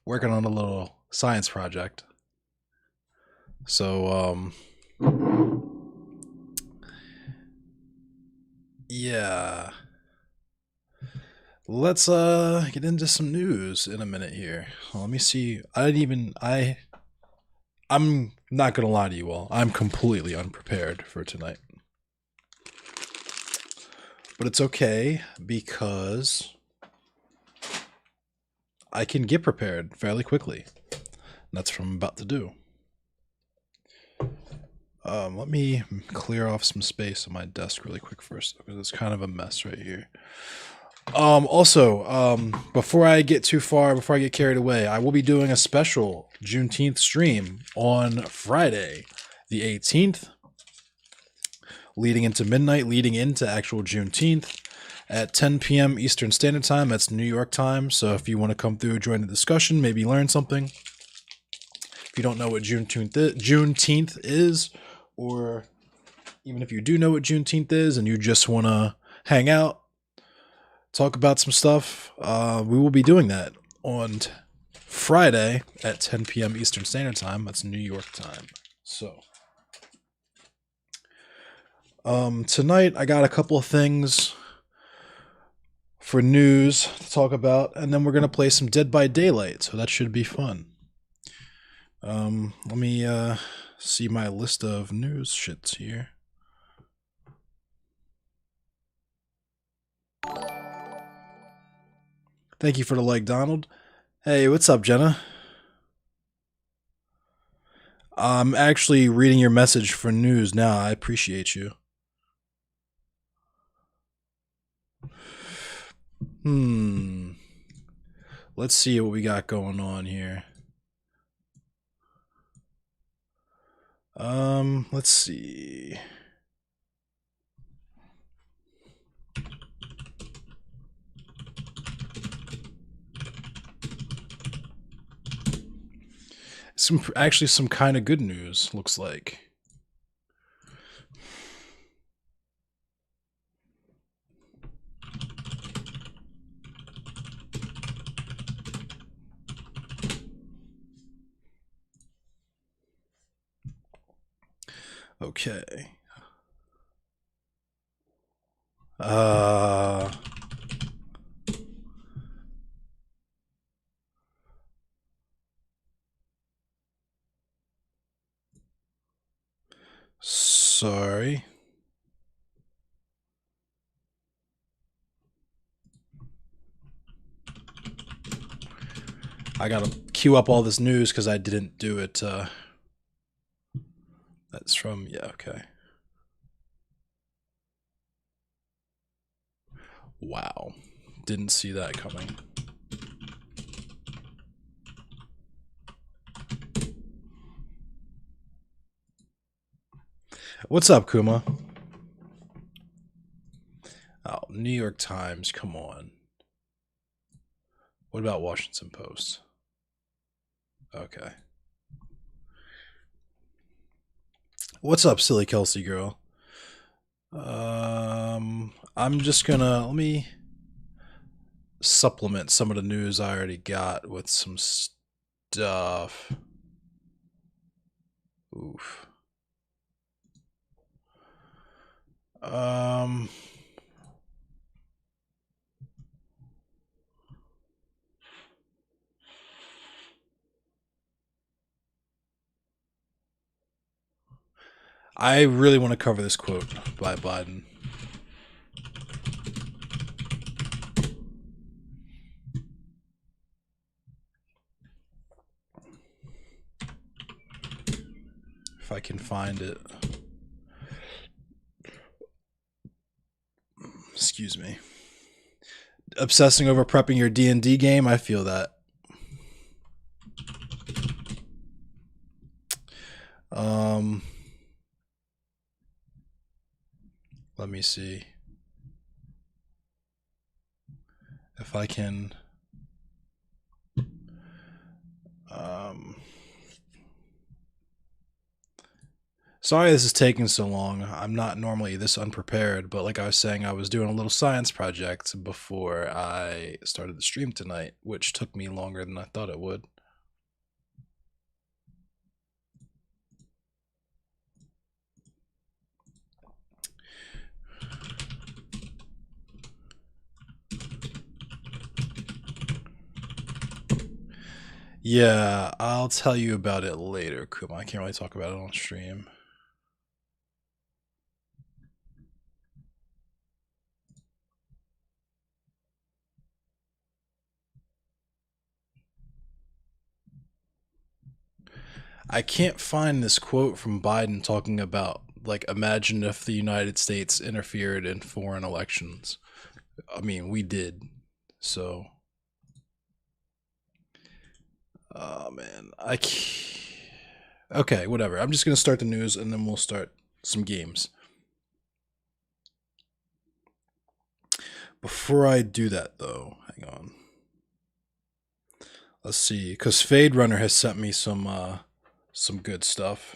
working on a little science project. So, yeah. Let's get into some news in a minute here. Let me see. I'm not gonna lie to you all. I'm completely unprepared for tonight. But it's okay because I can get prepared fairly quickly. That's what I'm about to do. Let me clear off some space on my desk really quick first, because it's kind of a mess right here. Also, before I get too far, before I get carried away, I will be doing a special Juneteenth stream on Friday, the 18th, leading into midnight, leading into actual Juneteenth at 10 p.m. Eastern Standard Time. That's New York time. So if you want to come through, join the discussion, maybe learn something. If you don't know what Juneteenth is, or even if you do know what Juneteenth is and you just want to hang out, talk about some stuff, we will be doing that on Friday at 10 p.m. Eastern Standard Time. That's New York time. So, tonight I got a couple of things for news to talk about, and then we're going to play some Dead by Daylight, so that should be fun. Let me see my list of news shits here. Thank you for the like, Donald. Hey, what's up, Jenna? I'm actually reading your message for news now. I appreciate you. Let's see what we got going on here. Let's see. Some kind of good news, looks like. Okay. Sorry. I gotta queue up all this news because I didn't do it. That's from, yeah, okay. Wow. Didn't see that coming. What's up, Kuma? Oh, New York Times, come on. What about Washington Post? Okay. What's up, silly Kelsey girl? I'm just gonna, let me supplement some of the news I already got with some stuff. Oof. I really want to cover this quote by Biden. If I can find it. Excuse me. Obsessing over prepping your D&D game, I feel that. Let me see if I can. Sorry this is taking so long. I'm not normally this unprepared, but like I was saying, I was doing a little science project before I started the stream tonight, which took me longer than I thought it would. Yeah, I'll tell you about it later, Kuma. I can't really talk about it on stream. I can't find this quote from Biden talking about, like, imagine if the United States interfered in foreign elections. I mean, we did. So, oh man, okay, whatever. I'm just gonna start the news and then we'll start some games. Before I do that, though, hang on. Let's see, because Fade Runner has sent me some good stuff.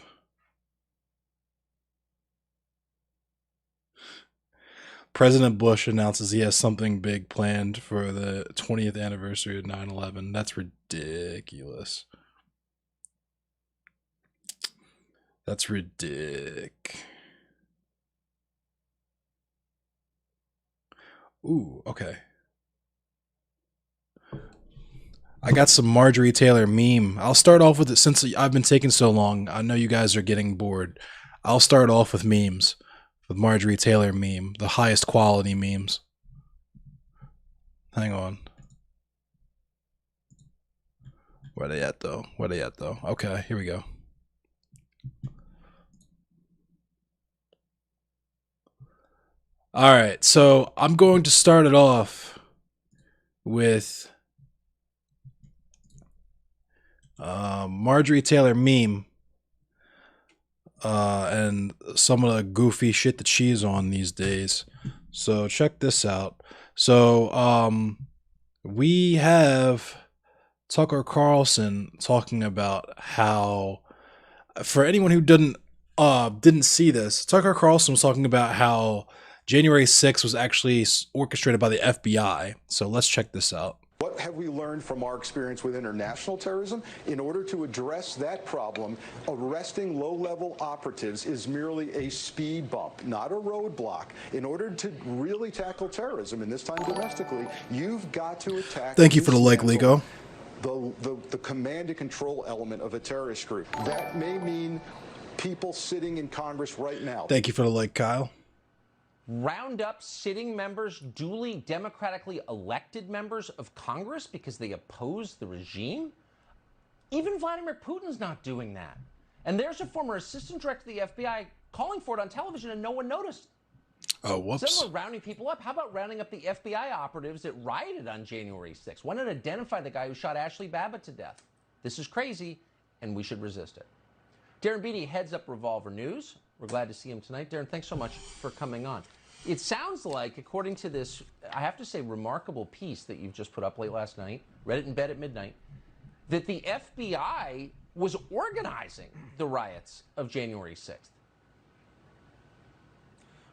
President Bush announces he has something big planned for the 20th anniversary of 9/11. That's ridiculous. That's ridiculous. Ooh, okay. I got some Marjorie Taylor meme. I'll start off with it since I've been taking so long. I know you guys are getting bored. I'll start off with memes. With Marjorie Taylor meme. The highest quality memes. Hang on. Where they at though? Where they at though? Okay, here we go. Alright, so I'm going to start it off with Marjorie Taylor meme and some of the goofy shit that she's on these days. So check this out. So we have Tucker Carlson talking about how, for anyone who didn't see this, Tucker Carlson was talking about how January 6th was actually orchestrated by the FBI. So let's check this out. What have we learned from our experience with international terrorism? In order to address that problem, arresting low-level operatives is merely a speed bump, not a roadblock. In order to really tackle terrorism, and this time domestically, you've got to attack... Thank you for the like, Lico. The command and control element of a terrorist group. That may mean people sitting in Congress right now. Thank you for the like, Kyle. Round up sitting members, duly democratically elected members of Congress because they oppose the regime? Even Vladimir Putin's not doing that. And there's a former assistant director of the FBI calling for it on television and no one noticed. Oh, whoops. Instead of rounding people up, how about rounding up the FBI operatives that rioted on January 6th? Why not identify the guy who shot Ashley Babbitt to death? This is crazy, and we should resist it. Darren Beattie heads up Revolver News. We're glad to see him tonight. Darren, thanks so much for coming on. It sounds like, according to this, I have to say, remarkable piece that you've just put up late last night, read it in bed at midnight, that the FBI was organizing the riots of January 6th.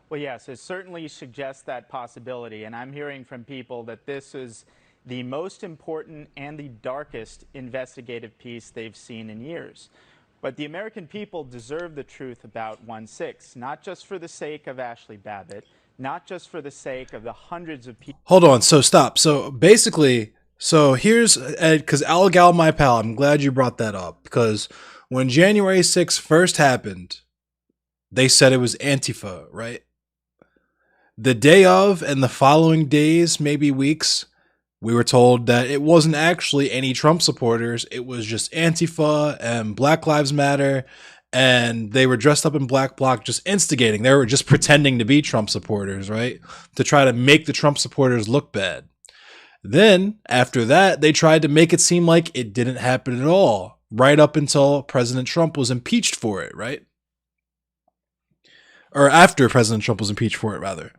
Well, yes, it certainly suggests that possibility. And I'm hearing from people that this is the most important and the darkest investigative piece they've seen in years. But the American people deserve the truth about 1/6, not just for the sake of Ashley Babbitt, not just for the sake of the hundreds of people. Hold on, so stop. So basically, so here's Ed, because Al Gal, my pal, I'm glad you brought that up, because when January 6th first happened, they said it was Antifa, right? The day of and the following days, maybe weeks, we were told that it wasn't actually any Trump supporters. It was just Antifa and Black Lives Matter. And they were dressed up in black bloc, just instigating. They were just pretending to be Trump supporters, right? To try to make the Trump supporters look bad. Then, after that, they tried to make it seem like it didn't happen at all. Right up until President Trump was impeached for it, right? Or after President Trump was impeached for it, rather.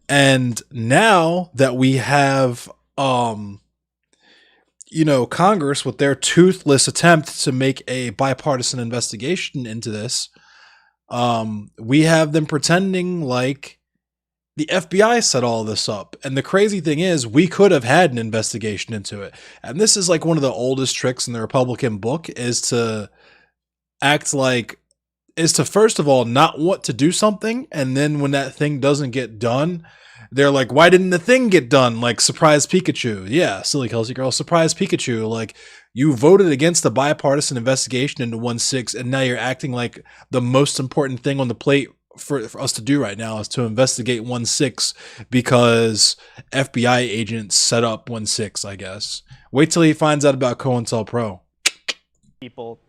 And now that we have... Congress with their toothless attempt to make a bipartisan investigation into this, we have them pretending like the FBI set all this up. And the crazy thing is, we could have had an investigation into it. And this is like one of the oldest tricks in the Republican book, is to first of all not want to do something, and then when that thing doesn't get done, they're like, why didn't the thing get done? Like, surprise Pikachu. Yeah, silly Kelsey girl, surprise Pikachu. Like, You voted against the bipartisan investigation into 1-6, and now you're acting like the most important thing on the plate for us to do right now is to investigate 1-6 because FBI agents set up 1-6, I guess. Wait till he finds out about COINTELPRO. People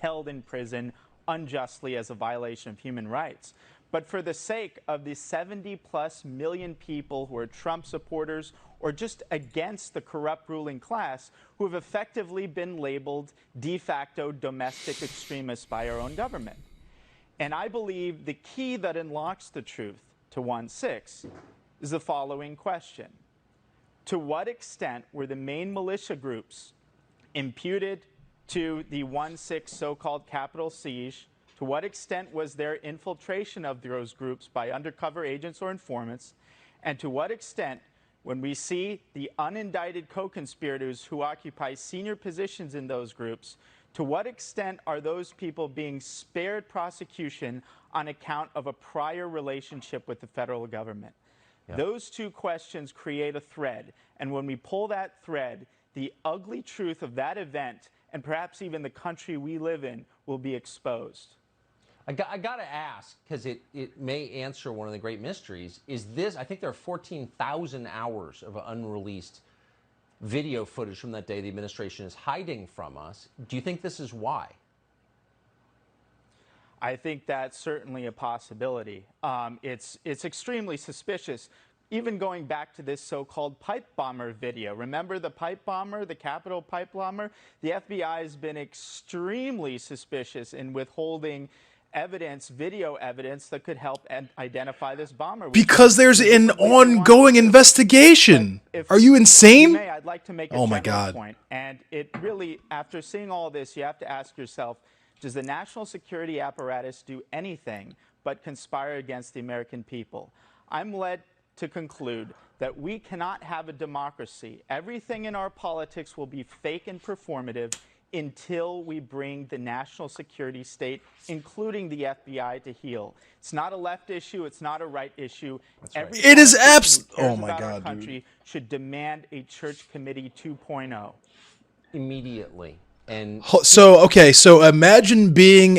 held in prison unjustly as a violation of human rights. But for the sake of the 70+ million people who are Trump supporters or just against the corrupt ruling class who have effectively been labeled de facto domestic extremists by our own government. And I believe the key that unlocks the truth to 1-6 is the following question. To what extent were the main militia groups imputed to the 1-6 so-called Capitol siege? To what extent was there infiltration of those groups by undercover agents or informants? And to what extent, when we see the unindicted co-conspirators who occupy senior positions in those groups, to what extent are those people being spared prosecution on account of a prior relationship with the federal government? Yeah. Those two questions create a thread. And when we pull that thread, the ugly truth of that event, and perhaps even the country we live in, will be exposed. I got to ask, because it may answer one of the great mysteries, is this, I think there are 14,000 hours of unreleased video footage from that day the administration is hiding from us. Do you think this is why? I think that's certainly a possibility. It's extremely suspicious. Even going back to this so-called pipe bomber video. Remember the pipe bomber, the Capitol pipe bomber? The FBI has been extremely suspicious in withholding evidence, video evidence that could help identify this bomber. Because there's an ongoing investigation. Are you insane? I'd like to make a general point. And it really, after seeing all this, you have to ask yourself, does the national security apparatus do anything but conspire against the American people? I'm led to conclude that we cannot have a democracy. Everything in our politics will be fake and performative until we bring the national security state, including the FBI, to heel. It's not a left issue. It's not a right issue. Right. It is oh my God, our country should demand a church committee 2.0 immediately. And so, okay, so imagine being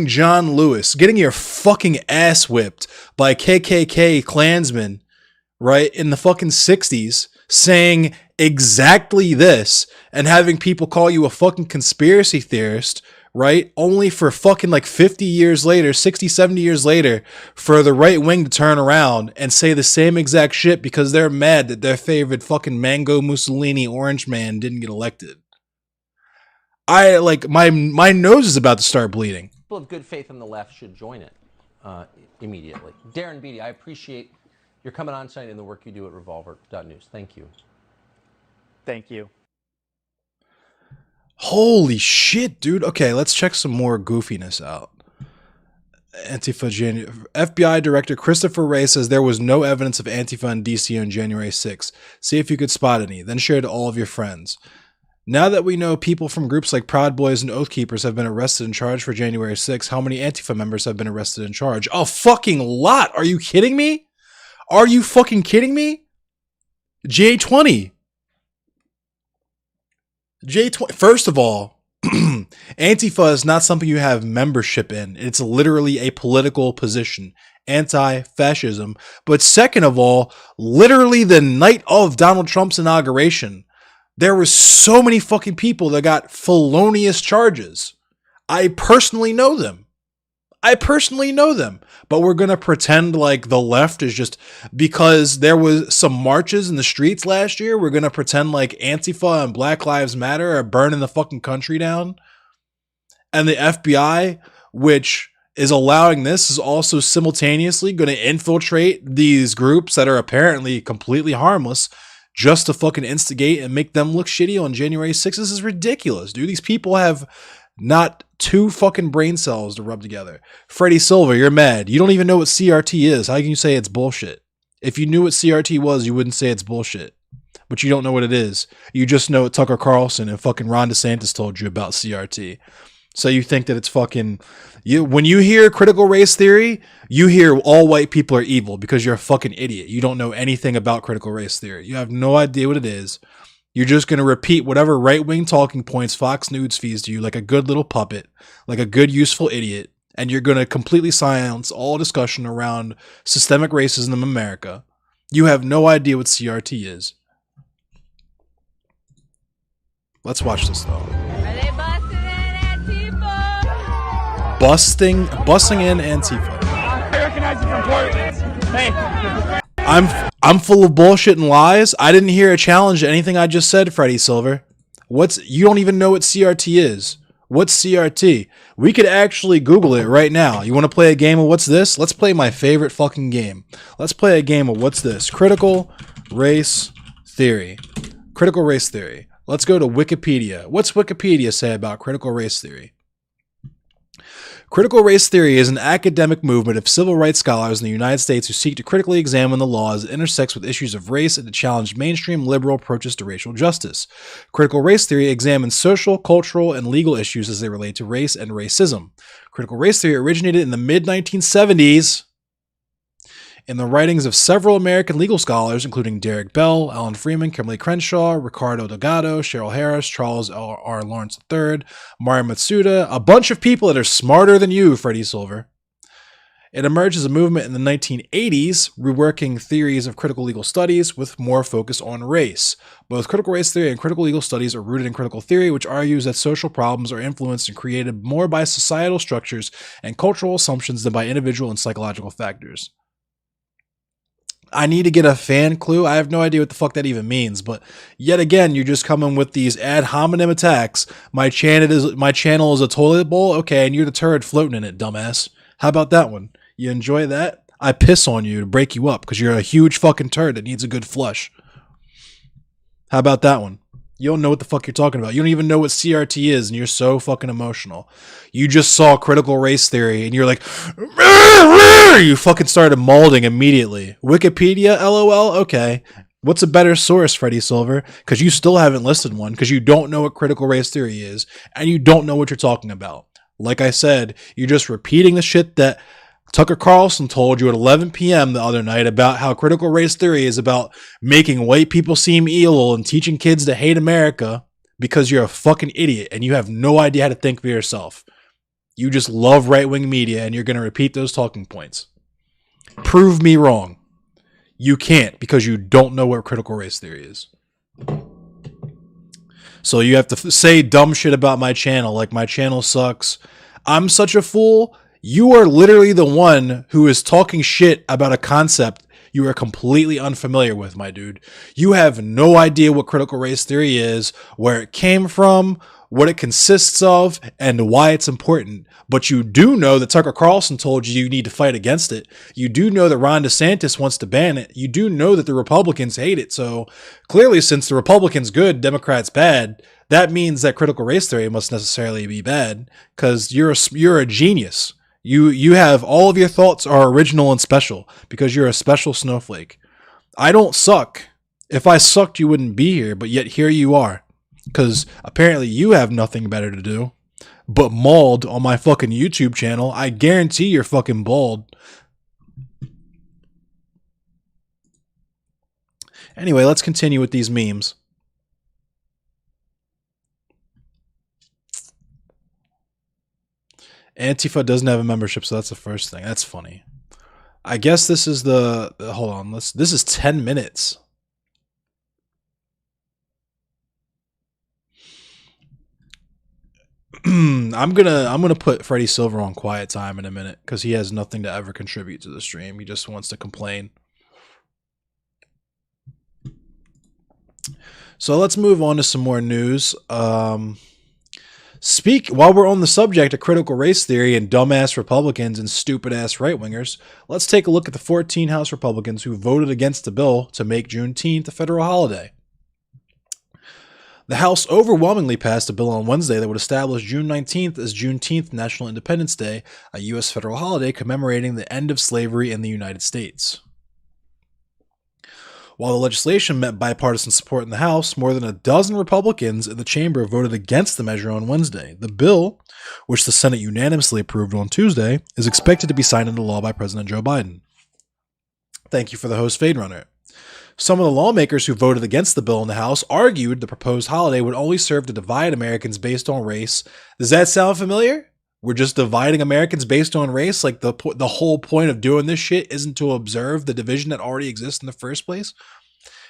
John Lewis, getting your fucking ass whipped by KKK Klansmen, right, in the fucking 60s, saying exactly this, and having people call you a fucking conspiracy theorist, right, only for fucking like 50 years later, 60, 70 years later, for the right wing to turn around and say the same exact shit because they're mad that their favorite fucking Mango Mussolini orange man didn't get elected. I like my nose is about to start bleeding. People of good faith on the left should join it immediately. Darren Beattie, I appreciate your coming on tonight and the work you do at Revolver.News. Thank you. Thank you. Holy shit, dude. Okay, let's check some more goofiness out. Antifa FBI Director Christopher Wray says there was no evidence of Antifa in DC on January 6th. See if you could spot any, then share to all of your friends. Now that we know people from groups like Proud Boys and Oath Keepers have been arrested and charged for January 6th, how many Antifa members have been arrested and charged? A fucking lot. Are you kidding me? Are you fucking kidding me? J20. First of all, Antifa is not something you have membership in. It's literally a political position, anti-fascism. But second of all, literally the night of Donald Trump's inauguration, there were so many fucking people that got felonious charges. I personally know them. But we're going to pretend like the left is just because there was some marches in the streets last year. We're going to pretend like Antifa and Black Lives Matter are burning the fucking country down. And the FBI, which is allowing this, is also simultaneously going to infiltrate these groups that are apparently completely harmless just to fucking instigate and make them look shitty on January 6th. This is ridiculous, dude. These people have not two fucking brain cells to rub together. Freddie Silver, you're mad. You don't even know what CRT is. How can you say it's bullshit? If you knew what CRT was, you wouldn't say it's bullshit. But you don't know what it is. You just know what Tucker Carlson and fucking Ron DeSantis told you about CRT. So you think that it's fucking... When you hear critical race theory, you hear all white people are evil because you're a fucking idiot. You don't know anything about critical race theory. You have no idea what it is. You're just going to repeat whatever right-wing talking points Fox News feeds to you like a good little puppet, like a good useful idiot, and you're going to completely silence all discussion around systemic racism in America. You have no idea what CRT is. Let's watch this though. Are they busting in Antifa? Busting in Antifa. I recognize you from Portland. Hey. I'm full of bullshit and lies. I didn't hear a challenge to anything I just said, Freddie Silver. You don't even know what CRT is. What's CRT? We could actually Google it right now. You want to play a game of what's this? Let's play my favorite fucking game. Let's play a game of what's this? Critical race theory. Critical race theory. Let's go to Wikipedia. What's Wikipedia say about critical race theory? Critical race theory is an academic movement of civil rights scholars in the United States who seek to critically examine the law as it intersects with issues of race and to challenge mainstream liberal approaches to racial justice. Critical race theory examines social, cultural, and legal issues as they relate to race and racism. Critical race theory originated in the mid-1970s in the writings of several American legal scholars, including Derek Bell, Alan Freeman, Kimberly Crenshaw, Ricardo Delgado, Cheryl Harris, Charles R. Lawrence III, Mario Matsuda, a bunch of people that are smarter than you, Freddie Silver. It emerged as a movement in the 1980s, reworking theories of critical legal studies with more focus on race. Both critical race theory and critical legal studies are rooted in critical theory, which argues that social problems are influenced and created more by societal structures and cultural assumptions than by individual and psychological factors. I need to get a fan clue. I have no idea what the fuck that even means, but yet again, you're just coming with these ad hominem attacks. My channel is a toilet bowl. Okay, and you're the turd floating in it, dumbass. How about that one? You enjoy that? I piss on you to break you up because you're a huge fucking turd that needs a good flush. How about that one? You don't know what the fuck you're talking about. You don't even know what CRT is, and you're so fucking emotional. You just saw critical race theory, and you're like, you fucking started molding immediately. Wikipedia, LOL? Okay. What's a better source, Freddie Silver? Because you still haven't listed one, because you don't know what critical race theory is, and you don't know what you're talking about. Like I said, you're just repeating the shit that Tucker Carlson told you at 11 p.m. the other night about how critical race theory is about making white people seem evil and teaching kids to hate America because you're a fucking idiot and you have no idea how to think for yourself. You just love right-wing media and you're going to repeat those talking points. Prove me wrong. You can't because you don't know what critical race theory is. So you have to say dumb shit about my channel, like my channel sucks. I'm such a fool. You are literally the one who is talking shit about a concept you are completely unfamiliar with, my dude. You have no idea what critical race theory is, where it came from, what it consists of, and why it's important. But you do know that Tucker Carlson told you need to fight against it. You do know that Ron DeSantis wants to ban it. You do know that the Republicans hate it. So clearly, since the Republicans good, Democrats bad, that means that critical race theory must necessarily be bad because you're a genius. You have all of your thoughts are original and special because you're a special snowflake. I don't suck. If I sucked, you wouldn't be here, but yet here you are. Because apparently you have nothing better to do but mauled on my fucking YouTube channel. I guarantee you're fucking bald. Anyway, let's continue with these memes. Antifa doesn't have a membership, so that's the first thing. That's funny. I guess this is the hold on. This is 10 minutes. I'm gonna put Freddie Silver on quiet time in a minute because he has nothing to ever contribute to the stream. He just wants to complain. So let's move on to some more news. While we're on the subject of critical race theory and dumbass Republicans and stupid ass right wingers, let's take a look at the 14 House Republicans who voted against the bill to make Juneteenth a federal holiday. The House overwhelmingly passed a bill on Wednesday that would establish June 19th as Juneteenth National Independence Day, a U.S. federal holiday commemorating the end of slavery in the United States. While the legislation met bipartisan support in the House, more than a dozen Republicans in the chamber voted against the measure on Wednesday. The bill, which the Senate unanimously approved on Tuesday, is expected to be signed into law by President Joe Biden. Thank you for the host, Fade Runner. Some of the lawmakers who voted against the bill in the House argued the proposed holiday would only serve to divide Americans based on race. Does that sound familiar? We're just dividing Americans based on race? Like the whole point of doing this shit isn't to observe the division that already exists in the first place?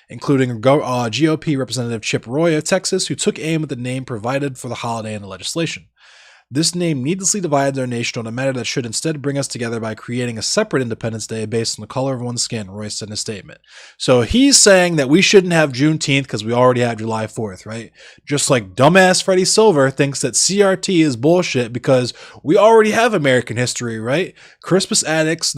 Including GOP Representative Chip Roy of Texas, who took aim at the name provided for the holiday in the legislation. This name needlessly divides our nation on a matter that should instead bring us together by creating a separate Independence Day based on the color of one's skin, Roy said in a statement. So he's saying that we shouldn't have Juneteenth because we already have July 4th, right? Just like dumbass Freddie Silver thinks that CRT is bullshit because we already have American history, right? Crispus Attucks,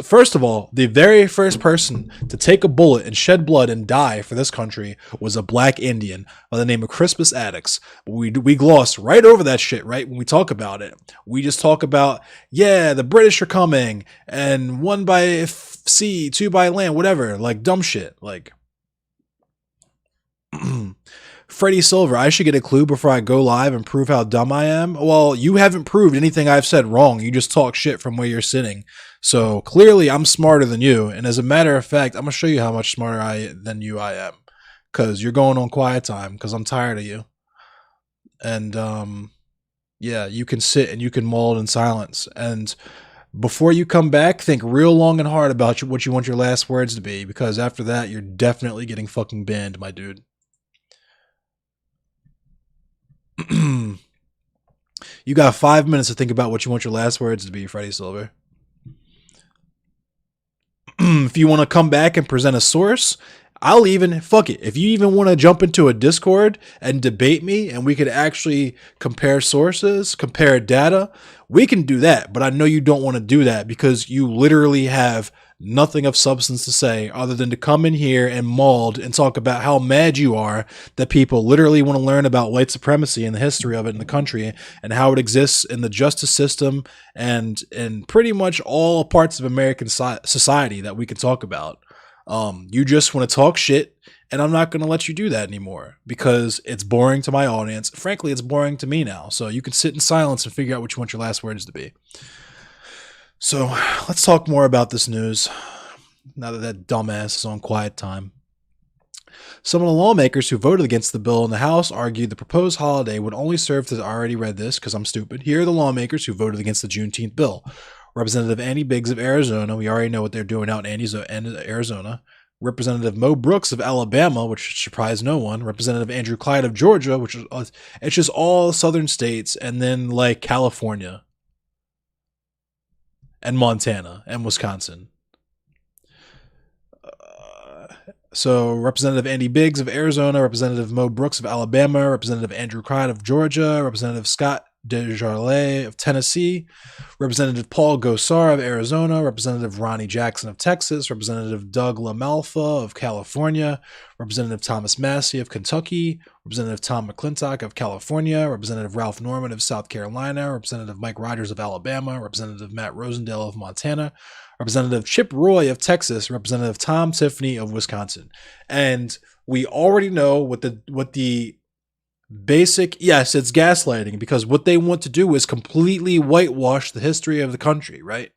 first of all, the very first person to take a bullet and shed blood and die for this country was a black Indian by the name of Crispus Attucks. We gloss right over that shit, right? When we talk about it, we just talk about, yeah, the British are coming and 1 by sea, 2 by land, whatever, like dumb shit. Like Freddie Silver, I should get a clue before I go live and prove how dumb I am. Well, you haven't proved anything I've said wrong. You just talk shit from where you're sitting. So clearly I'm smarter than you. And as a matter of fact, I'm going to show you how much smarter than you I am. Because you're going on quiet time because I'm tired of you. And yeah, you can sit and you can mull in silence. And before you come back, think real long and hard about what you want your last words to be. Because after that, you're definitely getting fucking banned, my dude. You got 5 minutes to think about what you want your last words to be, Freddie Silver. If you want to come back and present a source, I'll even, fuck it. If you even want to jump into a Discord and debate me and we could actually compare sources, compare data, we can do that. But I know you don't want to do that because you literally have nothing of substance to say other than to come in here and mauled and talk about how mad you are that people literally want to learn about white supremacy and the history of it in the country and how it exists in the justice system and in pretty much all parts of American society that we can talk about. You just want to talk shit, and I'm not going to let you do that anymore because it's boring to my audience. Frankly, it's boring to me now. So you can sit in silence and figure out what you want your last words to be. So let's talk more about this news now that dumbass is on quiet time. Some of the lawmakers who voted against the bill in the House argued the proposed holiday would only serve to, I already read this because I'm stupid. Here are the lawmakers who voted against the Juneteenth bill. Representative Andy Biggs of Arizona. We already know what they're doing out in Arizona. Representative Mo Brooks of Alabama, which should surprise no one. Representative Andrew Clyde of Georgia, which is it's just all southern states, and then like California and Montana and Wisconsin. So Representative Andy Biggs of Arizona, Representative Mo Brooks of Alabama, Representative Andrew Clyde of Georgia, Representative Scott DeJarlais of Tennessee, Representative Paul Gosar of Arizona, Representative Ronnie Jackson of Texas, Representative Doug LaMalfa of California, Representative Thomas Massey of Kentucky, Representative Tom McClintock of California, Representative Ralph Norman of South Carolina, Representative Mike Rogers of Alabama, Representative Matt Rosendale of Montana, Representative Chip Roy of Texas, Representative Tom Tiffany of Wisconsin. And we already know what the basic, yes, it's gaslighting because what they want to do is completely whitewash the history of the country, right?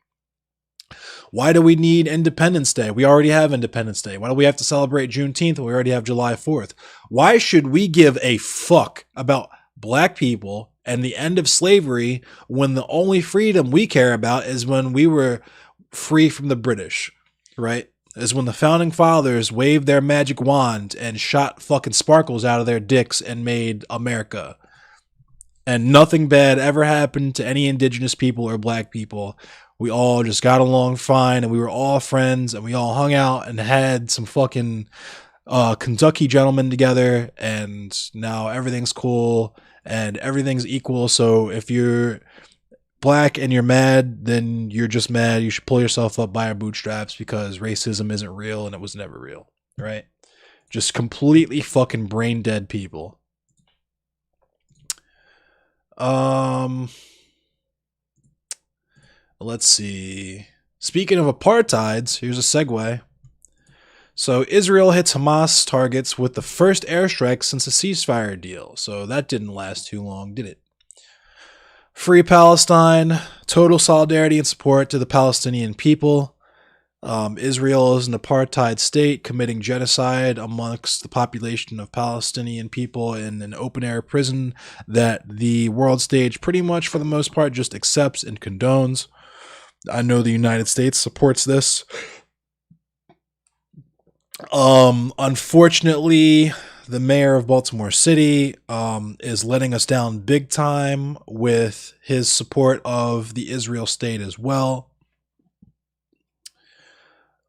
Why do we need Independence Day? We already have Independence Day. Why do we have to celebrate Juneteenth when we already have July 4th? Why should we give a fuck about black people and the end of slavery when the only freedom we care about is when we were free from the British, right? Is when the founding fathers waved their magic wand and shot fucking sparkles out of their dicks and made America. And nothing bad ever happened to any indigenous people or black people. We all just got along fine and we were all friends and we all hung out and had some fucking Kentucky gentlemen together, and now everything's cool and everything's equal. So if you're black and you're mad, then you're just mad. You should pull yourself up by your bootstraps because racism isn't real and it was never real, right? Just completely fucking brain dead people. Let's see. Speaking of apartheids, here's a segue. So Israel hits Hamas targets with the first airstrike since a ceasefire deal. So that didn't last too long, did it? Free Palestine, total solidarity and support to the Palestinian people. Israel is an apartheid state committing genocide amongst the population of Palestinian people in an open-air prison that the world stage pretty much, for the most part, just accepts and condones. I know the United States supports this. Unfortunately, the mayor of Baltimore City is letting us down big time with his support of the Israel state as well.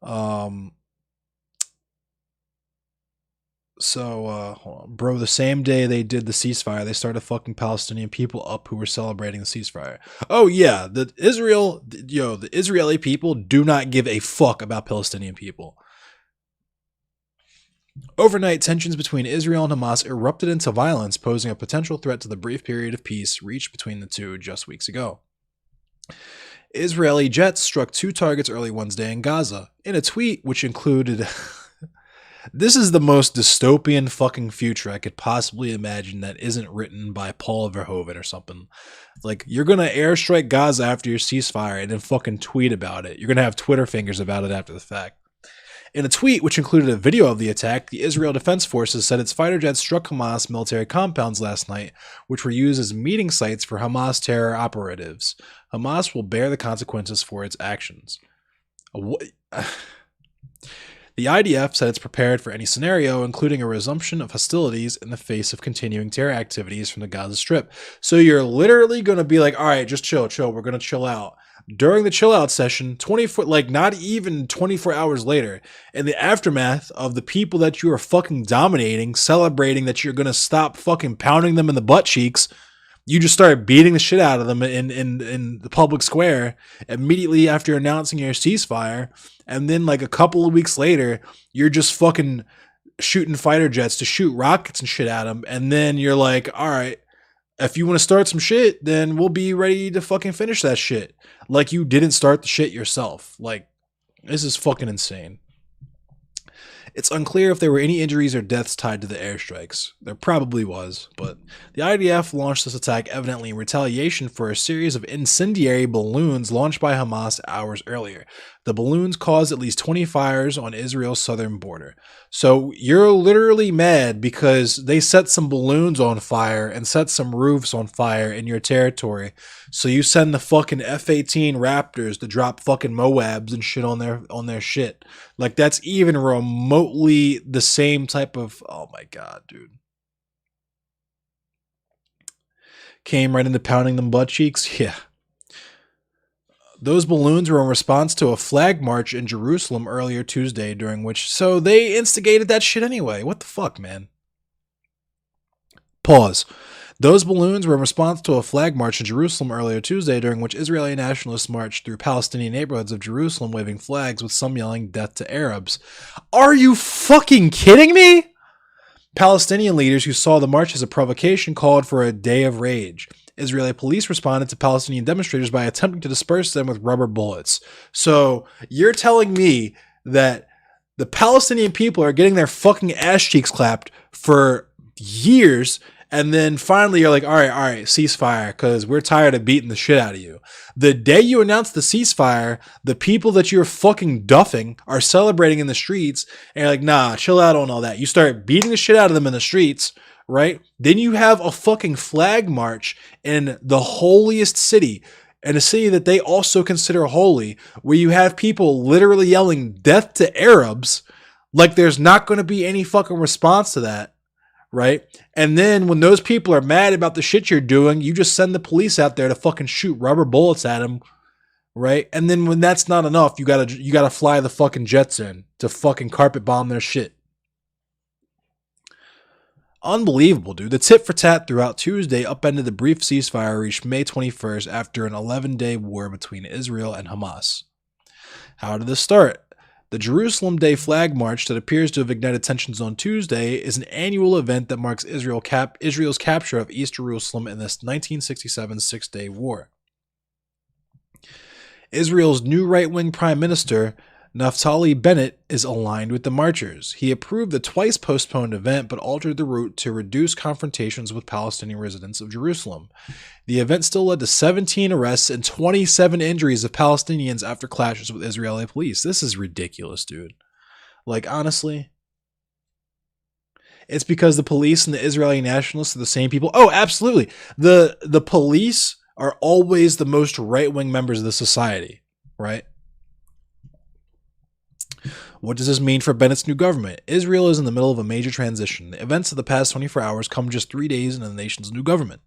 Hold on. Bro, the same day they did the ceasefire, they started fucking Palestinian people up who were celebrating the ceasefire. Oh yeah, the Israeli people do not give a fuck about Palestinian people. Overnight, tensions between Israel and Hamas erupted into violence, posing a potential threat to the brief period of peace reached between the two just weeks ago. Israeli jets struck 2 targets early Wednesday in Gaza. In a tweet which included... This is the most dystopian fucking future I could possibly imagine that isn't written by Paul Verhoeven or something. Like, you're gonna airstrike Gaza after your ceasefire and then fucking tweet about it. You're gonna have Twitter fingers about it after the fact. In a tweet which included a video of the attack, the Israel Defense Forces said its fighter jets struck Hamas military compounds last night, which were used as meeting sites for Hamas terror operatives. Hamas will bear the consequences for its actions. The IDF said it's prepared for any scenario, including a resumption of hostilities in the face of continuing terror activities from the Gaza Strip. So you're literally going to be like, all right, just chill. We're going to chill out. During the chill out session, not even 24 hours later, in the aftermath of the people that you are fucking dominating, celebrating that you're going to stop fucking pounding them in the butt cheeks, you just start beating the shit out of them in the public square immediately after announcing your ceasefire. And then like a couple of weeks later, you're just fucking shooting fighter jets to shoot rockets and shit at them. And then you're like, all right, if you want to start some shit, then we'll be ready to fucking finish that shit. Like you didn't start the shit yourself. Like, this is fucking insane. It's unclear if there were any injuries or deaths tied to the airstrikes. There probably was, but the IDF launched this attack evidently in retaliation for a series of incendiary balloons launched by Hamas hours earlier. The balloons caused at least 20 fires on Israel's southern border. So you're literally mad because they set some balloons on fire and set some roofs on fire in your territory. So you send the fucking F-18 Raptors to drop fucking Moabs and shit on their shit. Like that's even remotely the same type of, oh my god, dude. Came right into pounding them butt cheeks? Yeah. Those balloons were in response to a flag march in Jerusalem earlier Tuesday, during which... So they instigated that shit anyway. What the fuck, man? Pause. Those balloons were in response to a flag march in Jerusalem earlier Tuesday, during which Israeli nationalists marched through Palestinian neighborhoods of Jerusalem waving flags with some yelling death to Arabs. Are you fucking kidding me? Palestinian leaders who saw the march as a provocation called for a day of rage. Israeli police responded to Palestinian demonstrators by attempting to disperse them with rubber bullets. So you're telling me that the Palestinian people are getting their fucking ass cheeks clapped for years, and then finally you're like, all right, ceasefire, because we're tired of beating the shit out of you. The day you announce the ceasefire, the people that you're fucking duffing are celebrating in the streets, and you're like, nah, chill out on all that. You start beating the shit out of them in the streets, right? Then you have a fucking flag march in the holiest city, in a city that they also consider holy, where you have people literally yelling death to Arabs, like there's not going to be any fucking response to that, right? And then when those people are mad about the shit you're doing, you just send the police out there to fucking shoot rubber bullets at them, right? And then when that's not enough, you gotta fly the fucking jets in to fucking carpet bomb their shit. Unbelievable, dude. The tit for tat throughout Tuesday upended the brief ceasefire reached May 21st after an 11-day war between Israel and Hamas. How did this start? The Jerusalem Day flag march that appears to have ignited tensions on Tuesday is an annual event that marks Israel's capture of East Jerusalem in this 1967 Six-Day War. Israel's new right-wing prime minister, Naftali Bennett is aligned with the marchers. He approved the twice postponed event but altered the route to reduce confrontations with Palestinian residents of Jerusalem. The event still led to 17 arrests and 27 injuries of Palestinians after clashes with Israeli police. This is ridiculous, dude. Like, honestly, it's because the police and the Israeli nationalists are the same people. Oh, absolutely. The police are always the most right-wing members of the society, right? What does this mean for Bennett's new government? Israel is in the middle of a major transition. The events of the past 24 hours come just 3 days into the nation's new government.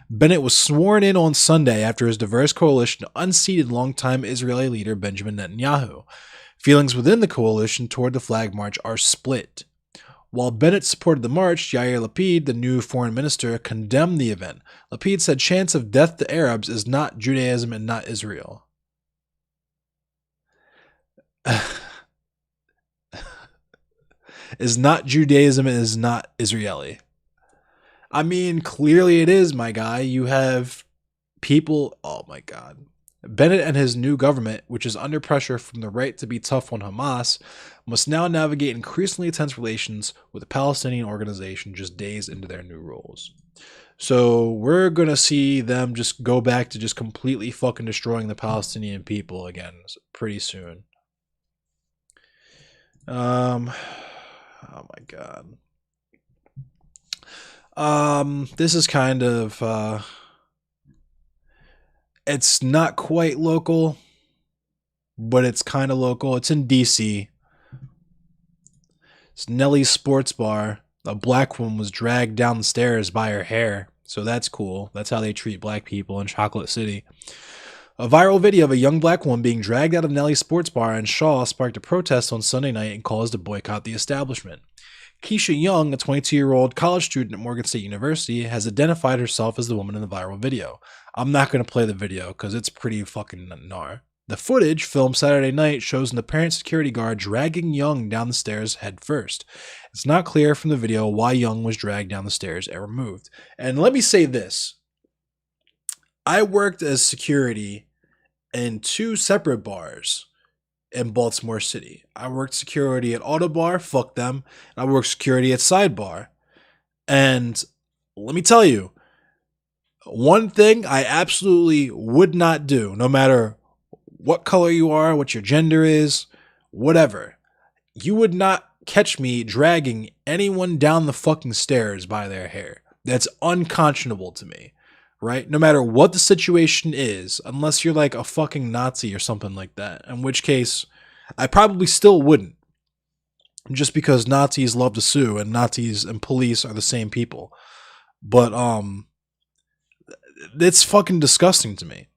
Bennett was sworn in on Sunday after his diverse coalition unseated longtime Israeli leader Benjamin Netanyahu. Feelings within the coalition toward the flag march are split. While Bennett supported the march, Yair Lapid, the new foreign minister, condemned the event. Lapid said chants of death to Arabs is not Judaism and not Israel. Is not Judaism and is not Israeli. I mean, clearly it is, my guy. You have people, oh my God. Bennett and his new government, which is under pressure from the right to be tough on Hamas, must now navigate increasingly tense relations with the Palestinian organization just days into their new roles. So we're going to see them just go back to just completely fucking destroying the Palestinian people again pretty soon. Oh my God. This is kind of, it's not quite local, but it's kind of local. It's in DC. It's Nellie's Sports Bar. A black woman was dragged down the stairs by her hair. So that's cool. That's how they treat black people in Chocolate City. A viral video of a young black woman being dragged out of Nellie's Sports Bar in Shaw sparked a protest on Sunday night and caused to boycott the establishment. Keisha Young, a 22-year-old college student at Morgan State University, has identified herself as the woman in the viral video. I'm not going to play the video because it's pretty fucking gnar. The footage, filmed Saturday night, shows an apparent security guard dragging Young down the stairs head first. It's not clear from the video why Young was dragged down the stairs and removed. And let me say this. I worked as security in 2 separate bars in Baltimore City. I worked security at Auto Bar, fuck them. And I worked security at Sidebar. And let me tell you, one thing I absolutely would not do, no matter what color you are, what your gender is, whatever. You would not catch me dragging anyone down the fucking stairs by their hair. That's unconscionable to me, right? No matter what the situation is, unless you're like a fucking Nazi or something like that, in which case I probably still wouldn't. Just because Nazis love to sue and Nazis and police are the same people. But it's fucking disgusting to me.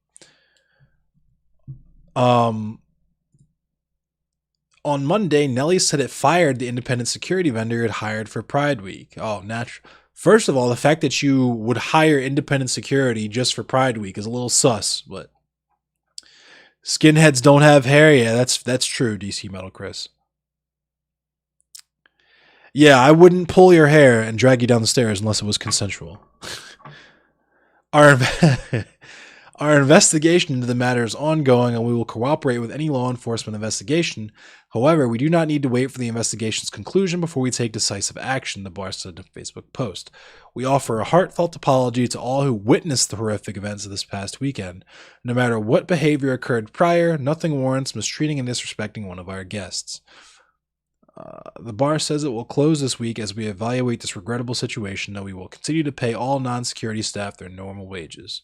On Monday, Nelly said it fired the independent security vendor it hired for Pride Week. Oh, natural. First of all, the fact that you would hire independent security just for Pride Week is a little sus, but skinheads don't have hair. Yeah, that's true, DC Metal Chris. Yeah, I wouldn't pull your hair and drag you down the stairs unless it was consensual. Our investigation into the matter is ongoing, and we will cooperate with any law enforcement investigation. However, we do not need to wait for the investigation's conclusion before we take decisive action, the bar said in a Facebook post. We offer a heartfelt apology to all who witnessed the horrific events of this past weekend. No matter what behavior occurred prior, nothing warrants mistreating and disrespecting one of our guests. The bar says it will close this week as we evaluate this regrettable situation, though we will continue to pay all non-security staff their normal wages.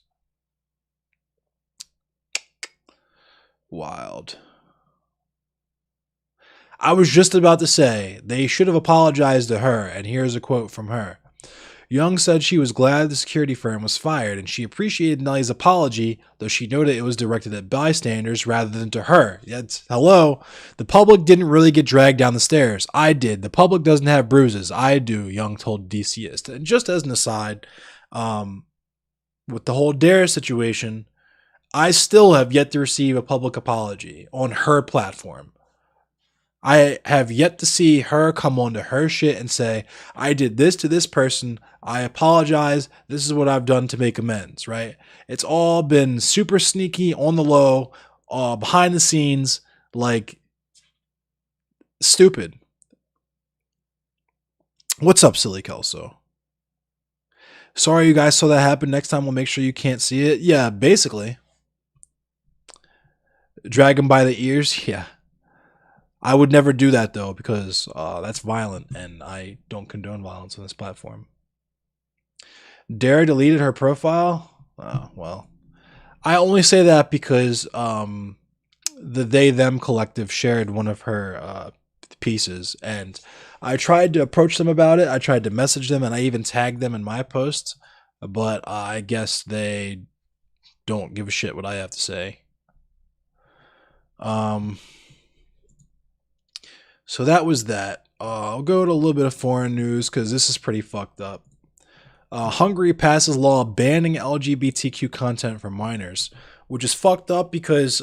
Wild. I was just about to say, they should have apologized to her, and here's a quote from her. Young said she was glad the security firm was fired, and she appreciated Nellie's apology, though she noted it was directed at bystanders rather than to her. Hello? The public didn't really get dragged down the stairs. I did. The public doesn't have bruises. I do, Young told DCist. And just as an aside, with the whole Dare situation, I still have yet to receive a public apology on her platform. I have yet to see her come onto her shit and say, I did this to this person. I apologize. This is what I've done to make amends, right? It's all been super sneaky, on the low, behind the scenes. Like, Stupid. What's up, Silly Kelso? Sorry you guys saw that happen. Next time we'll make sure you can't see it. Yeah, basically. Drag him by the ears. Yeah. I would never do that, though, because that's violent, and I don't condone violence on this platform. Dare deleted her profile? Well. I only say that because the They Them Collective shared one of her pieces, and I tried to approach them about it. I tried to message them, and I even tagged them in my posts, but I guess they don't give a shit what I have to say. So that was that. I'll go to a little bit of foreign news because this is pretty fucked up. Hungary passes law banning LGBTQ content for minors, which is fucked up because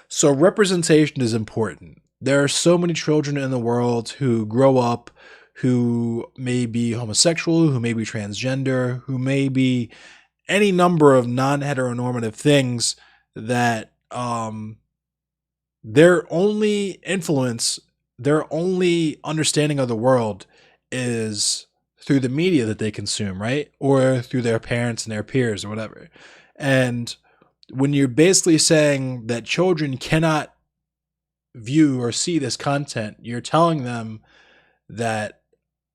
so representation is important. There are so many children in the world who grow up who may be homosexual, who may be transgender, who may be any number of non-heteronormative things that their only influence, their only understanding of the world is through the media that they consume, right? Or through their parents and their peers or whatever. And when you're basically saying that children cannot view or see this content, you're telling them that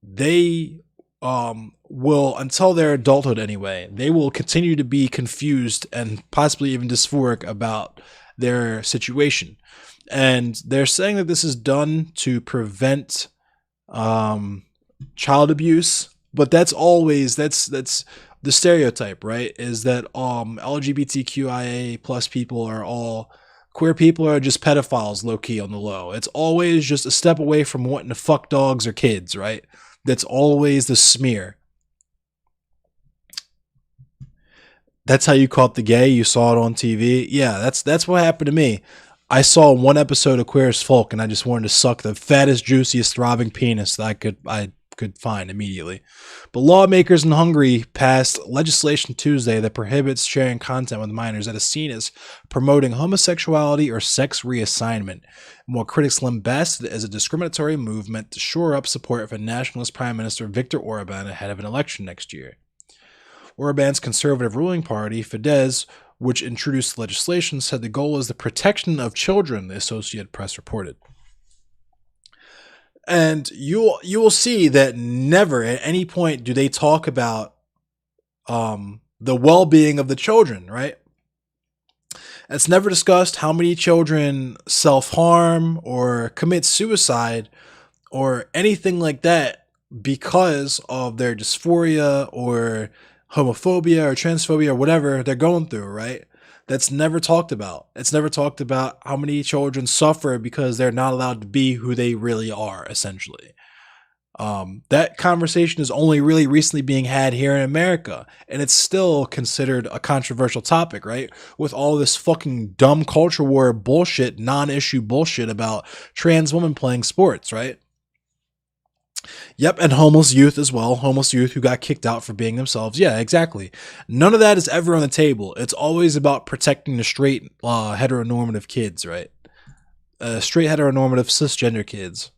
they will, until their adulthood anyway, they will continue to be confused and possibly even dysphoric about their situation. And they're saying that this is done to prevent child abuse, but that's the stereotype, right? Is that LGBTQIA plus people are all queer people are just pedophiles low key on the low. It's always just a step away from wanting to fuck dogs or kids, right? That's always the smear. That's how you caught the gay. You saw it on TV. Yeah, that's what happened to me. I saw one episode of Queer as Folk, and I just wanted to suck the fattest, juiciest, throbbing penis that I could find immediately. But lawmakers in Hungary passed legislation Tuesday that prohibits sharing content with minors that is seen as promoting homosexuality or sex reassignment, and while critics lambast it as a discriminatory movement to shore up support for nationalist Prime Minister Viktor Orban ahead of an election next year. Orban's conservative ruling party, Fidesz, which introduced the legislation, said the goal is the protection of children, the Associated Press reported. And you will see that never at any point do they talk about the well-being of the children, right? It's never discussed how many children self-harm or commit suicide or anything like that because of their dysphoria or homophobia or transphobia or whatever they're going through, right? That's never talked about. It's never talked about how many children suffer because they're not allowed to be who they really are, essentially. That conversation is only really recently being had here in America, and it's still considered a controversial topic, right? With all this fucking dumb culture war bullshit, non-issue bullshit about trans women playing sports, right? Yep, and homeless youth as well. Homeless youth who got kicked out for being themselves. Yeah, exactly. None of that is ever on the table. It's always about protecting the straight heteronormative kids, right? Straight heteronormative cisgender kids.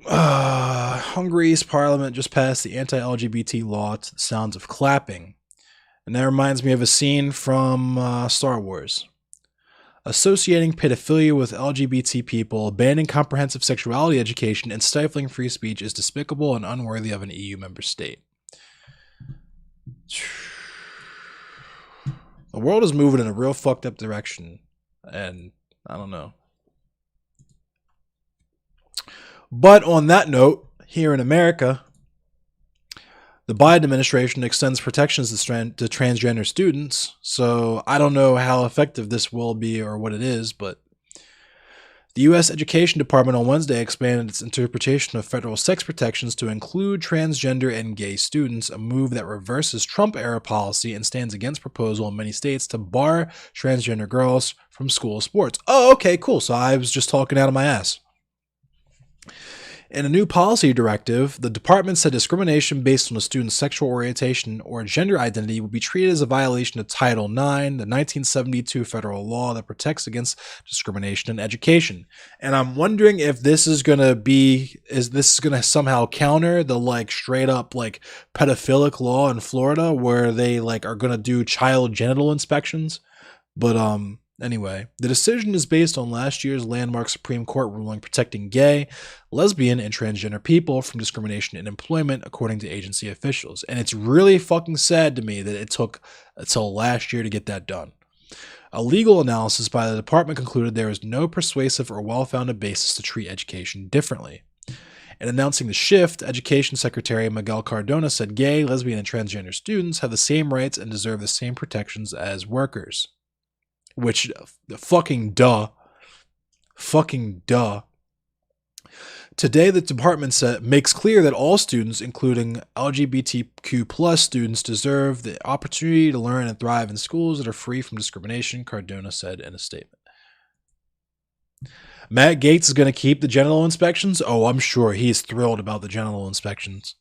Hungary's parliament just passed the anti-LGBT law to the sounds of clapping. And that reminds me of a scene from Star Wars. Associating pedophilia with LGBT people, banning comprehensive sexuality education, and stifling free speech is despicable and unworthy of an EU member state. The world is moving in a real fucked up direction, and I don't know. But on that note, here in America, the Biden administration extends protections to transgender students, so I don't know how effective this will be or what it is, but the U.S. Education Department on Wednesday expanded its interpretation of federal sex protections to include transgender and gay students, a move that reverses Trump-era policy and stands against proposal in many states to bar transgender girls from school sports. Oh, okay, cool. So I was just talking out of my ass. In a new policy directive, the department said discrimination based on a student's sexual orientation or gender identity would be treated as a violation of Title IX, the 1972 federal law that protects against discrimination in education. And I'm wondering if this is going to somehow counter the like straight up like pedophilic law in Florida where they like are going to do child genital inspections. But anyway, the decision is based on last year's landmark Supreme Court ruling protecting gay, lesbian, and transgender people from discrimination in employment, according to agency officials. And it's really fucking sad to me that it took until last year to get that done. A legal analysis by the department concluded there is no persuasive or well-founded basis to treat education differently. In announcing the shift, Education Secretary Miguel Cardona said gay, lesbian, and transgender students have the same rights and deserve the same protections as workers. Which, fucking duh. Fucking duh. Today, the department makes clear that all students, including LGBTQ+ students, deserve the opportunity to learn and thrive in schools that are free from discrimination, Cardona said in a statement. Matt Gaetz is going to keep the genital inspections? Oh, I'm sure he's thrilled about the genital inspections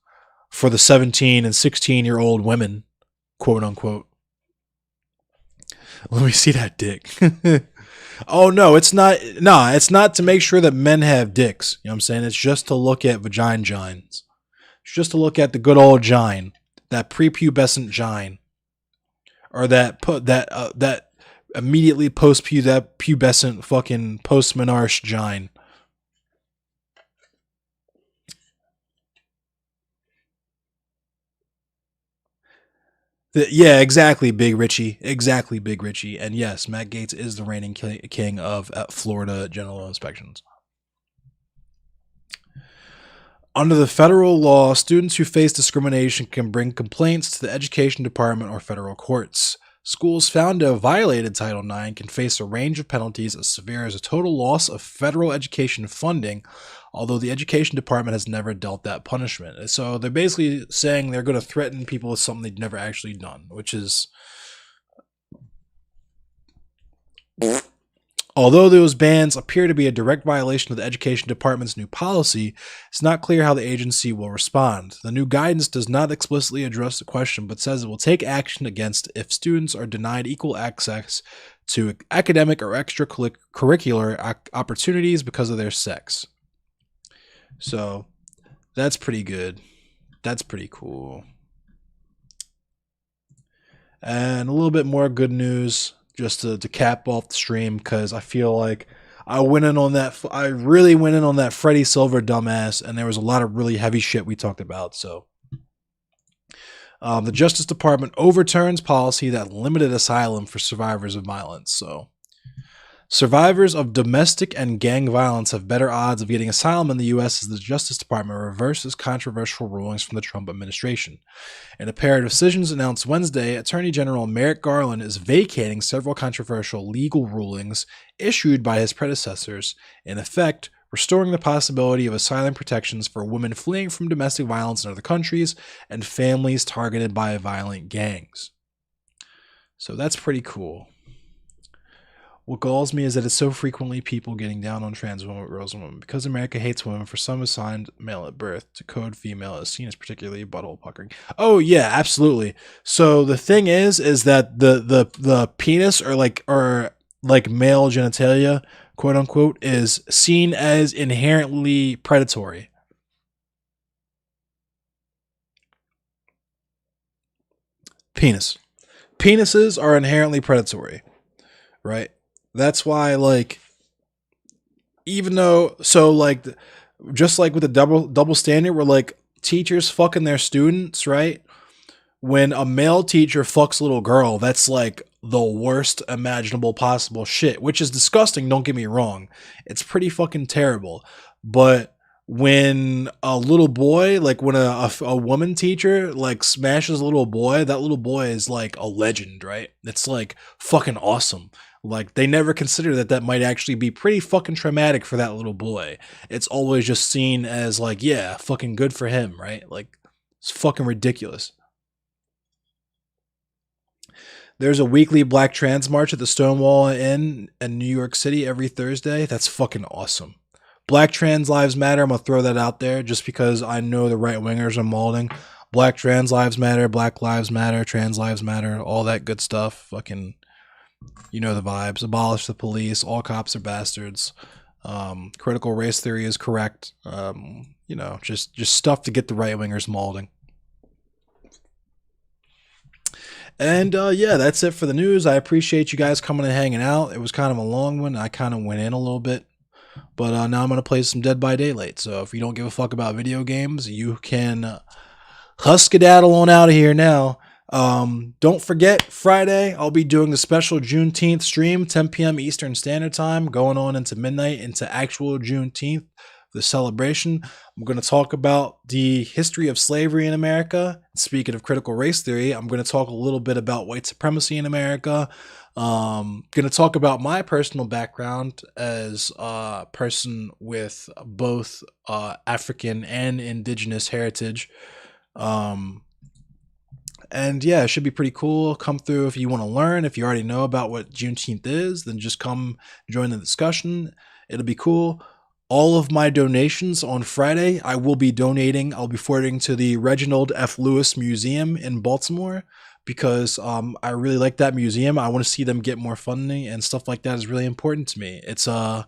for the 17 and 16-year-old women, quote unquote. Let me see that dick. Oh, no, it's not. Nah, it's not to make sure that men have dicks. You know what I'm saying? It's just to look at vagina-gines. It's just to look at the good old gine. That prepubescent gine. Or that immediately post-pubescent fucking post-menarche gine. Yeah, exactly, Big Richie. Exactly, Big Richie. And yes, Matt Gaetz is the reigning king of Florida genital inspections. Under the federal law, students who face discrimination can bring complaints to the Education Department or federal courts. Schools found to have violated Title IX can face a range of penalties as severe as a total loss of federal education funding, although the Education Department has never dealt that punishment. So they're basically saying they're going to threaten people with something they've never actually done, which is... Although those bans appear to be a direct violation of the Education Department's new policy, it's not clear how the agency will respond. The new guidance does not explicitly address the question, but says it will take action against if students are denied equal access to academic or extracurricular opportunities because of their sex. So, that's pretty good. That's pretty cool. And a little bit more good news, just to cap off the stream, because I feel like I really went in on that Freddie Silver dumbass, and there was a lot of really heavy shit we talked about. So, the Justice Department overturns policy that limited asylum for survivors of violence. So, survivors of domestic and gang violence have better odds of getting asylum in the U.S. as the Justice Department reverses controversial rulings from the Trump administration. In a pair of decisions announced Wednesday, Attorney General Merrick Garland is vacating several controversial legal rulings issued by his predecessors, in effect, restoring the possibility of asylum protections for women fleeing from domestic violence in other countries and families targeted by violent gangs. So that's pretty cool. What galls me is that it's so frequently people getting down on trans women, girls, and women. Because America hates women, for some assigned male at birth to code female is seen as particularly butthole puckering. Oh yeah, absolutely. So the thing is that the penis or like male genitalia, quote unquote, is seen as inherently predatory. Penises are inherently predatory, right? That's why, like, even though, so like, just like with the double standard, where like teachers fucking their students, right? When a male teacher fucks a little girl, that's like the worst imaginable possible shit, which is disgusting. Don't get me wrong, it's pretty fucking terrible. But when a little boy, like when a woman teacher like smashes a little boy, that little boy is like a legend, right? It's like fucking awesome. Like, they never consider that might actually be pretty fucking traumatic for that little boy. It's always just seen as like, yeah, fucking good for him, right? Like, it's fucking ridiculous. There's a weekly Black Trans March at the Stonewall Inn in New York City every Thursday. That's fucking awesome. Black trans lives matter. I'm gonna throw that out there just because I know the right wingers are molding. Black trans lives matter. Black lives matter. Trans lives matter. All that good stuff. Fucking, you know the vibes. Abolish the police. All cops are bastards. Critical race theory is correct. You know, just stuff to get the right wingers molding. And yeah, that's it for the news. I appreciate you guys coming and hanging out. It was kind of a long one. I kind of went in a little bit. But now I'm going to play some Dead by Daylight. So if you don't give a fuck about video games, you can husk-a-daddle on out of here now. Don't forget, Friday, I'll be doing the special Juneteenth stream, 10 p.m. Eastern Standard Time, going on into midnight, into actual Juneteenth, the celebration. I'm going to talk about the history of slavery in America. Speaking of critical race theory, I'm going to talk a little bit about white supremacy in America. Going to talk about my personal background as a person with both African and indigenous heritage. And yeah, it should be pretty cool. Come through if you want to learn. If you already know about what Juneteenth is, then just come join the discussion. It'll be cool. All of my donations on Friday, I will be donating. I'll be forwarding to the Reginald F. Lewis Museum in Baltimore because I really like that museum. I want to see them get more funding, and stuff like that is really important to me. It's a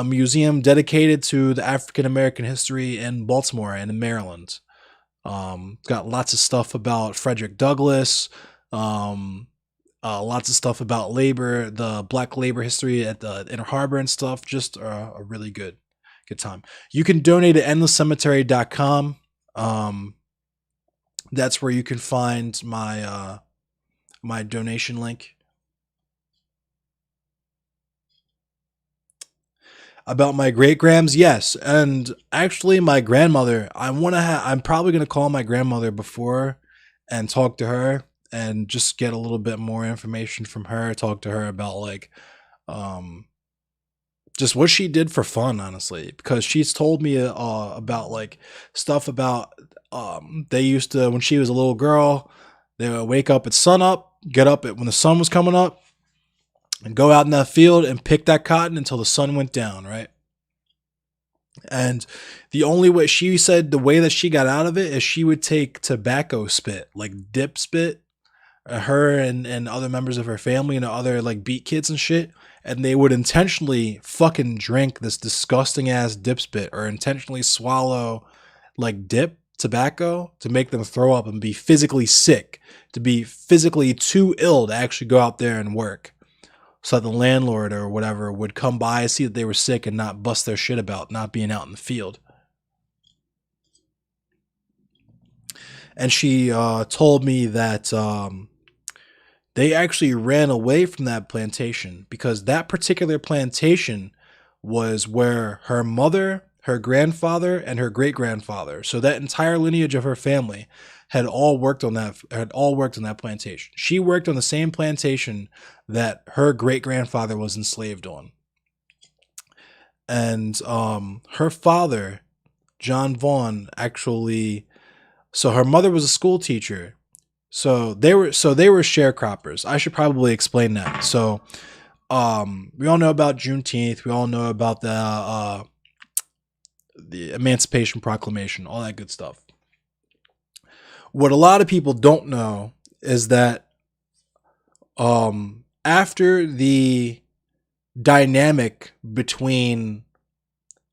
museum dedicated to the African American history in Baltimore and in Maryland. Got lots of stuff about Frederick Douglass, lots of stuff about labor, the black labor history at the Inner Harbor and stuff. Just a really good time. You can donate at endlesscemetery.com. That's where you can find my my donation link. About my great-grams, yes. And actually my grandmother, I'm probably going to call my grandmother before and talk to her and just get a little bit more information from her, talk to her about like just what she did for fun, honestly, because she's told me about like stuff about they used to, when she was a little girl, they would wake up at sun up, get up when the sun was coming up, and go out in that field and pick that cotton until the sun went down, right? And the only way, she said the way that she got out of it is she would take tobacco spit, like dip spit, her and other members of her family and other like beat kids and shit, and they would intentionally fucking drink this disgusting ass dip spit or intentionally swallow like dip tobacco to make them throw up and be physically sick, to be physically too ill to actually go out there and work. So that the landlord or whatever would come by, see that they were sick, and not bust their shit about not being out in the field. And she told me that they actually ran away from that plantation because that particular plantation was where her mother, her grandfather, and her great-grandfather, so that entire lineage of her family, had all worked on that plantation. She worked on the same plantation that her great-grandfather was enslaved on. And her father, John Vaughn, actually, so her mother was a school teacher. So they were sharecroppers. I should probably explain that. So we all know about Juneteenth. We all know about the Emancipation Proclamation, all that good stuff. What a lot of people don't know is that after the dynamic between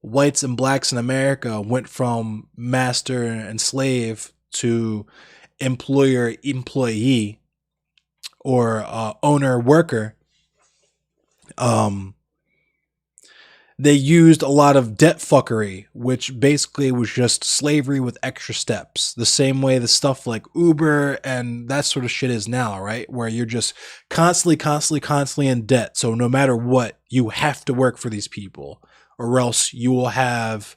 whites and blacks in America went from master and slave to employer-employee or owner-worker, they used a lot of debt fuckery, which basically was just slavery with extra steps. The same way the stuff like Uber and that sort of shit is now, right? Where you're just constantly in debt. So no matter what, you have to work for these people, or else you will have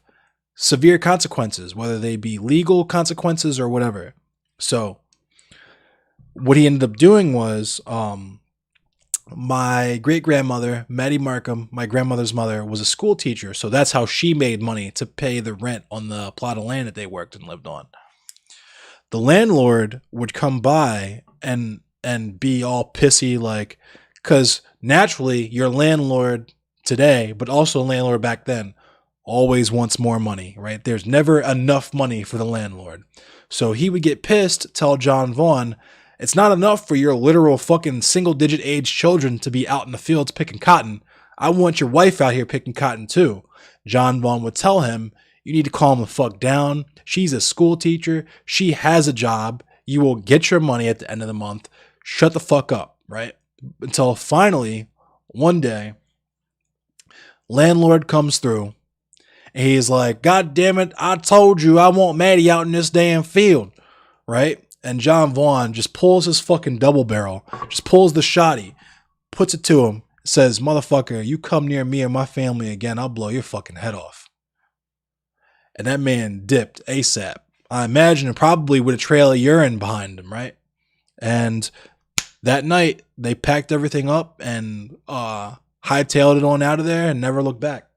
severe consequences, whether they be legal consequences or whatever. So what he ended up doing was, my great-grandmother, Maddie Markham, my grandmother's mother, was a school teacher. So that's how she made money to pay the rent on the plot of land that they worked and lived on. The landlord would come by and be all pissy, like, because naturally your landlord today, but also landlord back then, always wants more money, right? There's never enough money for the landlord. So he would get pissed, tell John Vaughn, it's not enough for your literal fucking single digit age children to be out in the fields picking cotton. I want your wife out here picking cotton too. John Vaughn would tell him, you need to calm the fuck down. She's a school teacher. She has a job. You will get your money at the end of the month. Shut the fuck up, right? Until finally, one day, landlord comes through and he's like, God damn it, I told you I want Maddie out in this damn field, right? And John Vaughn just pulls his fucking double barrel, just pulls the shotty, puts it to him, says, motherfucker, you come near me or my family again, I'll blow your fucking head off. And that man dipped ASAP. I imagine probably with a trail of urine behind him, right? And that night, they packed everything up and hightailed it on out of there and never looked back.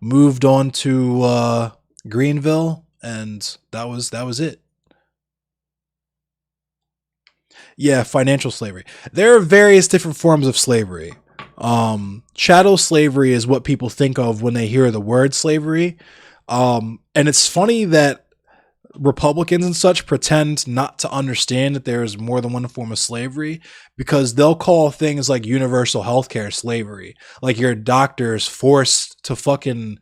Moved on to Greenville, and that was it. Yeah, financial slavery. There are various different forms of slavery. Chattel slavery is what people think of when they hear the word slavery. And it's funny that Republicans and such pretend not to understand that there is more than one form of slavery, because they'll call things like universal healthcare slavery. Like your doctor is forced to fucking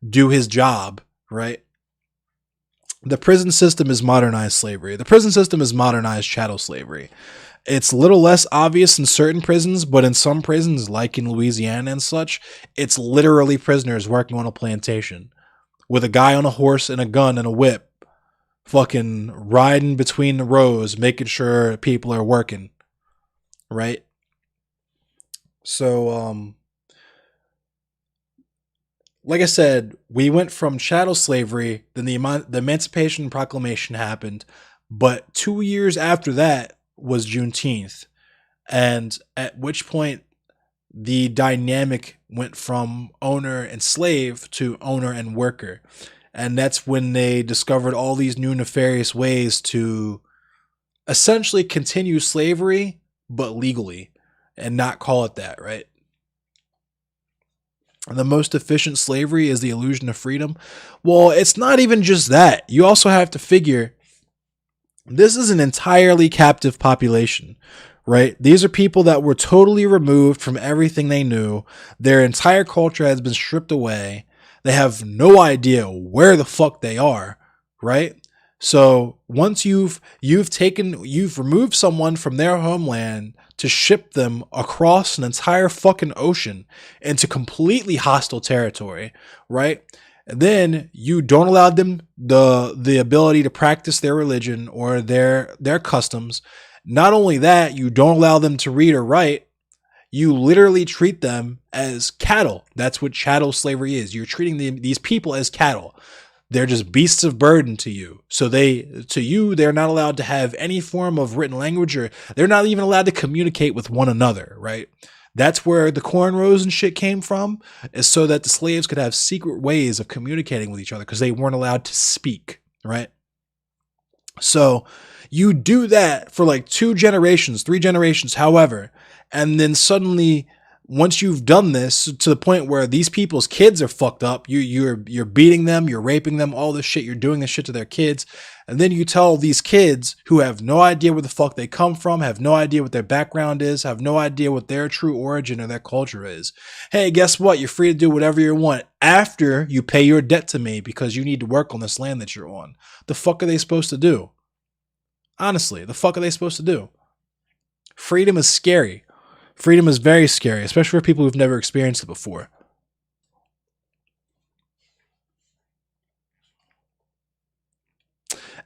do his job, right? The prison system is modernized slavery. The prison system is modernized chattel slavery. It's a little less obvious in certain prisons, but in some prisons, like in Louisiana and such, it's literally prisoners working on a plantation with a guy on a horse and a gun and a whip, fucking riding between the rows, making sure people are working, right? So, like I said, we went from chattel slavery, then the Emancipation Proclamation happened, but 2 years after that was Juneteenth, and at which point the dynamic went from owner and slave to owner and worker. And that's when they discovered all these new nefarious ways to essentially continue slavery, but legally, and not call it that, right? The most efficient slavery is the illusion of freedom. Well, it's not even just that. You also have to figure this is an entirely captive population, right? These are people that were totally removed from everything they knew. Their entire culture has been stripped away. They have no idea where the fuck they are, right? So once you've removed someone from their homeland to ship them across an entire fucking ocean into completely hostile territory, right? And then you don't allow them the ability to practice their religion or their customs. Not only that, you don't allow them to read or write. You literally treat them as cattle. That's what chattel slavery is. You're treating these people as cattle. They're just beasts of burden to you. So they're not allowed to have any form of written language, or they're not even allowed to communicate with one another, right? That's where the cornrows and shit came from, is so that the slaves could have secret ways of communicating with each other because they weren't allowed to speak, right? So you do that for like 2 generations, 3 generations, however, and then suddenly, once you've done this to the point where these people's kids are fucked up, you're beating them, you're raping them, all this shit, you're doing this shit to their kids, and then you tell these kids who have no idea where the fuck they come from, have no idea what their background is, have no idea what their true origin or their culture is. Hey, guess what? You're free to do whatever you want after you pay your debt to me because you need to work on this land that you're on. The fuck are they supposed to do? Honestly, the fuck are they supposed to do? Freedom is scary. Freedom is very scary, especially for people who've never experienced it before.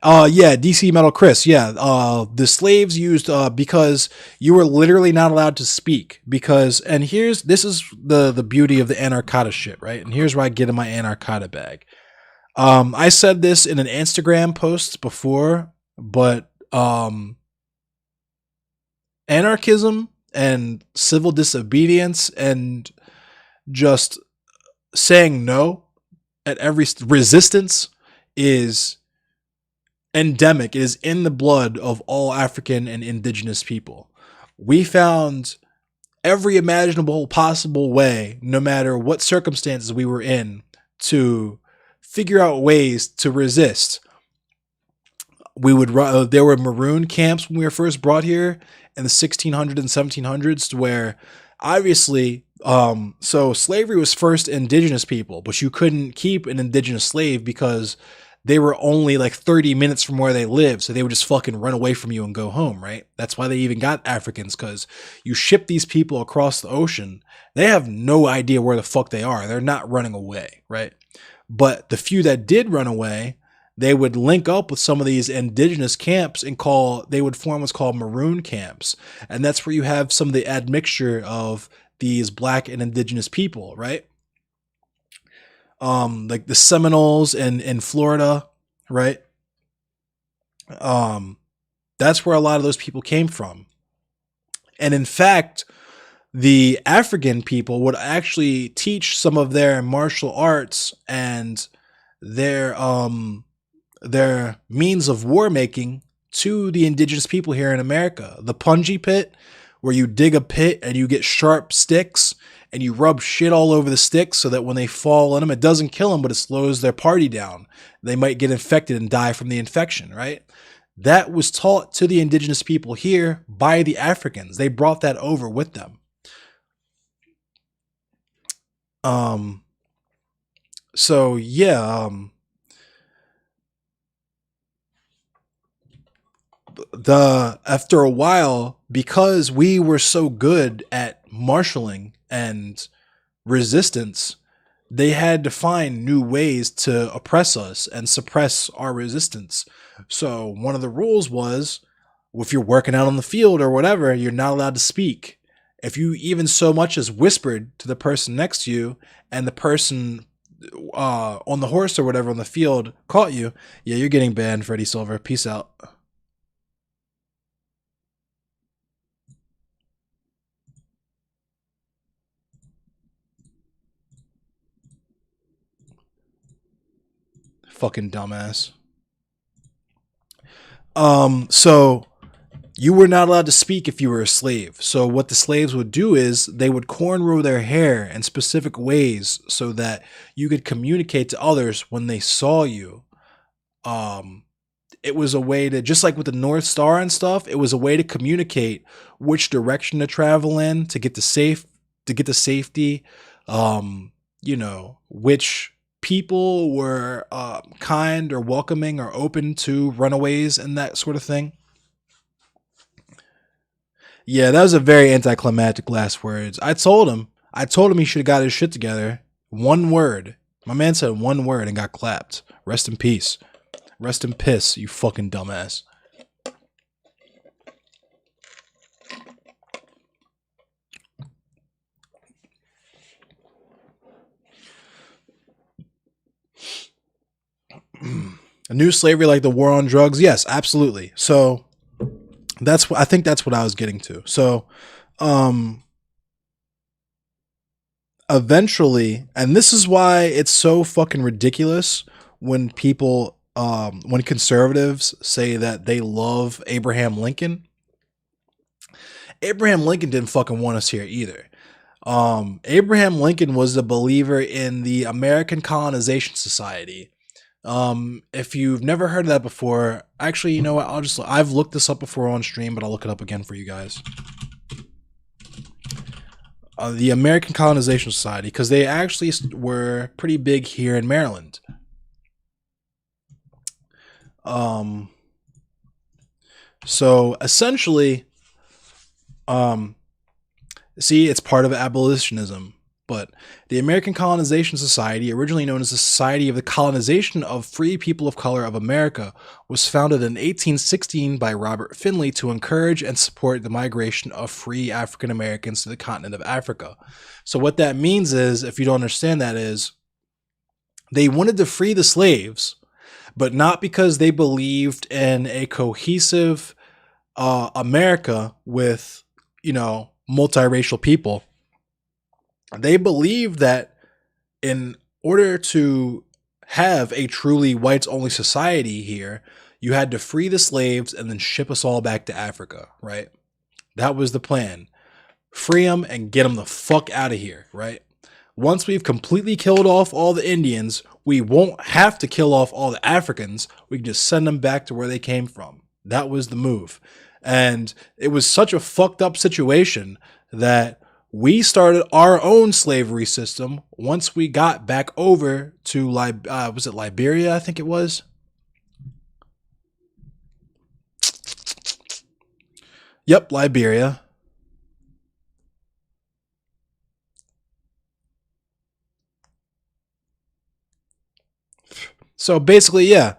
Yeah, DC Metal Chris. Yeah, the slaves used because you were literally not allowed to speak. And this is the beauty of the Anarchata shit, right? And here's where I get in my Anarchata bag. I said this in an Instagram post before, but anarchism and civil disobedience and just saying no at every resistance is endemic. It is in the blood of all African and indigenous people. We found every imaginable possible way, no matter what circumstances we were in, to figure out ways to resist. We would run. There were maroon camps when we were first brought here in the 1600s and 1700s, where obviously, so slavery was first indigenous people, but you couldn't keep an indigenous slave because they were only like 30 minutes from where they lived. So they would just fucking run away from you and go home, right? That's why they even got Africans, because you ship these people across the ocean. They have no idea where the fuck they are. They're not running away, right? But the few that did run away, they would link up with some of these indigenous camps and they would form what's called maroon camps. And that's where you have some of the admixture of these black and indigenous people, right? Like the Seminoles in Florida, right? That's where a lot of those people came from. And in fact, the African people would actually teach some of their martial arts and their means of war making to the indigenous people here in America. The punji pit, where you dig a pit and you get sharp sticks and you rub shit all over the sticks so that when they fall in them, it doesn't kill them, but it slows their party down. They might get infected and die from the infection, right? That was taught to the indigenous people here by the Africans. They brought that over with them. So yeah, after a while, because we were so good at marshaling and resistance, they had to find new ways to oppress us and suppress our resistance. So one of the rules was, if you're working out on the field or whatever, you're not allowed to speak. If you even so much as whispered to the person next to you and the person on the horse or whatever on the field caught you, yeah, you're getting banned, Freddie Silver. Peace out. Fucking dumbass. So you were not allowed to speak if you were a slave. So what the slaves would do is they would cornrow their hair in specific ways so that you could communicate to others when they saw you. It was a way to, just like with the North Star and stuff, it was a way to communicate which direction to travel in to get to safety. You know, which people were kind or welcoming or open to runaways and that sort of thing. Yeah, that was a very anticlimactic last words. I told him he should have got his shit together. One word. My man said one word and got clapped. Rest in peace. Rest in piss, you fucking dumbass. A new slavery like the war on drugs? Yes, absolutely. So I think that's what I was getting to. So eventually, and this is why it's so fucking ridiculous when people when conservatives say that they love Abraham Lincoln. Abraham Lincoln didn't fucking want us here either. Abraham Lincoln was a believer in the American Colonization Society. If you've never heard of that before, actually, you know what? I've looked this up before on stream, but I'll look it up again for you guys. The American Colonization Society, because they actually were pretty big here in Maryland. So essentially, see, it's part of abolitionism. But the American Colonization Society, originally known as the Society of the Colonization of Free People of Color of America, was founded in 1816 by Robert Finley to encourage and support the migration of free African Americans to the continent of Africa. So what that means is, if you don't understand that, is they wanted to free the slaves, but not because they believed in a cohesive America with, you know, multiracial people. They believed that in order to have a truly whites-only society here, you had to free the slaves and then ship us all back to Africa, right? That was the plan. free them and get them the fuck out of here, right? Once we've completely killed off all the Indians, we won't have to kill off all the Africans. We can just send them back to where they came from. That was the move. And it was such a fucked up situation that we started our own slavery system once we got back over to was it Liberia? I think it was. Yep, Liberia. So basically, yeah.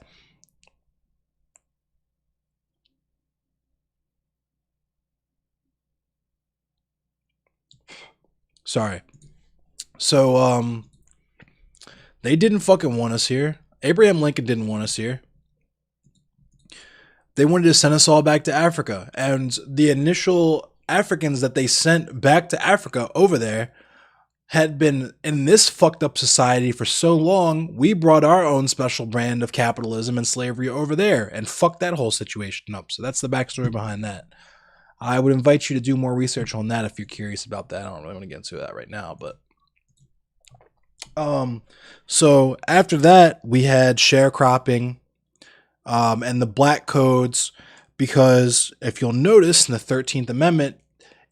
Sorry. So they didn't fucking want us here. Abraham Lincoln didn't want us here. They wanted to send us all back to Africa. And the initial Africans that they sent back to Africa over there had been in this fucked up society for so long, we brought our own special brand of capitalism and slavery over there and fucked that whole situation up. So that's the backstory behind that. I would invite you to do more research on that if you're curious about that. I don't really want to get into that right now, but so after that we had sharecropping and the black codes, because if you'll notice in the 13th Amendment,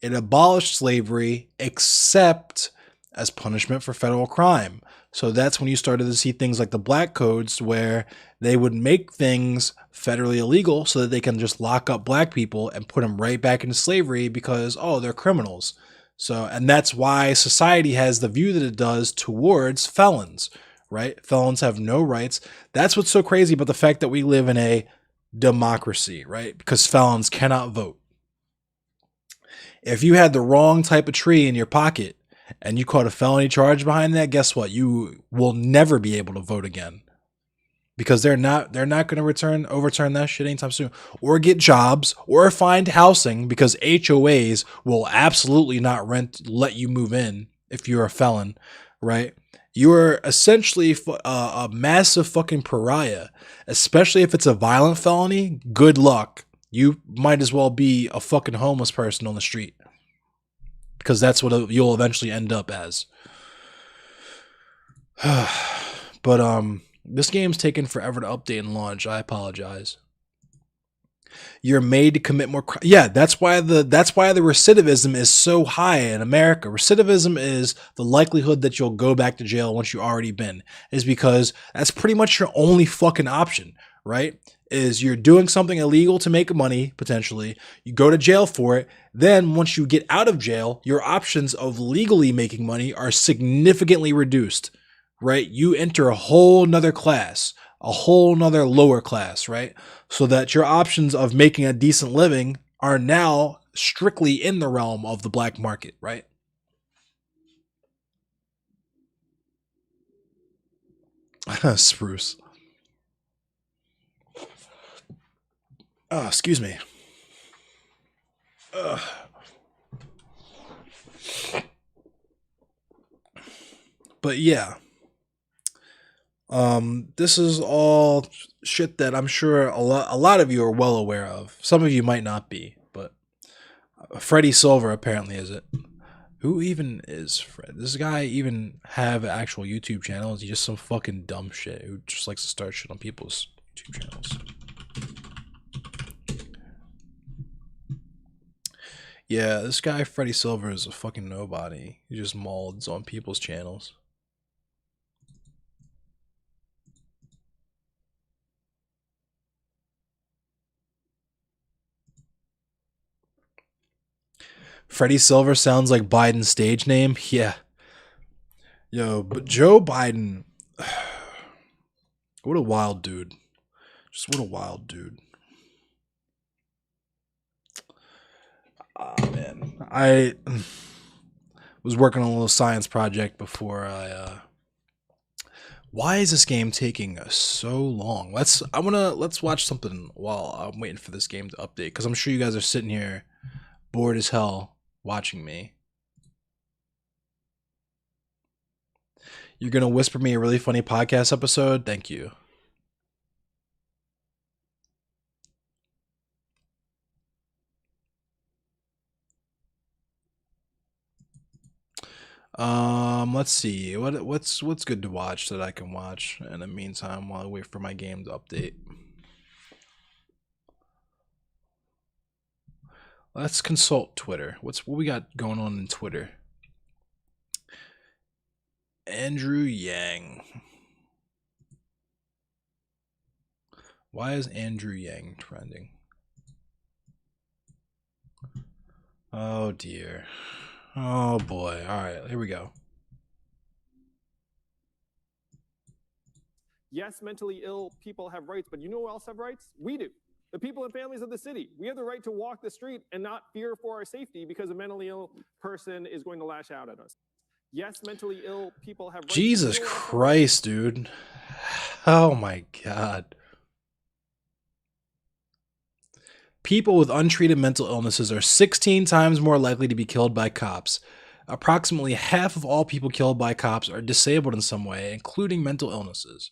it abolished slavery except as punishment for federal crime. So that's when you started to see things like the black codes, where they would make things federally illegal so that they can just lock up black people and put them right back into slavery because, oh, they're criminals. So, and that's why society has the view that it does towards felons, right? Felons have no rights. That's what's so crazy about the fact that we live in a democracy, right? Because felons cannot vote. If you had the wrong type of tree in your pocket and you caught a felony charge behind that, guess what? You will never be able to vote again, because they're not going to overturn that shit anytime soon, or get jobs, or find housing, because HOAs will absolutely not let you move in if you're a felon, right? You're essentially a massive fucking pariah, especially if it's a violent felony. Good luck. You might as well be a fucking homeless person on the street, because that's what you'll eventually end up as. But this game's taken forever to update and launch. I apologize. You're made to commit more crime. Yeah, that's why the recidivism is so high in America. Recidivism is the likelihood that you'll go back to jail once you've already been, is because that's pretty much your only fucking option, right? Is you're doing something illegal to make money, potentially. You go to jail for it. Then once you get out of jail, your options of legally making money are significantly reduced, right? You enter a whole nother class, a whole nother lower class, right? So that your options of making a decent living are now strictly in the realm of the black market, right? Spruce. Excuse me. But yeah. This is all shit that I'm sure a lot of you are well aware of. Some of you might not be, but Freddie Silver apparently is it. Who even is Fred? Does this guy even have an actual YouTube channel? Is he just some fucking dumb shit who just likes to start shit on people's YouTube channels? Yeah, this guy Freddie Silver is a fucking nobody. He just molds on people's channels. Freddie Silver sounds like Biden's stage name. Yeah. Yo, but Joe Biden, what a wild dude. Just what a wild dude. Man. I was working on a little science project before why is this game taking so long? Let's watch something while I'm waiting for this game to update, because I'm sure you guys are sitting here bored as hell watching me. You're gonna whisper me a really funny podcast episode? Thank you. Let's see. What's good to watch that I can watch in the meantime while I wait for my game to update. Let's consult Twitter. What we got going on in Twitter? Andrew Yang. Why is Andrew Yang trending? Oh dear. Oh boy. All right, here we go. Yes, mentally ill people have rights, but you know who else have rights? We do. The people and families of the city. We have the right to walk the street and not fear for our safety because a mentally ill person is going to lash out at us. Yes, mentally ill people have rights. Jesus Christ, dude. Oh my God. People with untreated mental illnesses are 16 times more likely to be killed by cops. Approximately half of all people killed by cops are disabled in some way, including mental illnesses.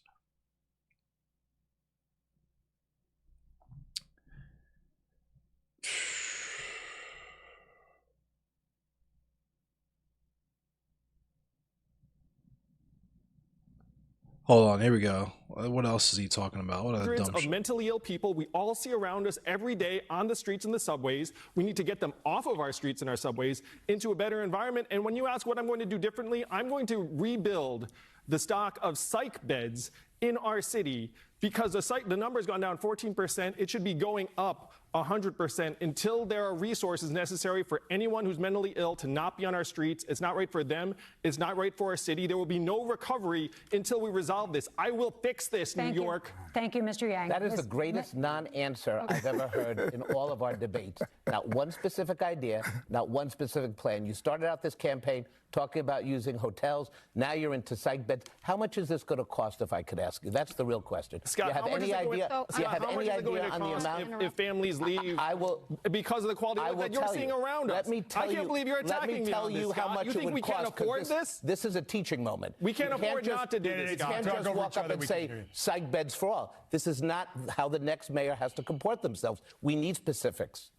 Hold on, here we go. What else is he talking about? What other Hundreds dumb of shit? mentally ill people we all see around us every day on the streets and the subways. We need to get them off of our streets and our subways into a better environment. And when you ask what I'm going to do differently, I'm going to rebuild the stock of psych beds in our city because the number's gone down 14%. It should be going up 100% until there are resources necessary for anyone who's mentally ill to not be on our streets. It's not right for them. It's not right for our city. There will be no recovery until we resolve this. I will fix this, New York. Thank you, Mr. Yang. That is the greatest non-answer I've ever heard in all of our debates. Not one specific idea, not one specific plan. You started out this campaign talking about using hotels. Now you're into psych beds. How much is this going to cost, if I could ask you? That's the real question. Scott, do you have any idea? Do you have any idea on the amount? If families leave, I will because of the quality of life that you're seeing around us. Let me tell I can't believe you're attacking Let me me tell on you this, how Scott. much You it think would we can't cost, 'cause afford this? This is a teaching moment. We can't afford not to do this, You Scott. can't Talk just over walk each up other, and we say can hear you. psych beds for all. This is not how the next mayor has to comport themselves. We need specifics.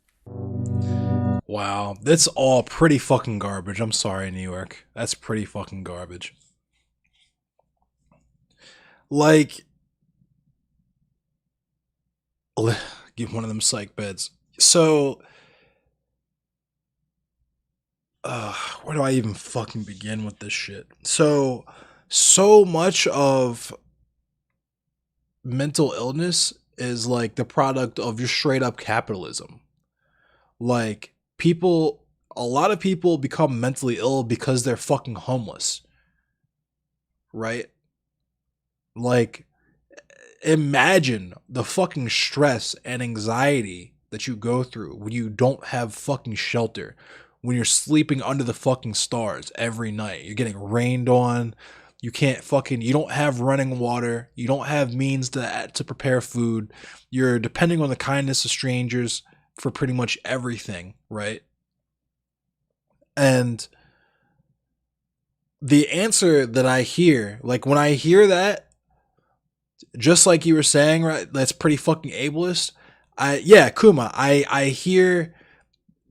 Wow, that's all pretty fucking garbage. I'm sorry, New York. That's pretty fucking garbage. Like, give one of them psych beds. So, where do I even fucking begin with this shit? So much of mental illness is like the product of your straight up capitalism. Like, a lot of people become mentally ill because they're fucking homeless. Right? Like, imagine the fucking stress and anxiety that you go through when you don't have fucking shelter, when you're sleeping under the fucking stars every night. You're getting rained on. You don't have running water. You don't have means to prepare food. You're depending on the kindness of strangers for pretty much everything, right? And the answer that I hear, like when I hear that, just like you were saying, right, that's pretty fucking ableist. Kuma, I hear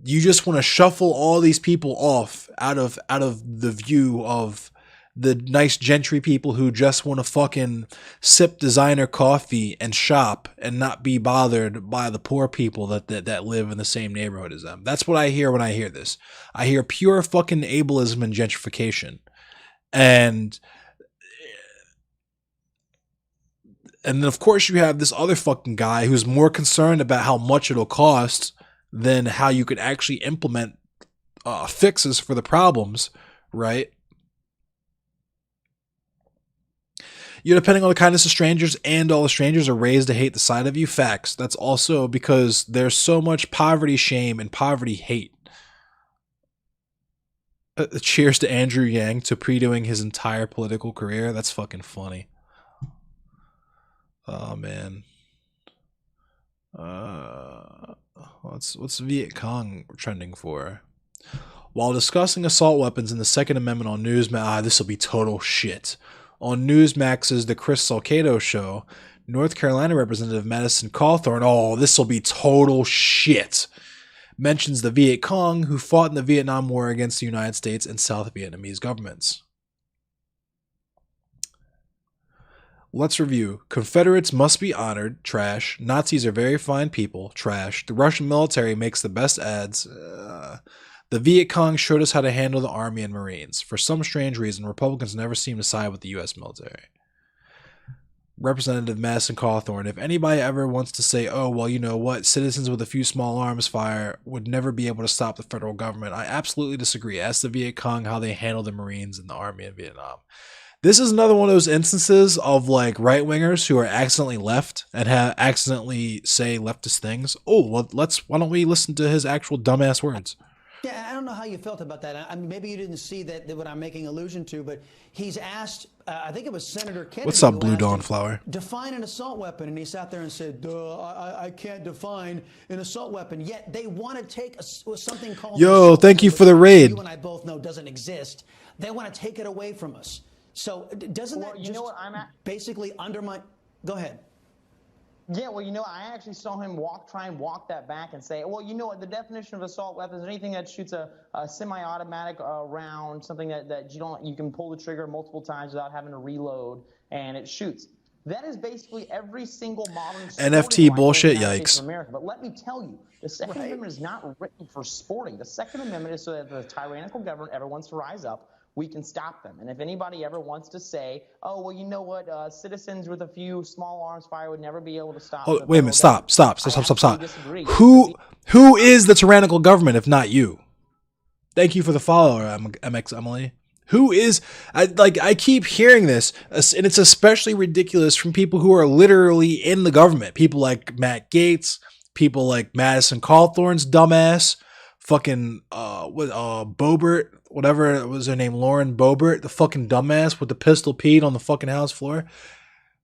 you just want to shuffle all these people off out of the view of the nice gentry people who just want to fucking sip designer coffee and shop and not be bothered by the poor people that live in the same neighborhood as them. That's what I hear when I hear this. I hear pure fucking ableism and gentrification. And then, of course, you have this other fucking guy who's more concerned about how much it'll cost than how you could actually implement fixes for the problems, right? You're depending on the kindness of strangers, and all the strangers are raised to hate the sight of you. Facts. That's also because there's so much poverty shame and poverty hate. Cheers to Andrew Yang torpedoing his entire political career. That's fucking funny. Oh man. What's Viet Cong trending for? While discussing assault weapons in the Second Amendment on Newsmax, this will be total shit. On Newsmax's The Chris Salcedo Show, North Carolina Representative Madison Cawthorn, this will be total shit. mentions the Viet Cong who fought in the Vietnam War against the United States and South Vietnamese governments. Let's review. Confederates must be honored. Trash. Nazis are very fine people. Trash. The Russian military makes the best ads. The Viet Cong showed us how to handle the Army and Marines. For some strange reason, Republicans never seem to side with the U.S. military. Representative Madison Cawthorn, if anybody ever wants to say, oh, well, you know what, citizens with a few small arms fire would never be able to stop the federal government, I absolutely disagree. Ask the Viet Cong how they handle the Marines and the Army in Vietnam. This is another one of those instances of like right-wingers who are accidentally left and have accidentally say leftist things. Oh, well, why don't we listen to his actual dumbass words? Yeah, I don't know how you felt about that. I mean, maybe you didn't see that what I'm making allusion to, but he's asked, I think it was Senator Kennedy. What's up, Blue Dawn Flower? Define an assault weapon, and he sat there and said, I can't define an assault weapon. Yet they want to take something called Yo, thank you for the raid. You and I both know doesn't exist. They want to take it away from us. So doesn't that just basically undermine? Go ahead. Yeah, well, you know, I actually saw him try and walk that back and say, well, you know what, the definition of assault weapons is anything that shoots a semi-automatic round, something that you can pull the trigger multiple times without having to reload, and it shoots. That is basically every single modern NFT bullshit. Yikes. America. But let me tell you, the Second Amendment is not written for sporting. The Second Amendment is so that the tyrannical government ever wants to rise up, we can stop them. And if anybody ever wants to say, oh, well, you know what, citizens with a few small arms fire would never be able to stop. Oh, wait a minute. Stop. Who is the tyrannical government if not you? Thank you for the follow, MX Emily. Who is, I keep hearing this, and it's especially ridiculous from people who are literally in the government. People like Matt Gaetz, people like Madison Cawthorn's dumbass, fucking, Boebert, whatever was her name, Lauren Boebert, the fucking dumbass with the pistol peed on the fucking House floor.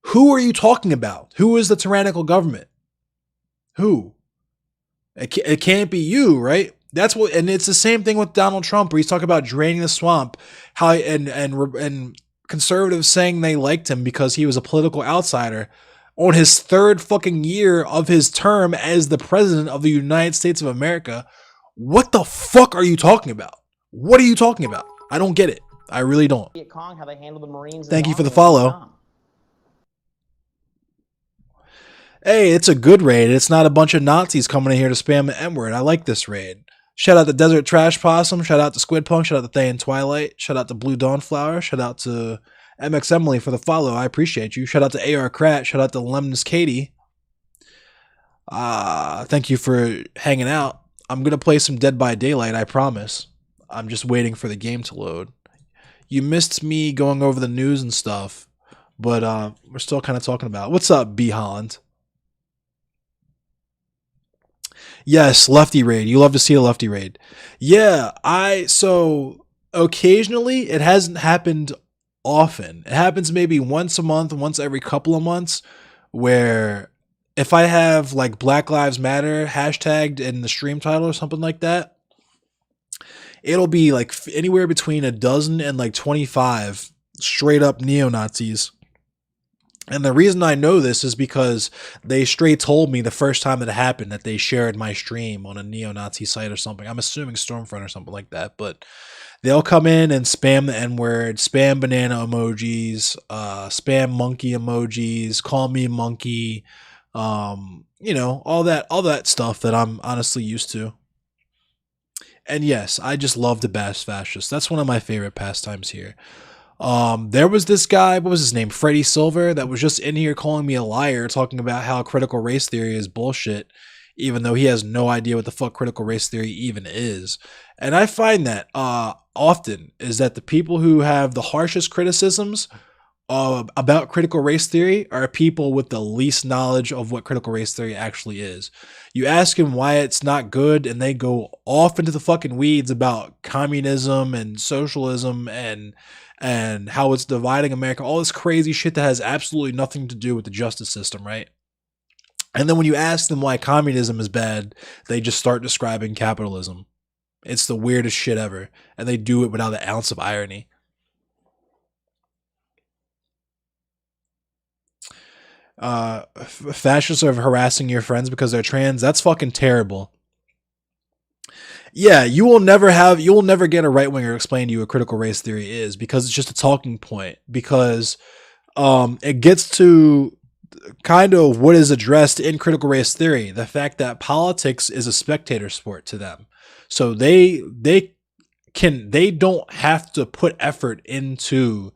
Who are you talking about? Who is the tyrannical government? Who? It can't be you, right? That's what, and it's the same thing with Donald Trump, where he's talking about draining the swamp, how and conservatives saying they liked him because he was a political outsider on his third fucking year of his term as the president of the United States of America. What the fuck are you talking about? What are you talking about? I don't get it. I really don't. How they handle the Marines. Thank you for the follow. Hey, it's a good raid. It's not a bunch of Nazis coming in here to spam the N-word. I like this raid. Shout out to Desert Trash Possum. Shout out to Squid Punk. Shout out to Thayan Twilight. Shout out to Blue Dawn Flower. Shout out to MX Emily for the follow. I appreciate you. Shout out to AR Krat. Shout out to Lemnis Katie. Thank you for hanging out. I'm going to play some Dead by Daylight, I promise. I'm just waiting for the game to load. You missed me going over the news and stuff, but we're still kind of talking about it. What's up, B. Holland? Yes, lefty raid. You love to see a lefty raid. Yeah, so occasionally, it hasn't happened often. It happens maybe once a month, once every couple of months, where if I have like Black Lives Matter hashtagged in the stream title or something like that, it'll be like anywhere between a dozen and like 25 straight up neo-Nazis. And the reason I know this is because they straight told me the first time that it happened that they shared my stream on a neo-Nazi site or something. I'm assuming Stormfront or something like that, but they'll come in and spam the N-word, spam banana emojis, spam monkey emojis, call me monkey, you know, all that stuff that I'm honestly used to. And yes, I just love to bash fascists. That's one of my favorite pastimes here. There was this guy, what was his name? Freddie Silver, that was just in here calling me a liar, talking about how critical race theory is bullshit, even though he has no idea what the fuck critical race theory even is. And I find that often is that the people who have the harshest criticisms about critical race theory are people with the least knowledge of what critical race theory actually is. You ask them why it's not good, and they go off into the fucking weeds about communism and socialism and how it's dividing America, all this crazy shit that has absolutely nothing to do with the justice system, right? And then when you ask them why communism is bad, they just start describing capitalism. It's the weirdest shit ever, and they do it without an ounce of irony. Fascists are harassing your friends because they're trans. That's fucking terrible. Yeah, you will never get a right winger explain to you what critical race theory is, because it's just a talking point. Because it gets to kind of what is addressed in critical race theory, the fact that politics is a spectator sport to them. So they don't have to put effort into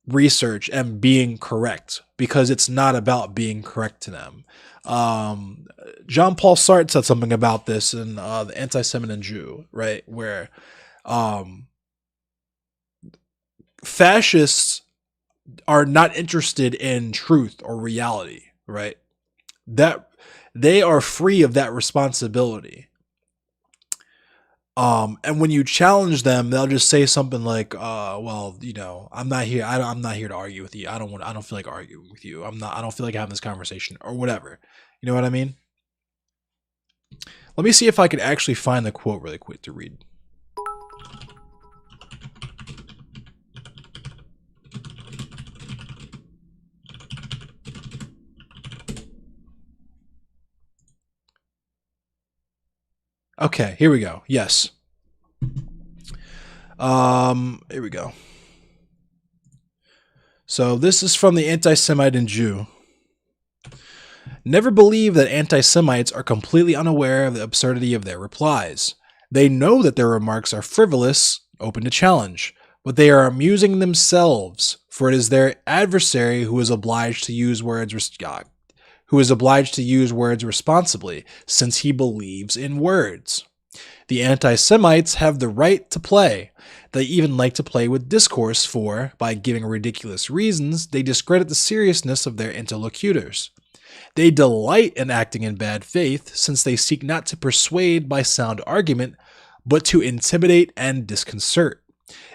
research and being correct, because it's not about being correct to them. John Paul Sartre said something about this in the Anti-Semitic Jew, right? Where fascists are not interested in truth or reality, right? That they are free of that responsibility. And when you challenge them, they'll just say something like, well, I'm not here. I'm not here to argue with you. I don't feel like arguing with you. I don't feel like having this conversation or whatever. You know what I mean? Let me see if I could actually find the quote really quick to read. Okay, here we go. Yes. Here we go. So this is from the Anti-Semite and Jew. Never believe that anti-Semites are completely unaware of the absurdity of their replies. They know that their remarks are frivolous, open to challenge, but they are amusing themselves, for it is their adversary who is obliged to use words responsibly, since he believes in words. The anti-Semites have the right to play. They even like to play with discourse, for, by giving ridiculous reasons, they discredit the seriousness of their interlocutors. They delight in acting in bad faith, since they seek not to persuade by sound argument, but to intimidate and disconcert.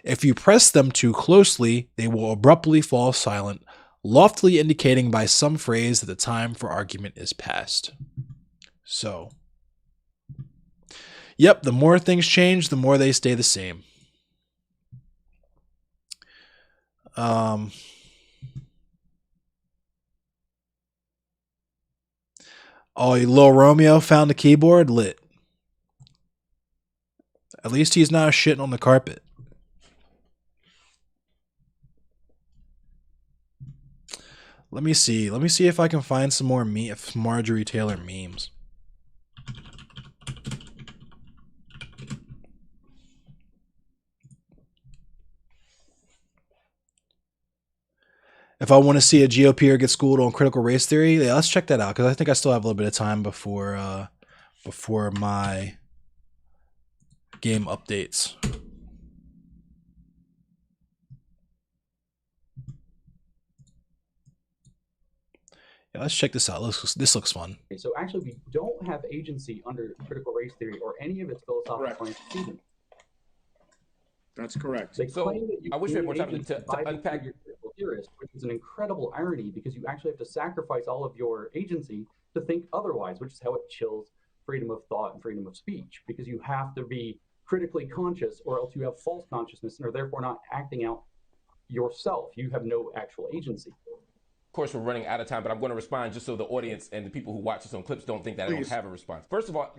If you press them too closely, they will abruptly fall silent, loftily indicating by some phrase that the time for argument is past. So, yep, the more things change, the more they stay the same. Oh, Lil Romeo found the keyboard? Lit. At least he's not shitting on the carpet. Let me see. Let me see if I can find some more Marjorie Taylor memes. If I want to see a GOPer get schooled on critical race theory, yeah, let's check that out, because I think I still have a little bit of time before my game updates. Yeah, let's check this out. This looks fun. So actually, we don't have agency under critical race theory or any of its philosophical antecedents. That's correct. They So claim that you I wish we had more time agency to by unpack your critical theorist, which is an incredible irony, because you actually have to sacrifice all of your agency to think otherwise, which is how it chills freedom of thought and freedom of speech, because you have to be critically conscious, or else you have false consciousness and are therefore not acting out yourself. You have no actual agency. Of course, we're running out of time, but I'm going to respond just so the audience and the people who watch this on clips don't think that I don't have a response. First of all,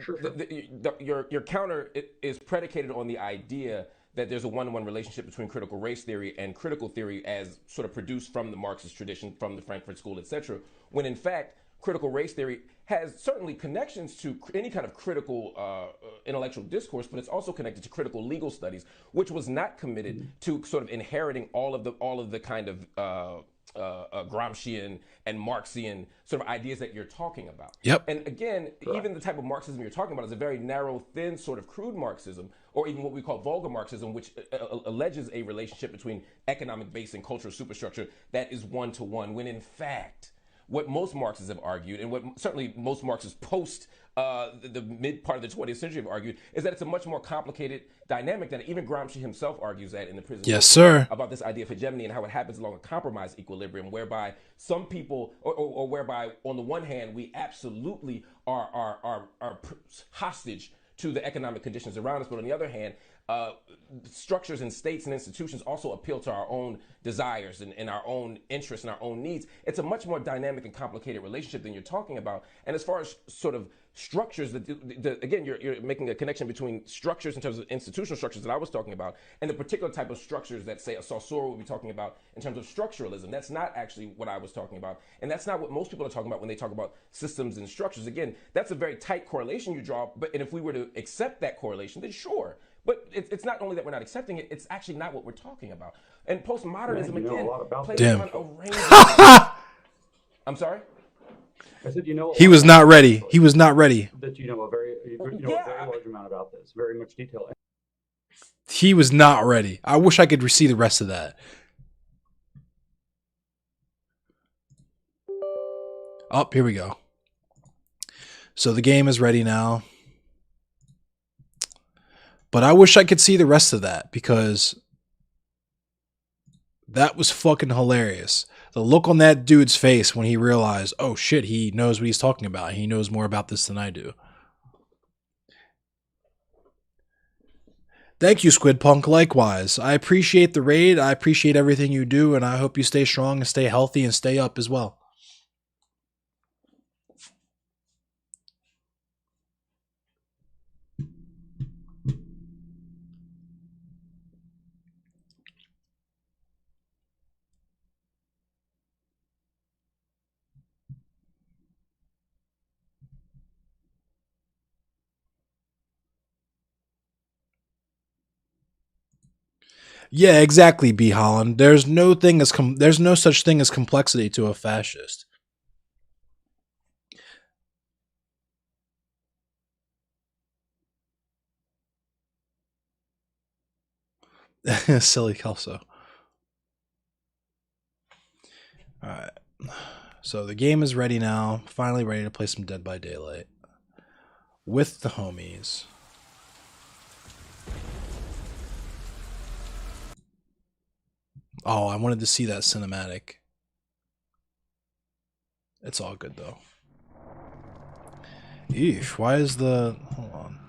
your counter is predicated on the idea that there's a one-to-one relationship between critical race theory and critical theory as sort of produced from the Marxist tradition, from the Frankfurt School, etc., when in fact, critical race theory has certainly connections to any kind of critical intellectual discourse, but it's also connected to critical legal studies, which was not committed to sort of inheriting all of the kind of Gramscian and Marxian sort of ideas that you're talking about. Yep. And again, even the type of Marxism you're talking about is a very narrow, thin, sort of crude Marxism, or even what we call vulgar Marxism, which alleges a relationship between economic base and cultural superstructure that is one-to-one, when in fact, what most Marxists have argued, and what certainly most Marxists post the mid part of the 20th century have argued, is that it's a much more complicated dynamic than even Gramsci himself argues that in the prison. Yes, sir. About this idea of hegemony and how it happens along a compromise equilibrium, whereby some people, or whereby on the one hand we absolutely are hostage to the economic conditions around us, but on the other hand, structures and states and institutions also appeal to our own desires and our own interests and our own needs. It's a much more dynamic and complicated relationship than you're talking about. And as far as sort of structures, again, you're making a connection between structures in terms of institutional structures that I was talking about and the particular type of structures that, say, a Saussure would be talking about in terms of structuralism. That's not actually what I was talking about. And that's not what most people are talking about when they talk about systems and structures. Again, that's a very tight correlation you draw. And if we were to accept that correlation, then sure. But it's not only that we're not accepting it, it's actually not what we're talking about. And postmodernism, again, plays on a range of I'm sorry? I said, he was not ready. He was not ready. That you know a very large amount about this, very much detail. He was not ready. I wish I could see the rest of that. Oh, here we go. So the game is ready now. But I wish I could see the rest of that because that was fucking hilarious. The look on that dude's face when he realized, oh shit, he knows what he's talking about. He knows more about this than I do. Thank you, Squid Punk. Likewise. I appreciate the raid. I appreciate everything you do, and I hope you stay strong and stay healthy and stay up as well. Yeah, exactly, B. Holland. There's no such thing as complexity to a fascist. Silly Kelso. Alright. So the game is ready now. Finally ready to play some Dead by Daylight. With the homies. Oh, I wanted to see that cinematic. It's all good, though. Eesh, why is the... Hold on.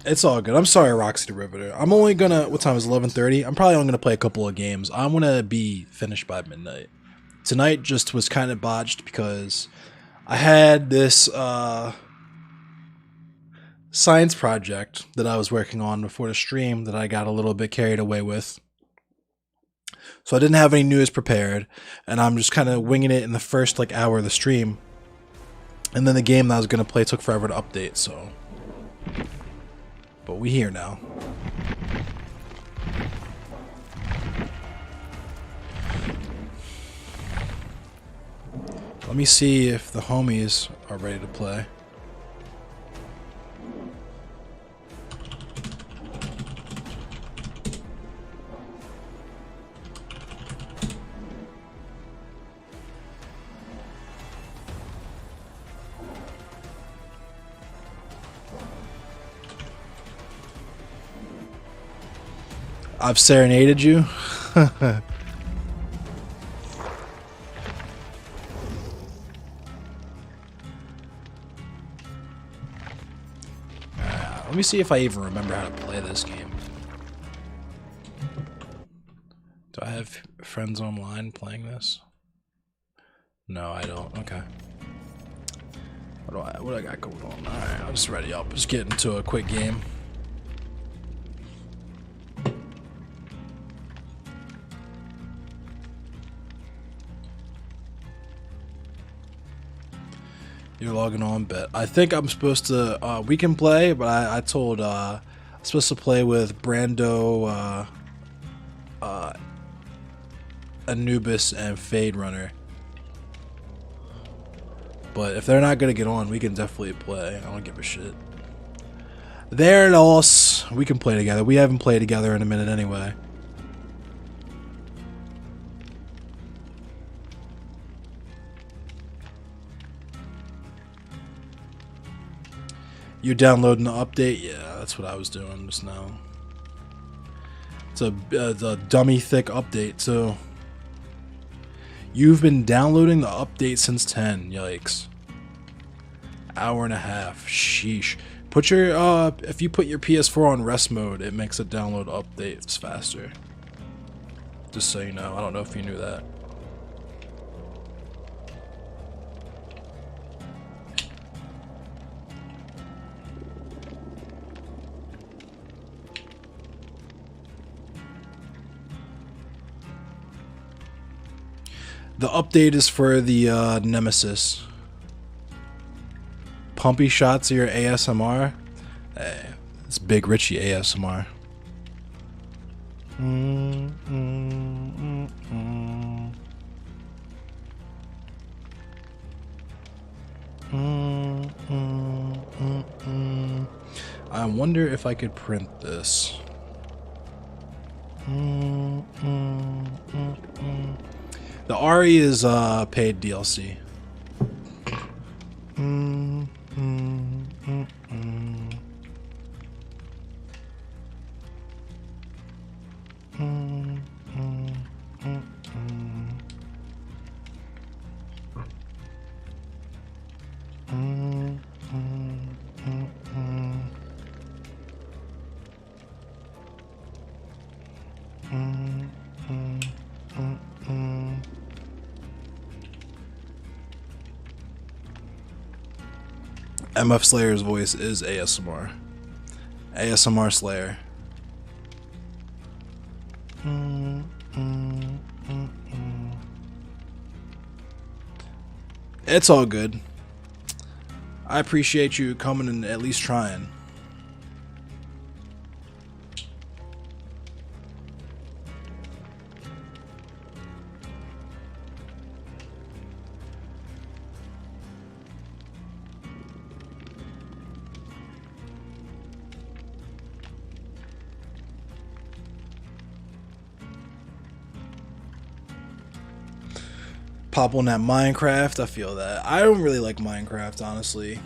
It's all good. I'm sorry, Roxy the Riveter. I'm only gonna... What time is it? 11:30? I'm probably only gonna play a couple of games. I'm gonna be finished by midnight. Tonight just was kind of botched because... I had this science project that I was working on before the stream that I got a little bit carried away with. So I didn't have any news prepared, and I'm just kind of winging it in the first hour of the stream. And then the game that I was going to play took forever to update, so... But we here now. Let me see if the homies are ready to play. I've serenaded you. Let me see if I even remember how to play this game. Do I have friends online playing this? No, I don't. Okay. What do I got going on? Alright, I'll just ready up. Just get into a quick game. You're logging on, bet. I think I'm supposed to, we can play, but I told, I'm supposed to play with Brando, Anubis, and Fade Runner. But if they're not gonna get on, we can definitely play. I don't give a shit. There it all. We can play together. We haven't played together in a minute anyway. You're downloading the update? Yeah, that's what I was doing just now. It's a dummy thick update, so... You've been downloading the update since 10. Yikes. Hour and a half. Sheesh. Put your if you put your PS4 on rest mode, it makes it download updates faster. Just so you know. I don't know if you knew that. The update is for the Nemesis. Pumpy shots of your ASMR. Hey, it's Big Richie ASMR. I wonder if I could print this. The Ari is paid DLC. MF Slayer's voice is ASMR. ASMR Slayer. It's all good. I appreciate you coming and at least trying. Pop on that Minecraft, I feel that. I don't really like Minecraft, honestly.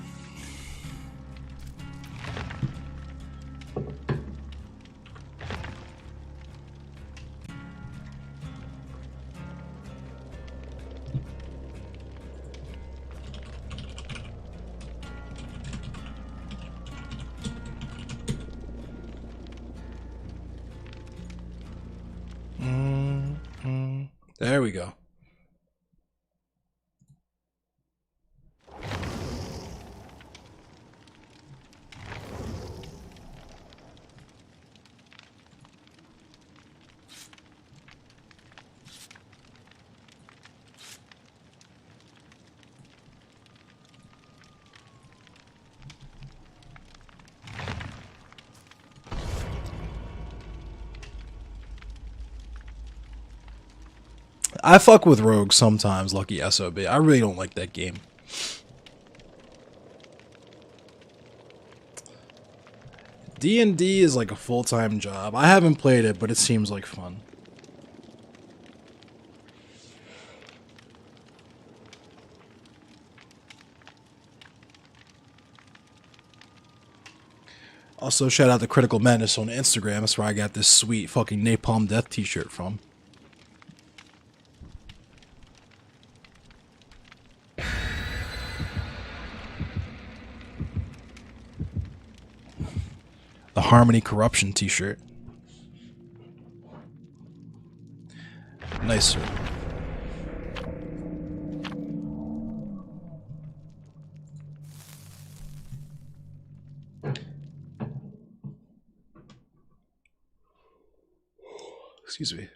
There we go. I fuck with Rogue sometimes, Lucky SOB. I really don't like that game. D&D is like a full-time job. I haven't played it, but it seems like fun. Also, shout out to Critical Madness on Instagram. That's where I got this sweet fucking Napalm Death t-shirt from. The Harmony Corruption t-shirt. Nice, sir. Excuse me.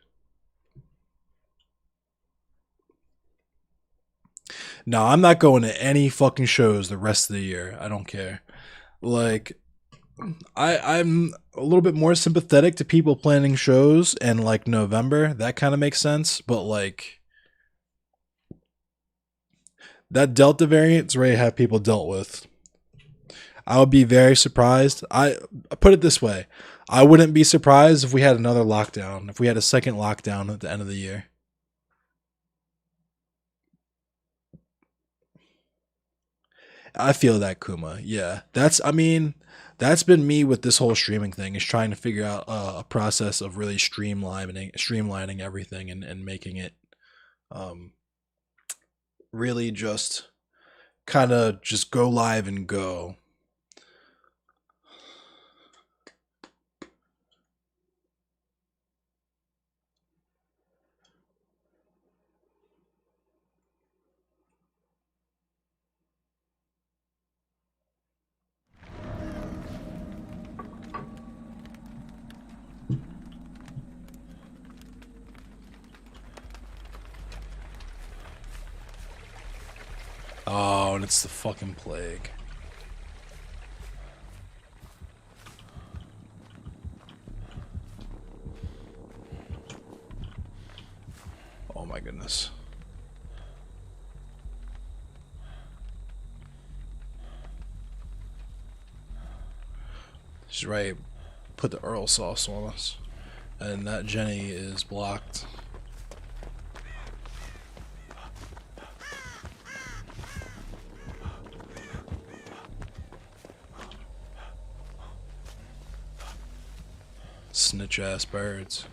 No, I'm not going to any fucking shows the rest of the year. I don't care. Like, I'm a little bit more sympathetic to people planning shows in like November. That kind of makes sense. But like, that Delta variant's already have people dealt with. I would be very surprised. I put it this way. I wouldn't be surprised if we had another lockdown. If we had a second lockdown at the end of the year. I feel that, Kuma. Yeah. I mean, that's been me with this whole streaming thing, is trying to figure out a process of really streamlining everything and making it really just kind of just go live and go. Oh, and it's the fucking plague. Oh my goodness. She's right. Put the Earl sauce on us. And that Jenny is blocked. Snitch ass birds.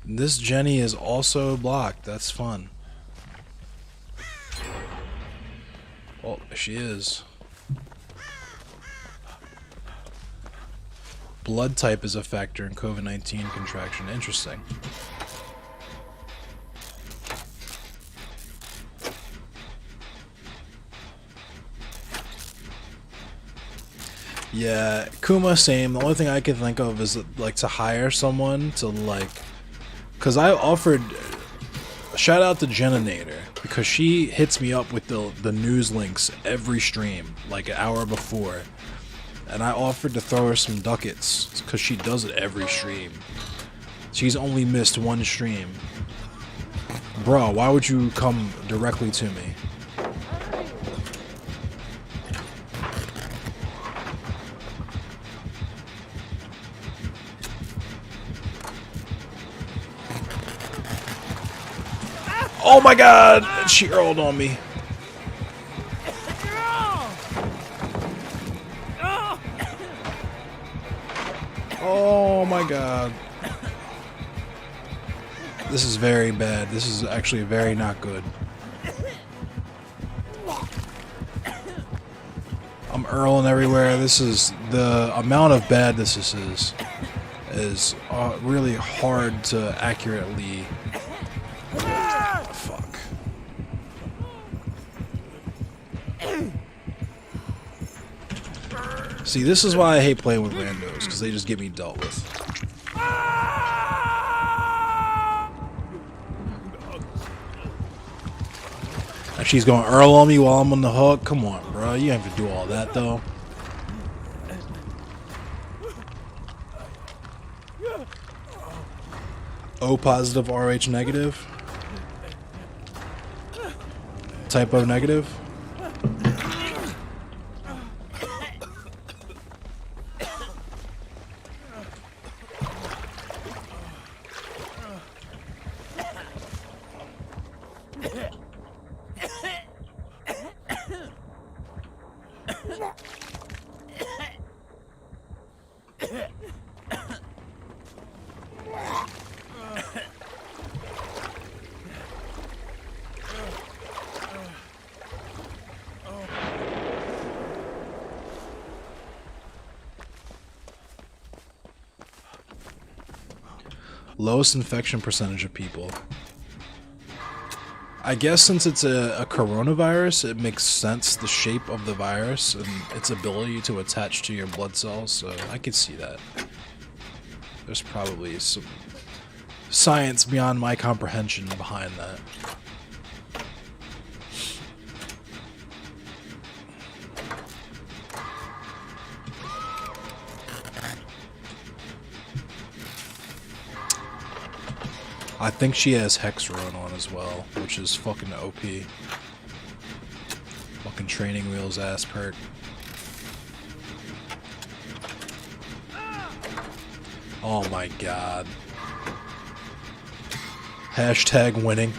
This Jenny is also blocked. That's fun. Oh, she is. Blood type is a factor in COVID-19 contraction. Interesting. Yeah, Kuma, same. The only thing I can think of is like to hire someone to like, cause I offered. Shout out to Jeninator because she hits me up with the news links every stream, like an hour before, and I offered to throw her some ducats because she does it every stream. She's only missed one stream. Bro, why would you come directly to me? Oh my god! She rolled on me. Oh my god. This is very bad. This is actually very not good. I'm Earling everywhere. This is the amount of bad this is really hard to accurately. Fuck. See, this is why I hate playing with randos, because they just get me dealt with. And she's going Earl on me while I'm on the hook. Come on, bro. You don't have to do all that, though. O positive, RH negative. Typo negative. Lowest infection percentage of people. I guess since it's a coronavirus, it makes sense, the shape of the virus and its ability to attach to your blood cells, so I could see that. There's probably some science beyond my comprehension behind that. I think she has Hexarone on as well, which is fucking OP. Fucking training wheels ass perk. Oh my god. Hashtag winning.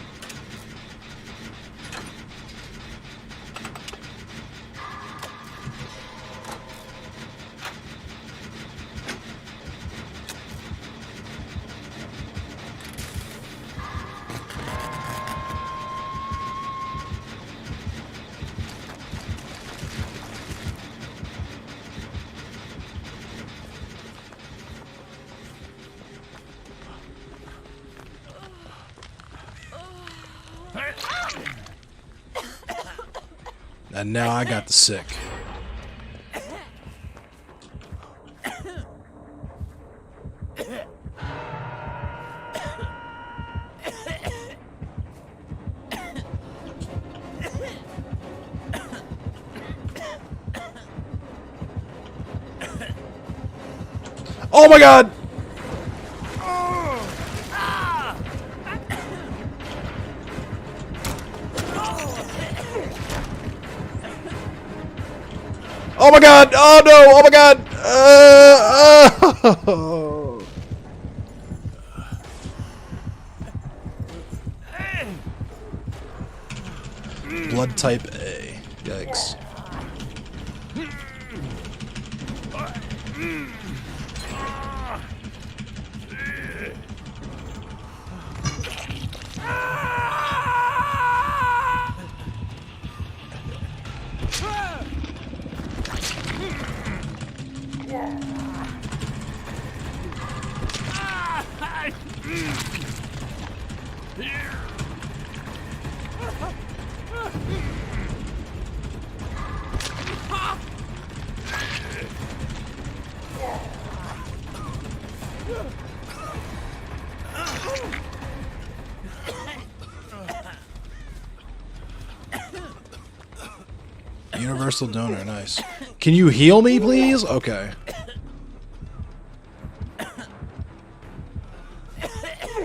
And now I got the sick. Oh my god! Oh my god! Oh no! Oh my god! Blood type A. Yikes. Universal donor, nice. Can you heal me, please? Okay.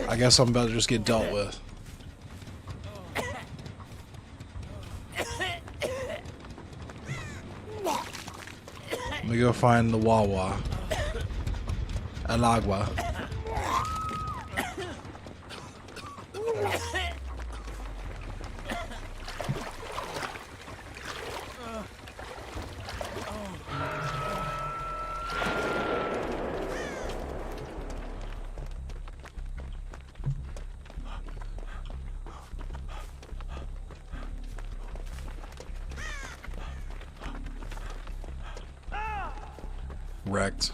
I guess I'm about to just get dealt with. Let me go find the Wawa. El Agua. Wrecked.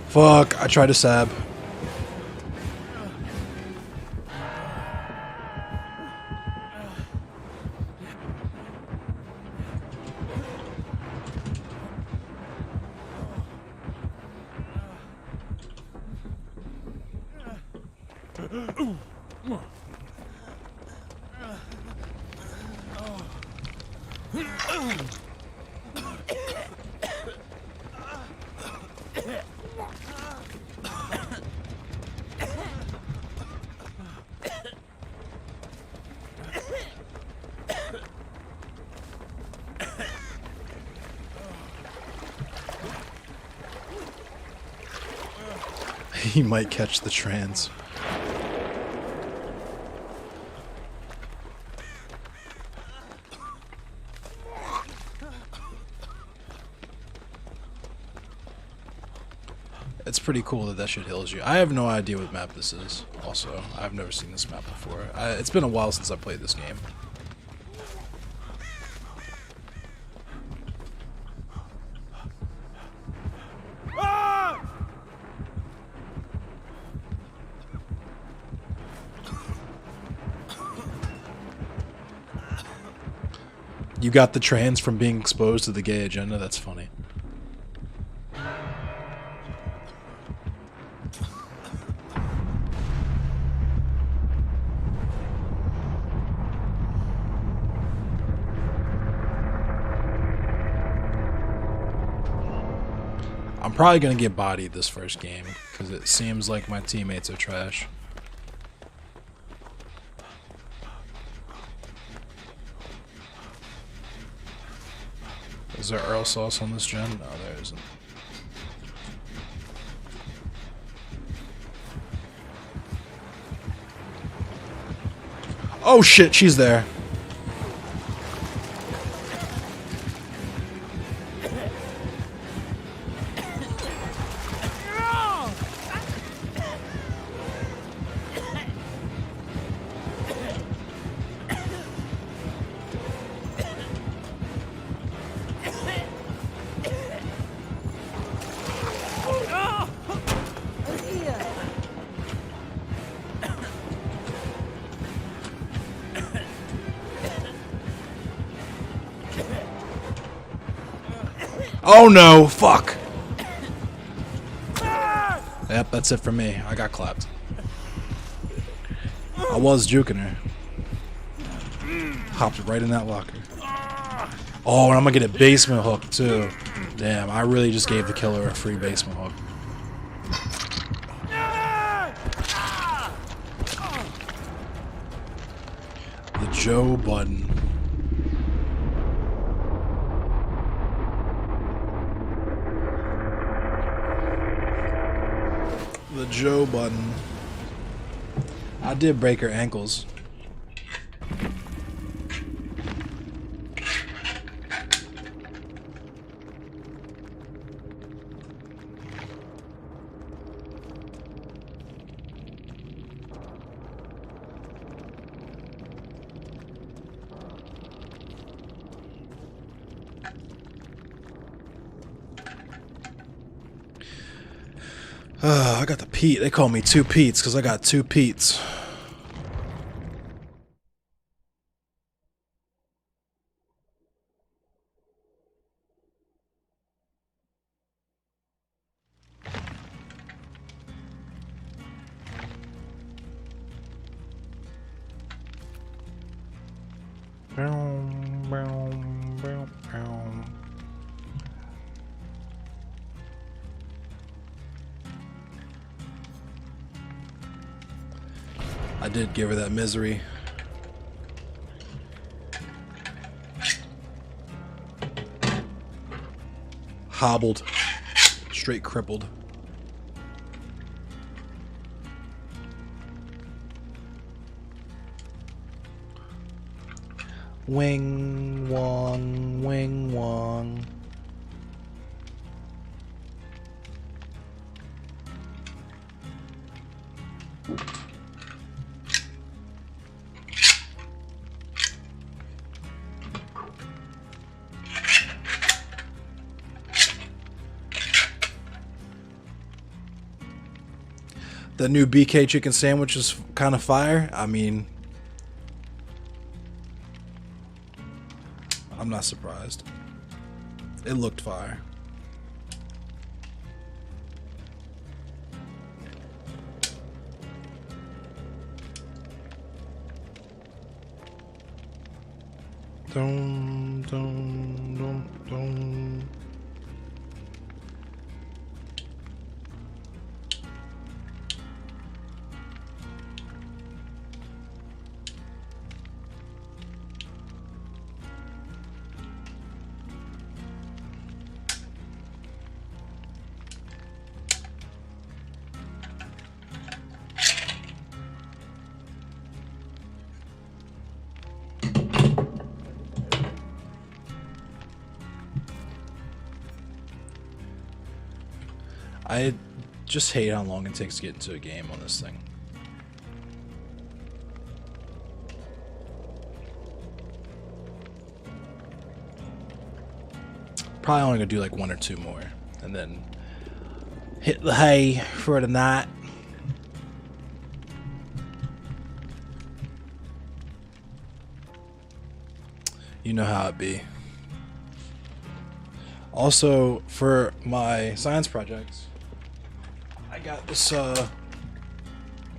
Fuck, I tried to stab. He might catch the trans. It's pretty cool that shit heals you. I have no idea what map this is, also. I've never seen this map before. It's been a while since I played this game. You got the trans from being exposed to the gay agenda? That's funny. I'm probably gonna get bodied this first game, because it seems like my teammates are trash. Is there Earl sauce on this gen? No, there isn't. Oh shit, she's there. Oh no, fuck. Yep, that's it for me. I got clapped. I was juking her. Hopped right in that locker. Oh, and I'm gonna get a basement hook too. Damn, I really just gave the killer a free basement hook. The Joe button. The Joe button. I did break her ankles. I got the Pete. They call me Two Pete's because I got two Pete's. I did give her that misery. Hobbled. Straight crippled. Wing wong, wing wong. The new BK chicken sandwich is kind of fire. I mean, I'm not surprised. It looked fire. Dum, dum, dum, dum. I just hate how long it takes to get into a game on this thing. Probably only gonna do like one or two more and then hit the hay for the night. You know how it be. Also, for my science projects, I got this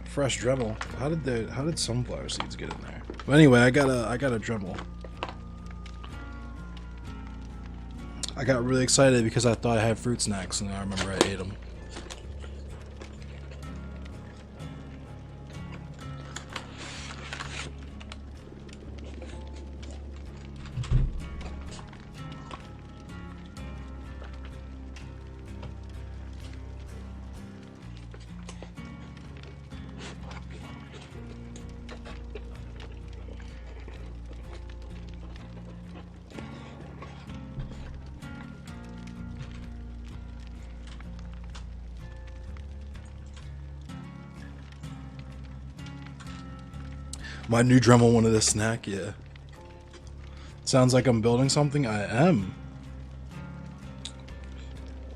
fresh Dremel. How did sunflower seeds get in there? But anyway, I got a Dremel. I got really excited because I thought I had fruit snacks, and I remember I ate them. My new Dremel wanted a snack, yeah. Sounds like I'm building something. I am.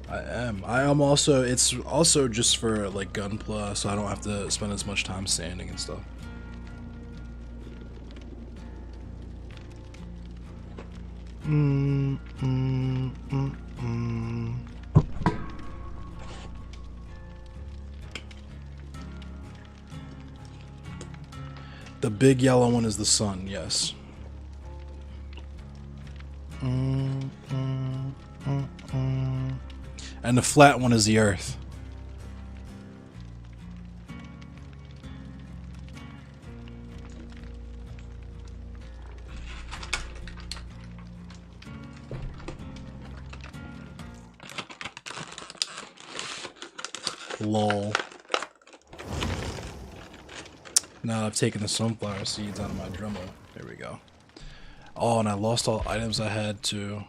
I am also, it's also just for like Gunpla, so I don't have to spend as much time standing and stuff. big yellow one is the sun, yes. And the flat one is the earth. Lol. Now I've taken the sunflower seeds out of my Dremel. There we go. Oh, and I lost all the items I had too.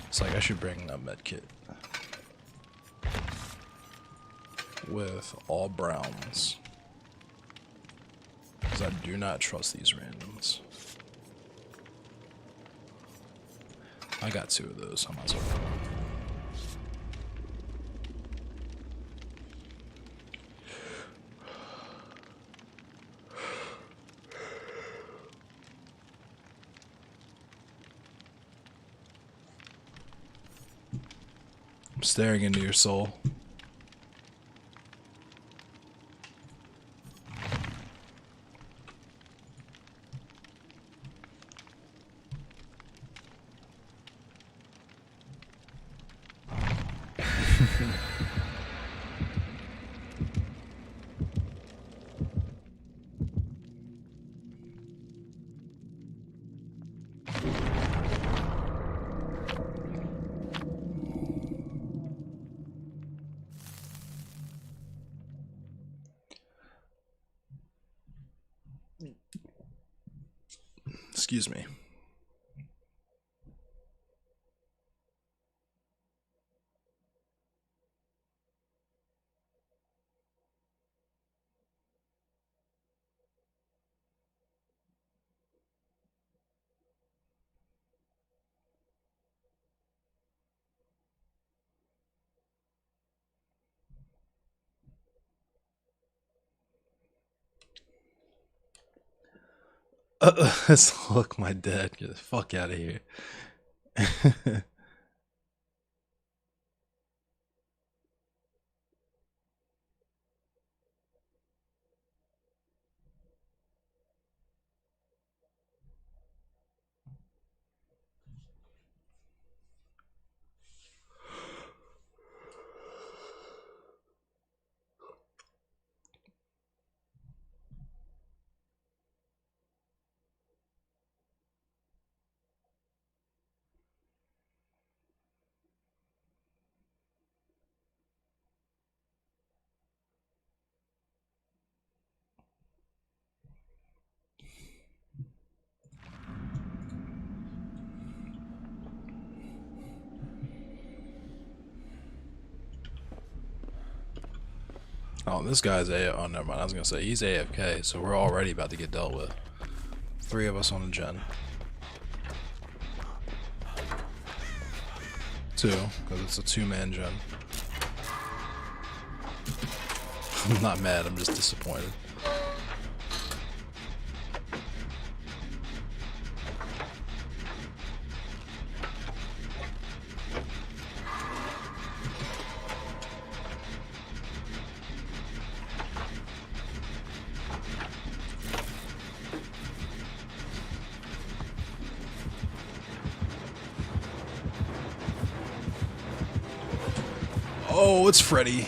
It's like I should bring a med kit with all browns, because I do not trust these randoms. I got 2 of those, so I might as well. I'm staring into your soul. Excuse me. Look, my dad. Get the fuck out of here. Oh, this guy's A. Oh, never mind. I was gonna say he's AFK, so we're already about to get dealt with. 3 of us on the gen. 2, because it's a 2-man gen. I'm not mad. I'm just disappointed. Oh, it's Freddy.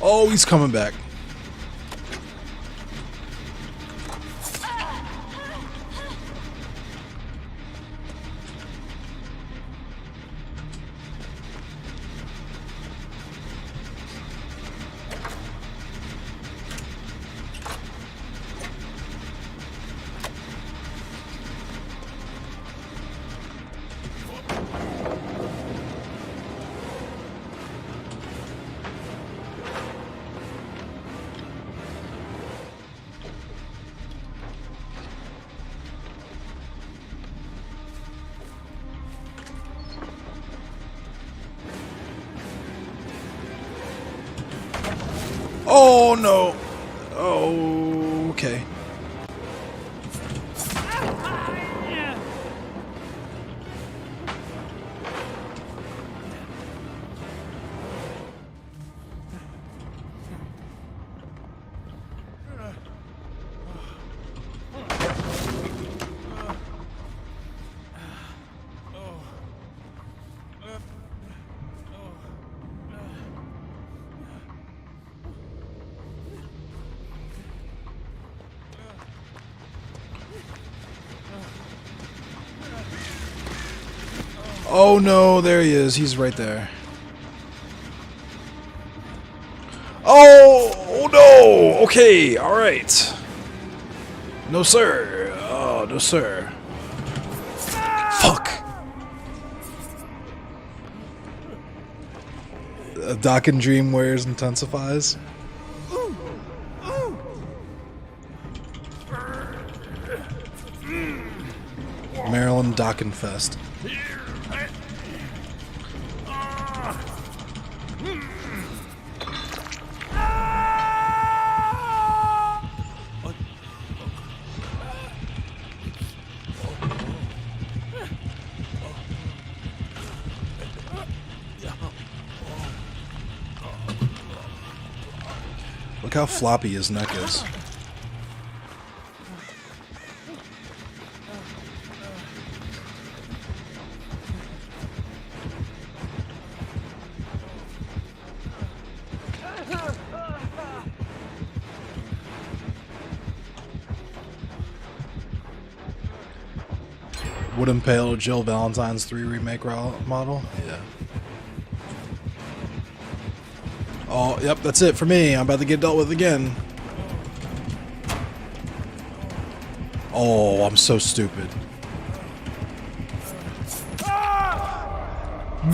Oh, he's coming back. Oh no. Oh, okay. Oh no, there he is. He's right there. Oh no! Okay, alright. No sir. Oh, no sir. Fuck! A Doc and Dream wears intensifies. Maryland Dockenfest. Look how floppy his neck is. Would impale Jill Valentine's 3 remake model? Yeah. Oh, yep, that's it for me. I'm about to get dealt with again. Oh, I'm so stupid.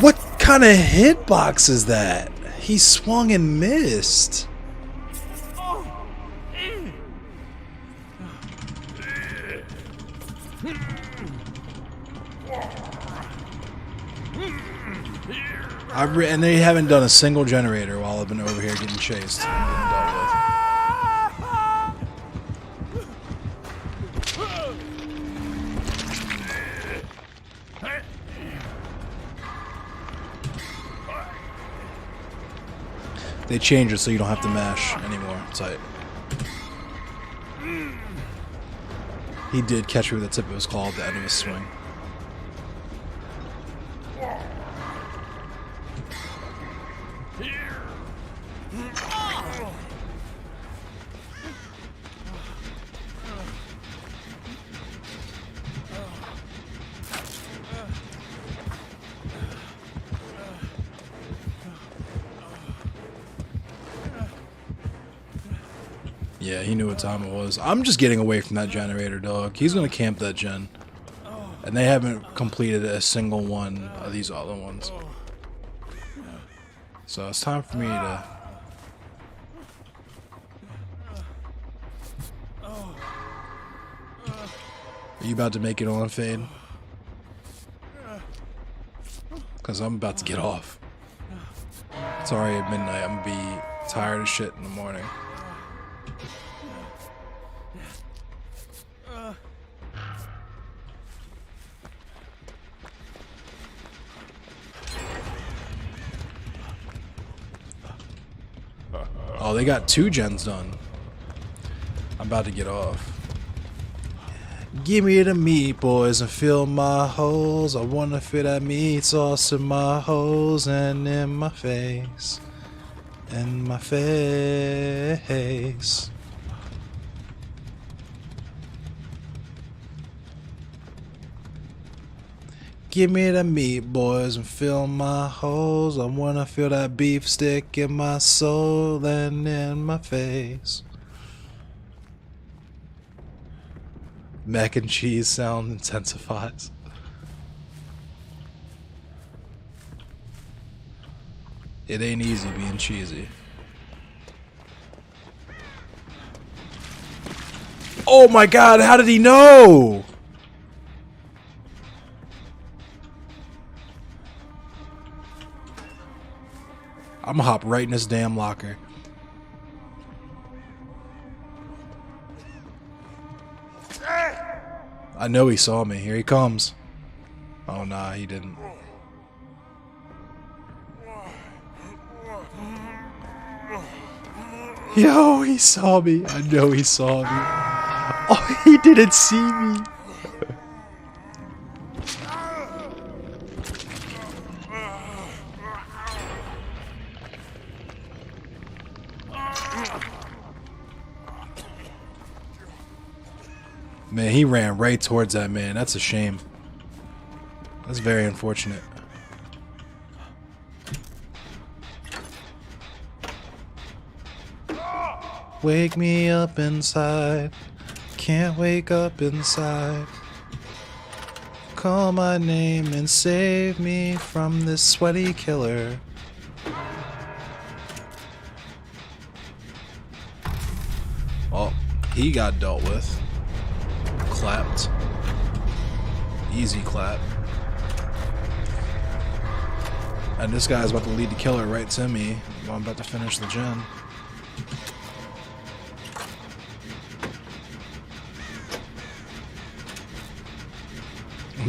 What kind of hitbox is that? He swung and missed. And they haven't done a single generator while I've been over here getting chased and getting dealt with. They changed it so you don't have to mash anymore. Tight. He did catch me with the tip of his claw at the end of his swing. Yeah, he knew what time it was. I'm just getting away from that generator, dog. He's gonna camp that gen. And they haven't completed a single one of these other ones. So it's time for me to... Are you about to make it on, Fade? Because I'm about to get off. It's already at midnight. I'm gonna be tired as shit in the morning. Oh, they got 2 gens done. I'm about to get off. Give me the meat, boys, and fill my holes. I wanna feel that meat sauce in my holes and in my face. In my face. Give me the meat, boys, and fill my holes. I wanna feel that beef stick in my soul and in my face. Mac and cheese sound intensifies. It ain't easy being cheesy. Oh my god, how did he know? I'm gonna hop right in this damn locker. I know he saw me. Here he comes. Oh, nah, he didn't. Yo, he saw me. I know he saw me. Oh, he didn't see me. Man, he ran right towards that man. That's a shame. That's very unfortunate. Wake me up inside. Can't wake up inside. Call my name and save me from this sweaty killer. Oh, he got dealt with. Clapped. Easy clap. And this guy's about to lead the killer right to me while I'm about to finish the gen.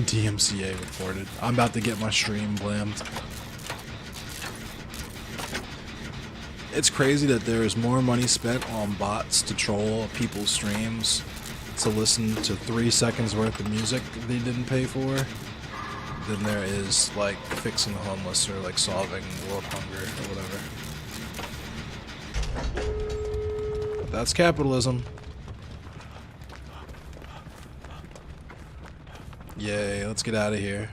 DMCA reported. I'm about to get my stream blammed. It's crazy that there is more money spent on bots to troll people's streams to listen to 3 seconds worth of music they didn't pay for than there is like fixing the homeless or like solving world hunger or whatever. But that's capitalism. Yay, let's get out of here.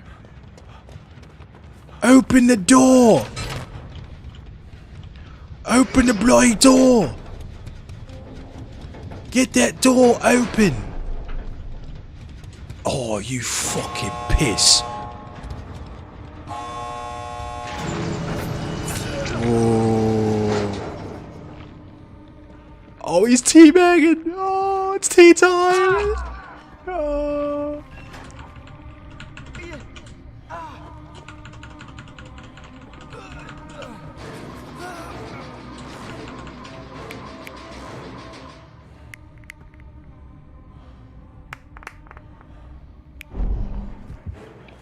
Open the door! Open the bloody door! Get that door open! Oh, you fucking piss. Oh. Oh, he's teabagging! Oh, it's tea time! Oh.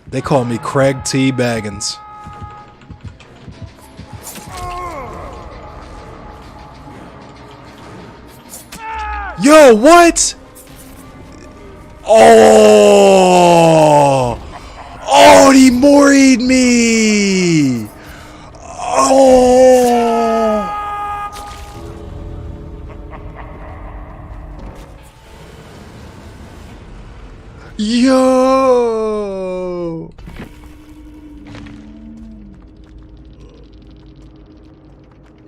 They call me Craig T. Baggins. Yo, what? Oh! Oh, he moried me! Oh! Yo!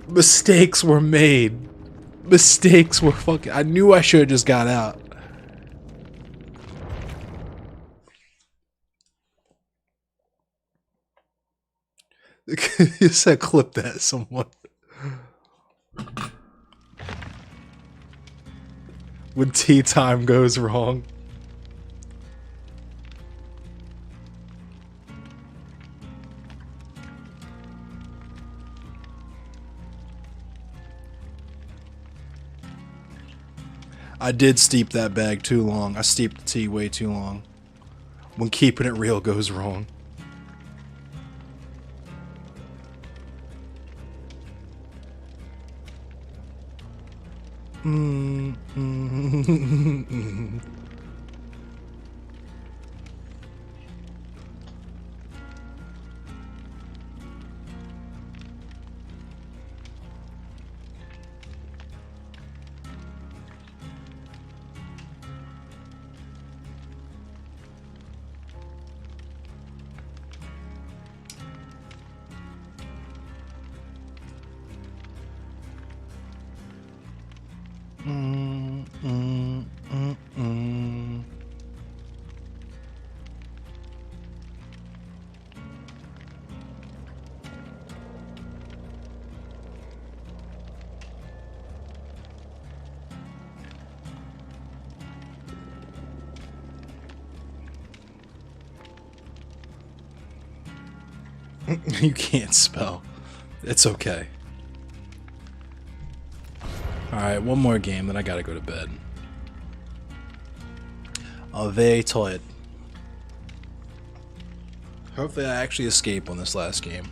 Mistakes were made. Mistakes were fucking... I knew I should have just got out. You said clip that, someone. When tea time goes wrong. I did steep that bag too long. I steeped the tea way too long. When keeping it real goes wrong. You can't spell. It's okay. Alright, one more game, then I gotta go to bed. very tired. Hopefully I actually escape on this last game.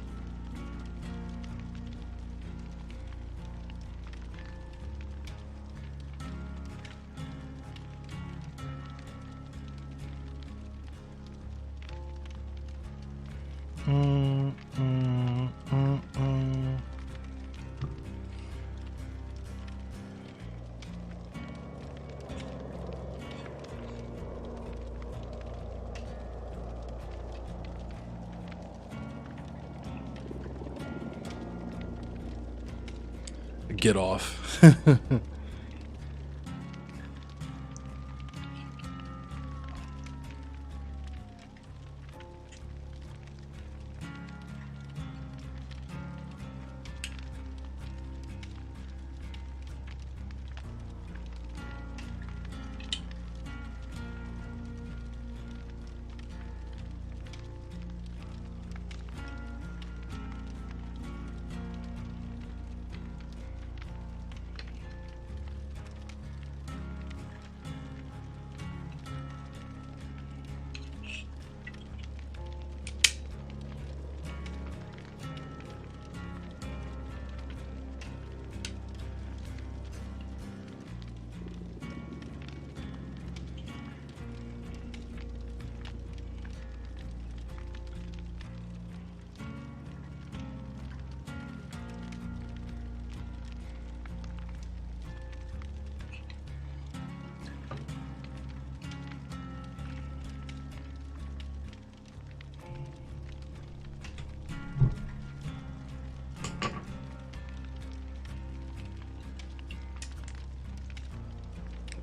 Get off.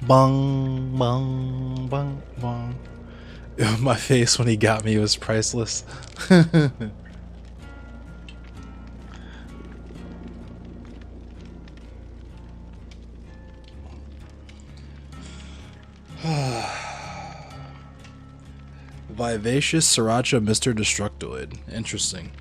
Bong, bong, bong, bong. My face when he got me was priceless. Vivacious Sriracha Mr. Destructoid. Interesting.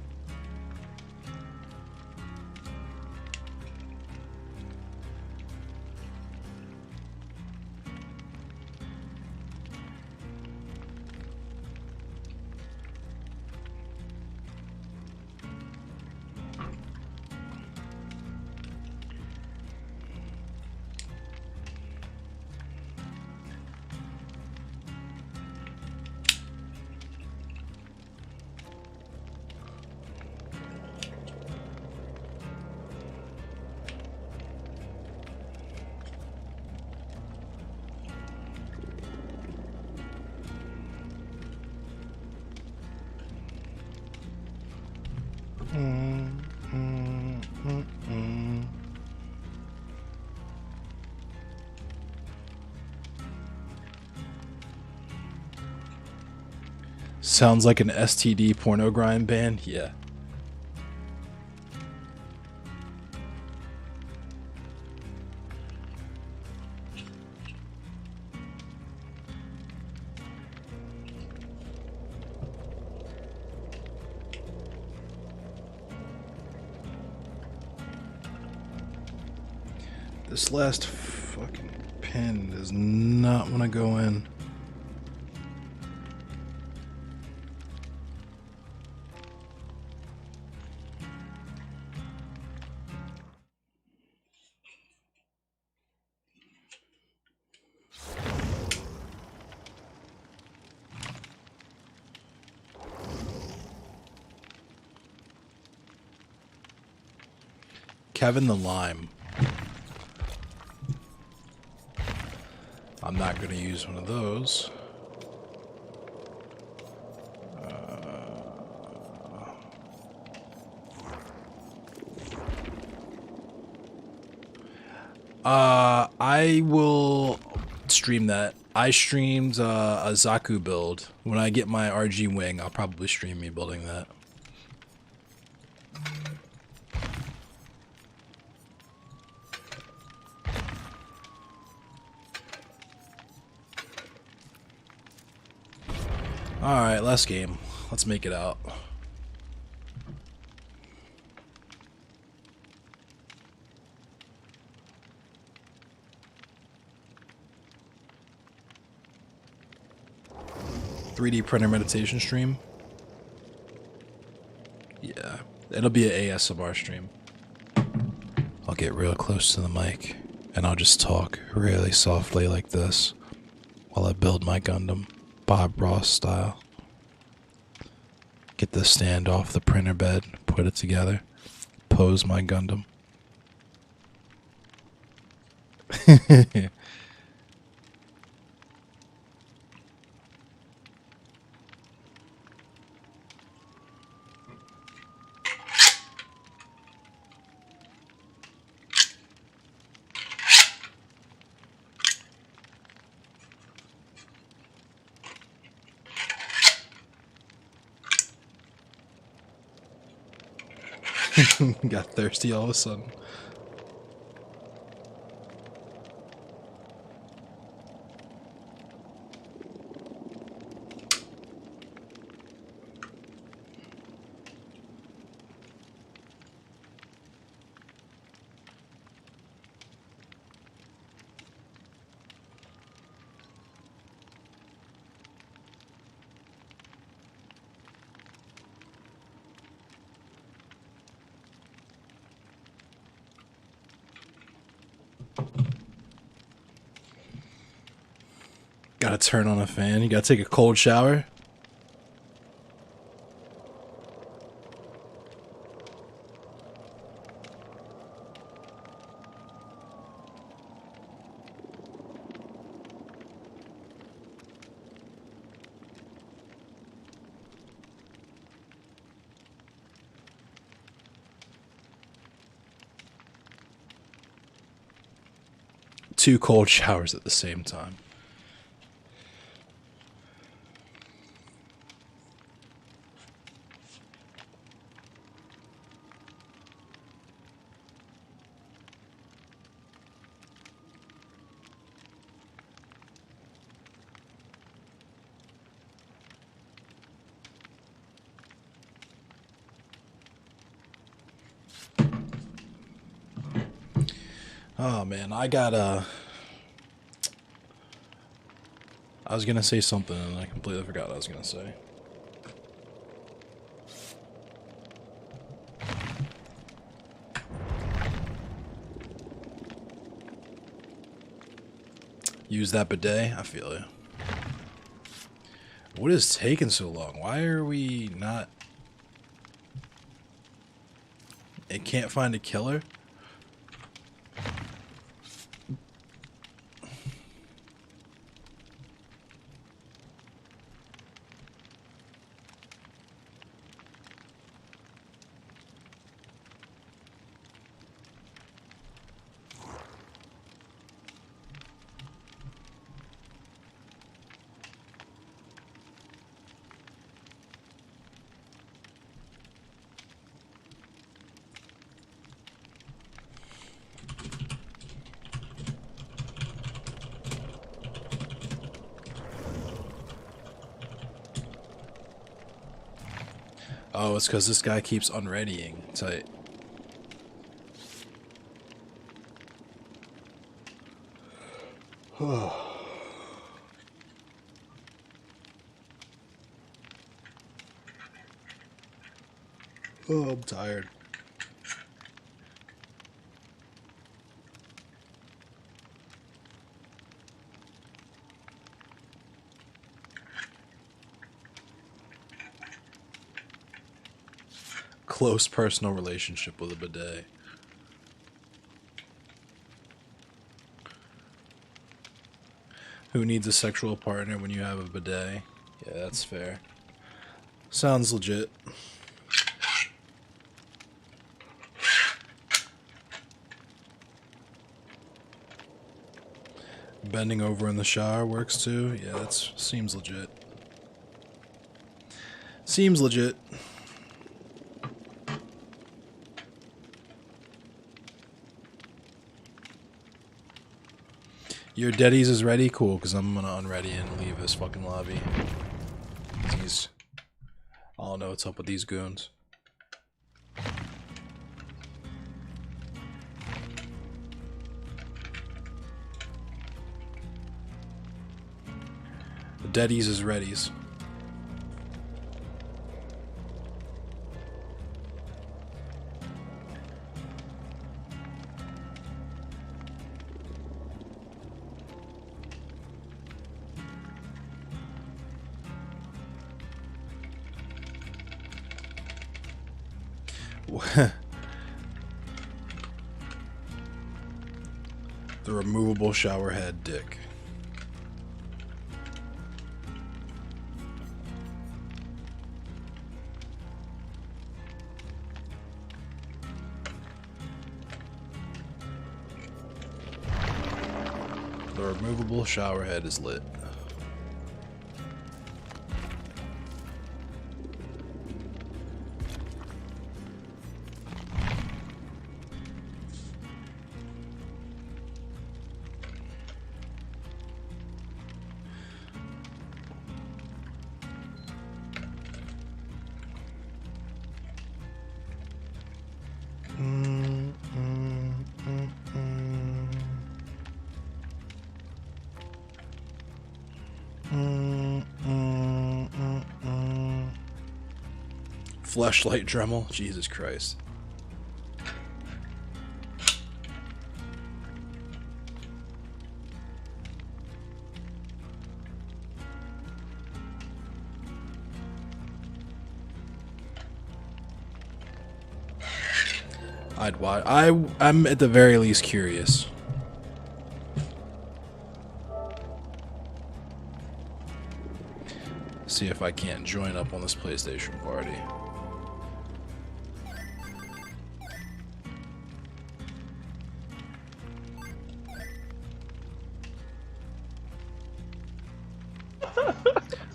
Sounds like an STD porno grind band? Yeah. This last fucking pin does not want to go in. Kevin the Lime. I'm not going to use one of those. I will stream that. I streamed a Zaku build. When I get my RG wing, I'll probably stream me building that. Alright, last game. Let's make it out. 3D printer meditation stream. Yeah, it'll be an ASMR stream. I'll get real close to the mic and I'll just talk really softly like this while I build my Gundam, Bob Ross style. Get the stand off the printer bed, put it together, pose my Gundam. Got thirsty all of a sudden. Gotta turn on a fan. You gotta take a cold shower. Two cold showers at the same time. Oh man, I was gonna say something and I completely forgot what I was gonna say. Use that bidet? I feel you. What is taking so long? Why are we not... It can't find a killer? Oh, it's because this guy keeps unreadying. Tight. Oh, I'm tired. Close personal relationship with a bidet. Who needs a sexual partner when you have a bidet? Yeah, that's fair. Sounds legit. Bending over in the shower works too. Yeah, that seems legit. Seems legit. Your Deddies is ready? Cool, because I'm gonna unready and leave this fucking lobby. Jeez. I don't know what's up with these goons. The Deddies is readies. The removable shower head dick. The removable shower head is lit. Fleshlight Dremel, Jesus Christ. I'd watch. I'm at the very least curious. See if I can't join up on this PlayStation party.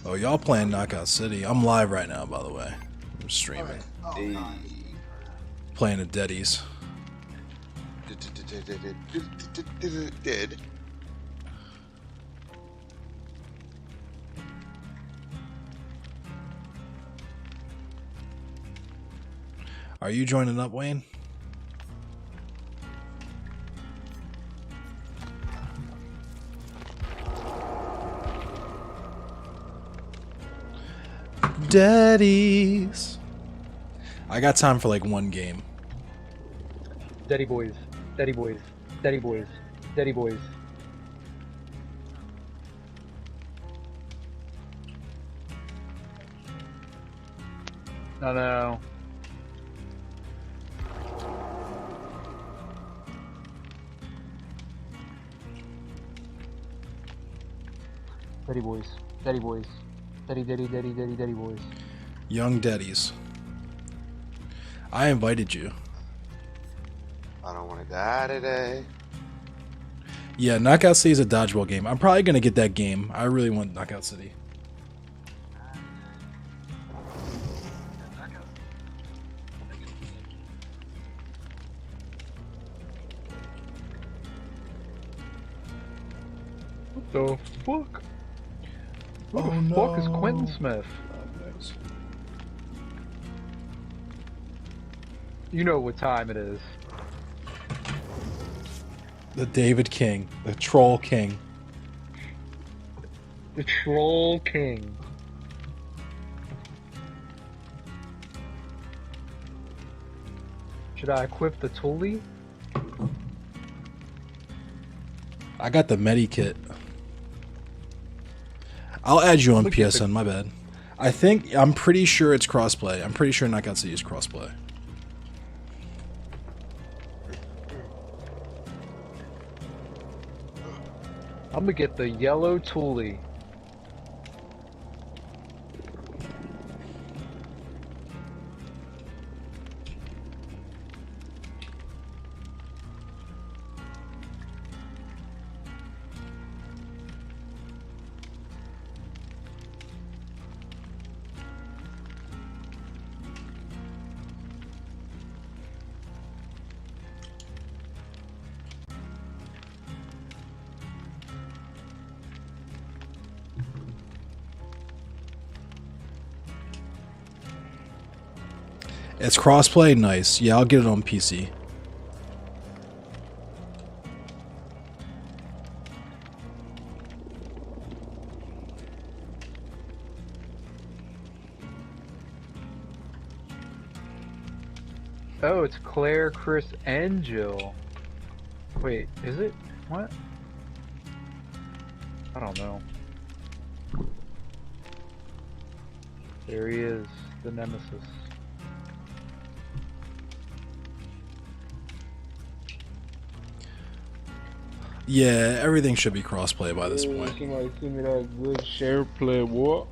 Oh, y'all playing Knockout City. I'm live right now, by the way. I'm streaming. Hey. Playing at Deddy's. Did. Are you joining up, Wayne? Daddies. I got time for like one game. Daddy boys, daddy boys, daddy boys, daddy boys. Oh no. Daddy boys, daddy boys, daddy boys. Young Daddies. I invited you. I don't want to die today. Yeah, Knockout City is a dodgeball game. I'm probably gonna get that game. I really want Knockout City. What the fuck? Who the fuck is Quentin Smith? You know what time it is. The David King. The Troll King. The Troll King. Should I equip the Tully? I got the Medikit. I'll add you on PSN, my bad. I'm pretty sure it's crossplay. I'm pretty sure Knockout City is crossplay. I'm gonna get the yellow Tully. It's crossplay? Nice. Yeah, I'll get it on PC. Oh, it's Claire, Chris, and Jill. Wait, is it? What? I don't know. There he is, the nemesis. Yeah, everything should be crossplay by this point. Somebody send me that good share play, what?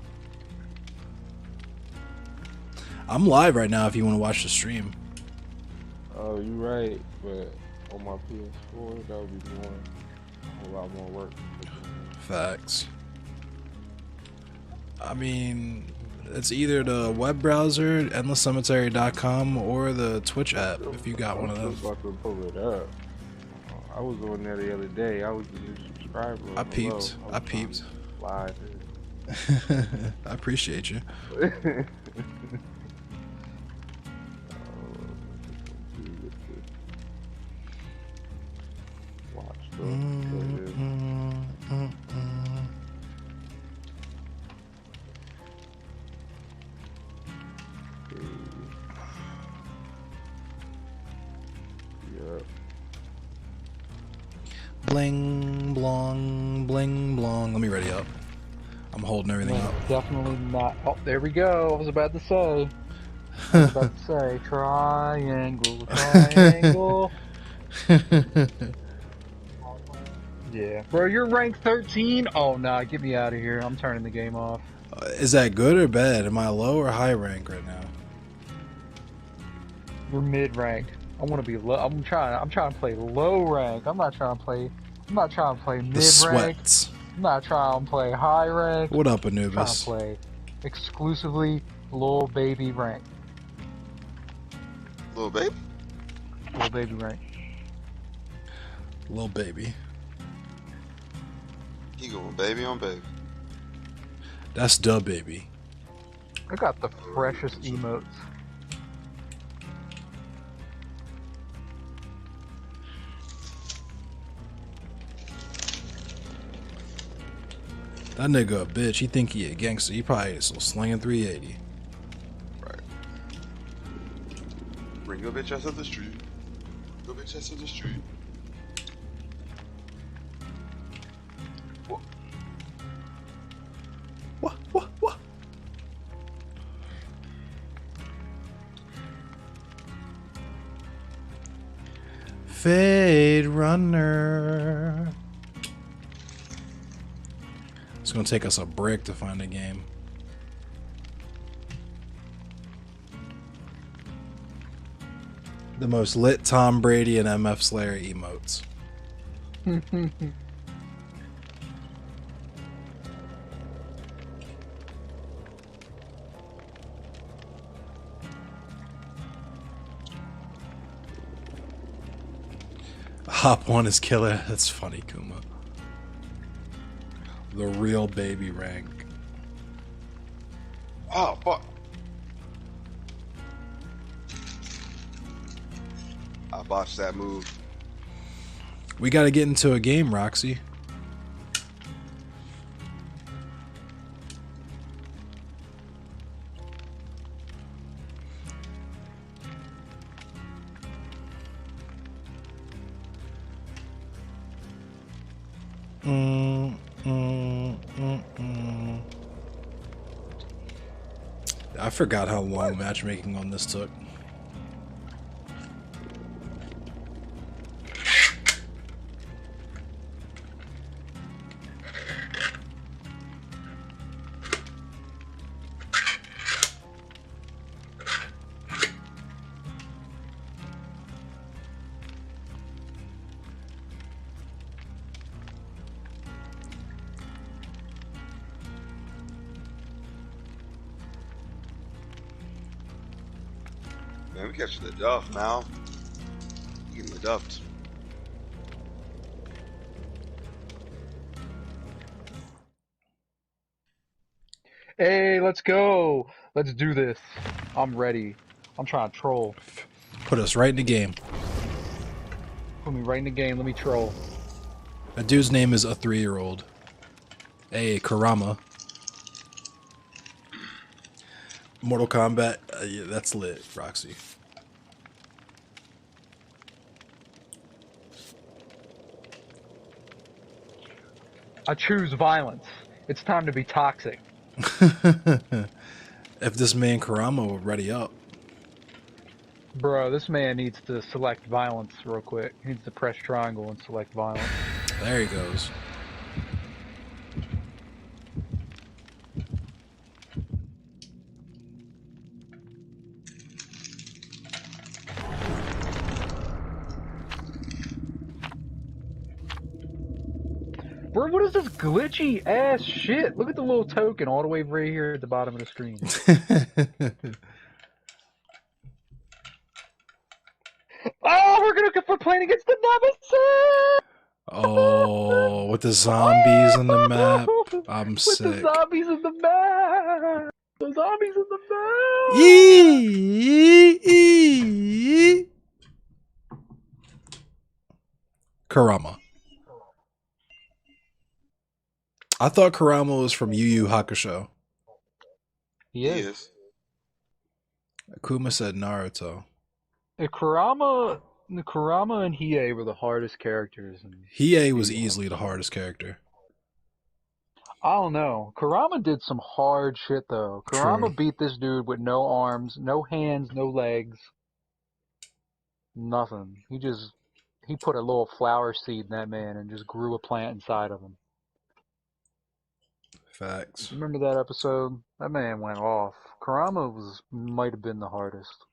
I'm live right now if you want to watch the stream. Oh, you're right, but on my PS4, that would be a whole lot more work. Facts. I mean, it's either the web browser, endlesscemetery.com, or the Twitch app, if you got one of those. I'm about to pull it up. I was on there the other day. I was a new subscriber. I peeped. I peeped. Slide I appreciate you. Bling blong, bling blong. Let me ready up. I'm holding everything No, up. definitely not. Oh, there we go. I was about to say. Triangle, triangle. Yeah. Bro, you're ranked 13? Oh, nah, get me out of here. I'm turning the game off. Is that good or bad? Am I low or high rank right now? You're mid-ranked. I want to be low. I'm trying to play low rank. I'm not trying to play mid-rank. Sweats. I'm not trying to play high rank. What up, I'm trying Anubis? to play exclusively little baby rank. Little baby? Little baby rank. Little baby. He going baby on baby. That's the baby. I got the freshest emotes. That nigga a bitch. He think he a gangster. He probably still slinging 380. Right. Bring your bitch ass up the street. Go bitch ass up the street. What? Fade Runner. It's gonna take us a break to find a game. The most lit Tom Brady and MF Slayer emotes. Hop one is killer. That's funny, Kuma. The real baby rank. Oh, fuck. I botched that move. We gotta get into a game, Roxy. I forgot how long matchmaking on this took. Man, we catching the duff now. Getting the duffed. Hey, let's go. Let's do this. I'm ready. I'm trying to troll. Put us right in the game. Put me right in the game. Let me troll. That dude's name is a 3-year-old. Hey, Karama. Mortal Kombat. Yeah, that's lit, Roxy. I choose violence. It's time to be toxic. If this man Karama would ready up. Bro, this man needs to select violence real quick. He needs to press triangle and select violence. There he goes. Bro, what is this glitchy ass shit? Look at the little token all the way right here at the bottom of the screen. Oh, we're playing against the Nemesis! Oh, with the zombies in the map. I'm sick. With the zombies in the map! The zombies in the map! Yee! Kurama. I thought Kurama was from Yu Yu Hakusho. He is. Akuma said Naruto. Kurama and Hiei were the hardest characters. Hiei was easily the hardest character. I don't know. Kurama did some hard shit though. Kurama beat this dude with no arms, no hands, no legs. Nothing. He put a little flower seed in that man and just grew a plant inside of him. Facts. Remember that episode? That man went off. Kurama might have been the hardest.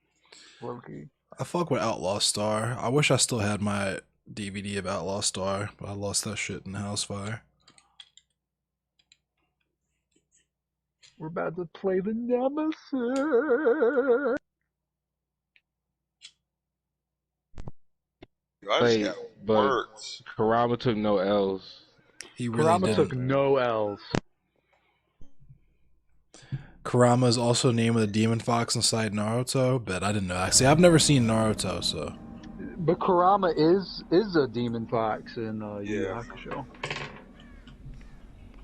Low-key. I fuck with Outlaw Star. I wish I still had my DVD of Outlaw Star, but I lost that shit in the house fire. We're about to play the Nemesis. But Kurama took no L's. He really Kurama took no L's. Kurama is also named the demon fox inside Naruto, but I didn't know. See, I've never seen Naruto, so. But Kurama is a demon fox in Yu Yu Hakusho.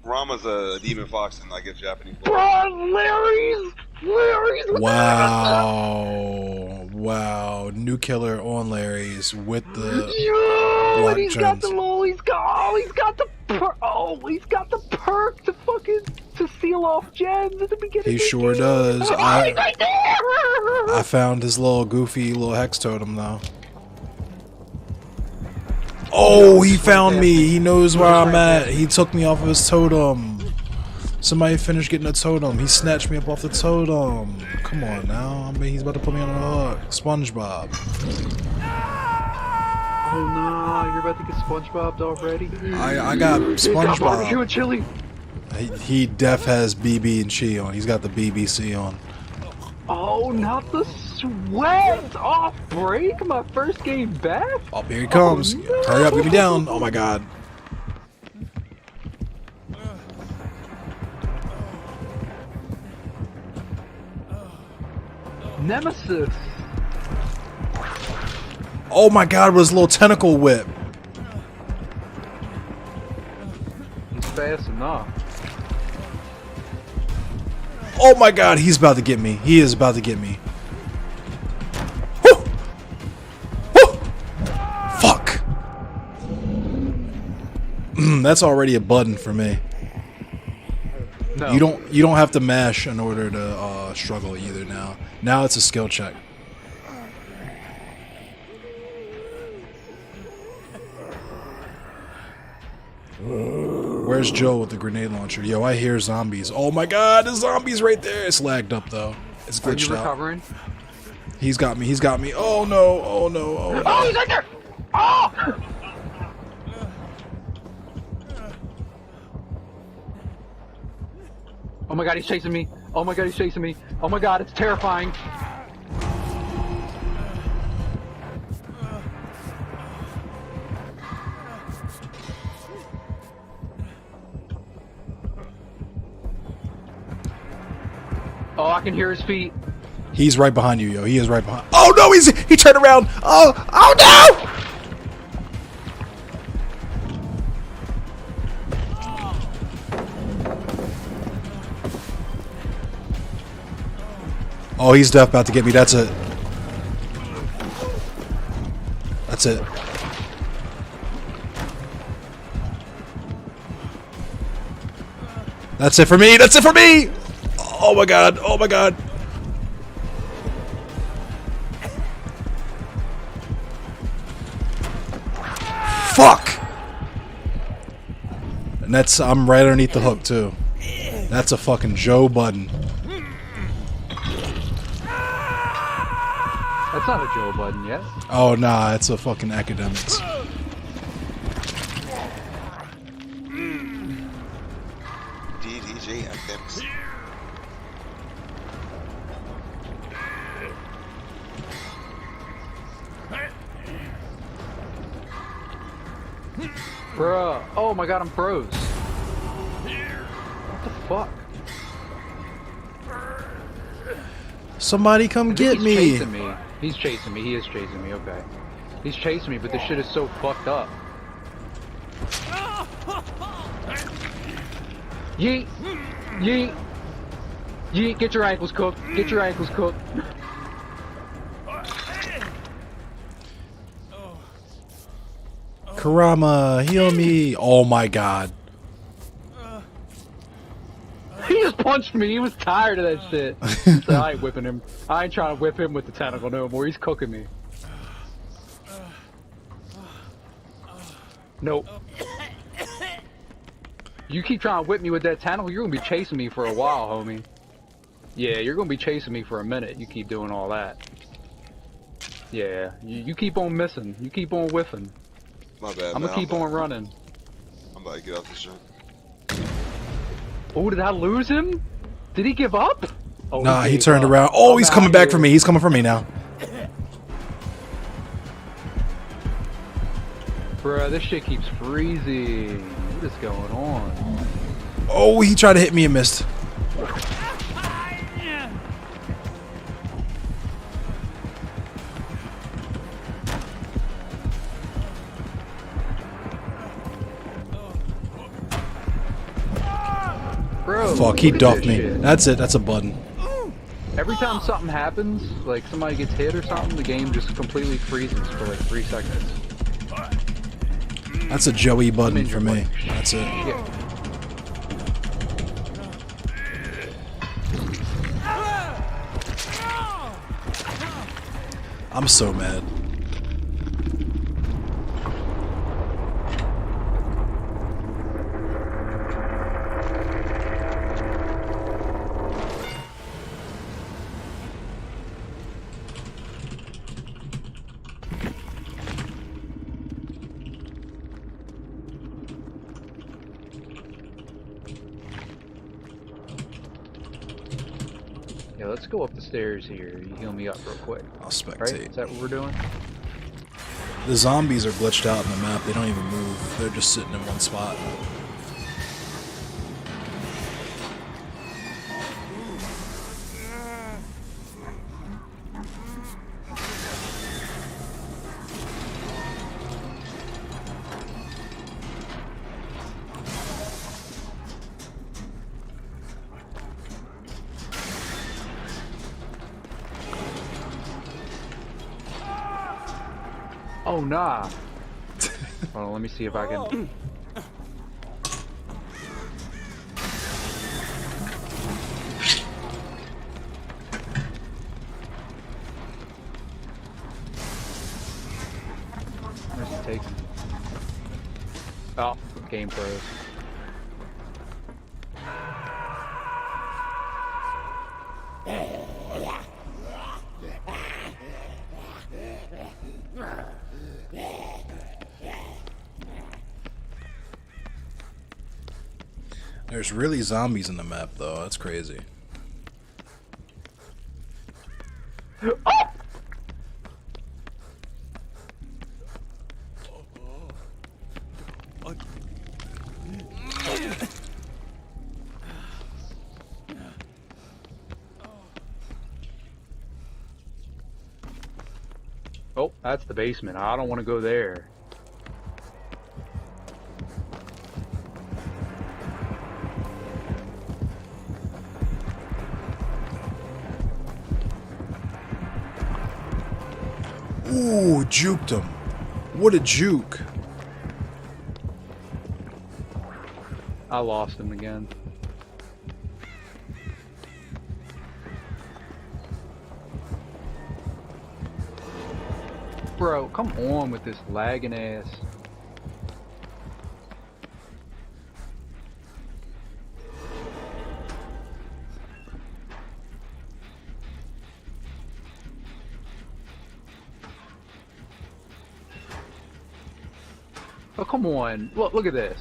Kurama's a demon fox in like a Japanese. Bro, Larry's. Wow, new killer on Larry's with the. Yo, and he's got the perk to fucking seal off gems at the beginning. He sure does. I found his little goofy little hex totem though. Oh, he found me. He knows where I'm at. He took me off of his totem. Somebody finished getting a totem. He snatched me up off the totem. Come on now. I mean, he's about to put me on a hook. SpongeBob. Oh no, you're about to get SpongeBobbed already? I got SpongeBob. Barbecue and chili. He def has BB and Chi on. He's got the BBC on. Oh, not the sweat! Off break? My first game back? Oh, here he comes. Oh, no. Hurry up, get me down. Oh my god. Nemesis. Oh my god, with his little tentacle whip. He's fast enough. Oh my god, he's about to get me. He is about to get me. Fuck. That's already a button for me. No. You don't have to mash in order to struggle either now. Now it's a skill check. Where's Joe with the grenade launcher? Yo, I hear zombies. Oh my god, the zombies right there. It's lagged up though. It's glitched out. Recovering? He's got me. He's got me. Oh no. Oh no. Oh no. Oh, he's right there! Oh! Oh my god, he's chasing me. Oh my god, he's chasing me. Oh my god, it's terrifying. Oh, I can hear his feet. He's right behind you, yo. He is right behind. Oh no, he turned around. Oh no! Oh, he's deaf about to get me. That's it. That's it. That's it for me. That's it for me. Oh my god. Oh my god. Fuck. And I'm right underneath the hook too. That's a fucking Joe button. That's not a Joe button yet. Oh nah, it's a fucking academics. DDJ academics. Bruh. Oh my god, I'm froze. What the fuck? Somebody come get me. He's chasing me. He's chasing me. He is chasing me. Okay. He's chasing me, but this shit is so fucked up. Yeet. Yeet. Yeet. Get your ankles cooked. Get your ankles cooked. Kurama, heal me. Oh my god. He just punched me. He was tired of that shit. So I ain't whipping him. I ain't trying to whip him with the tentacle no more. He's cooking me. Nope. You keep trying to whip me with that tentacle, you're gonna be chasing me for a while, homie. Yeah, you're gonna be chasing me for a minute. You keep doing all that. Yeah, you keep on missing. You keep on whiffing. My bad, I'm gonna keep on running. I'm about to get off this joint. Oh, did I lose him? Did he give up? Oh, Nah, he turned around. Oh, he's coming back for me. He's coming for me now. Bruh, this shit keeps freezing. What is going on? Oh, he tried to hit me and missed. Bro, fuck, he look at duffed this me. shit. That's it. That's a button. Every time something happens, like somebody gets hit or something, the game just completely freezes for like 3 seconds. That's a Joey button for me. That's it. Yeah. I'm so mad. Yeah, let's go up the stairs here. You heal me up real quick. I'll spectate. Right? Is that what we're doing? The zombies are glitched out in the map. They don't even move. They're just sitting in one spot. Oh, nah. Hold on, let me see if I can... Where's it taking? Oh, game froze. There's really zombies in the map, though. That's crazy. Oh, that's the basement. I don't want to go there. Ooh, juked him. What a juke. I lost him again. Bro, come on with this lagging ass. Oh, come on. Look at this.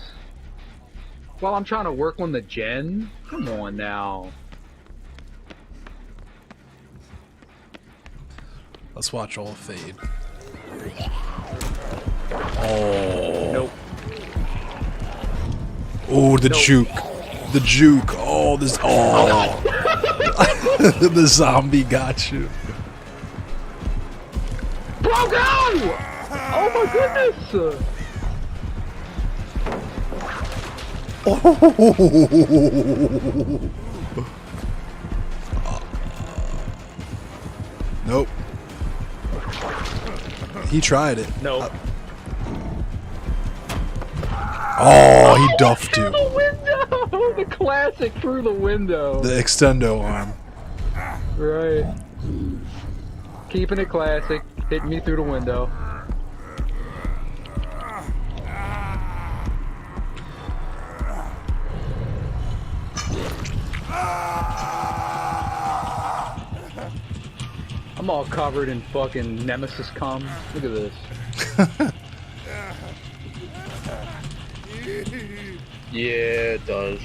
While I'm trying to work on the gen? Come on now. Let's watch all fade. Oh. Nope. Oh, the juke. The juke. Oh, this. Oh. The zombie got you. Bro, go! Oh my goodness! Nope. He tried it. Nope. Oh, he duffed you. The window! The classic through the window. The extendo arm. Right. Keeping it classic. Hitting me through the window. I'm all covered in fucking Nemesis cum. Look at this. Yeah, it does.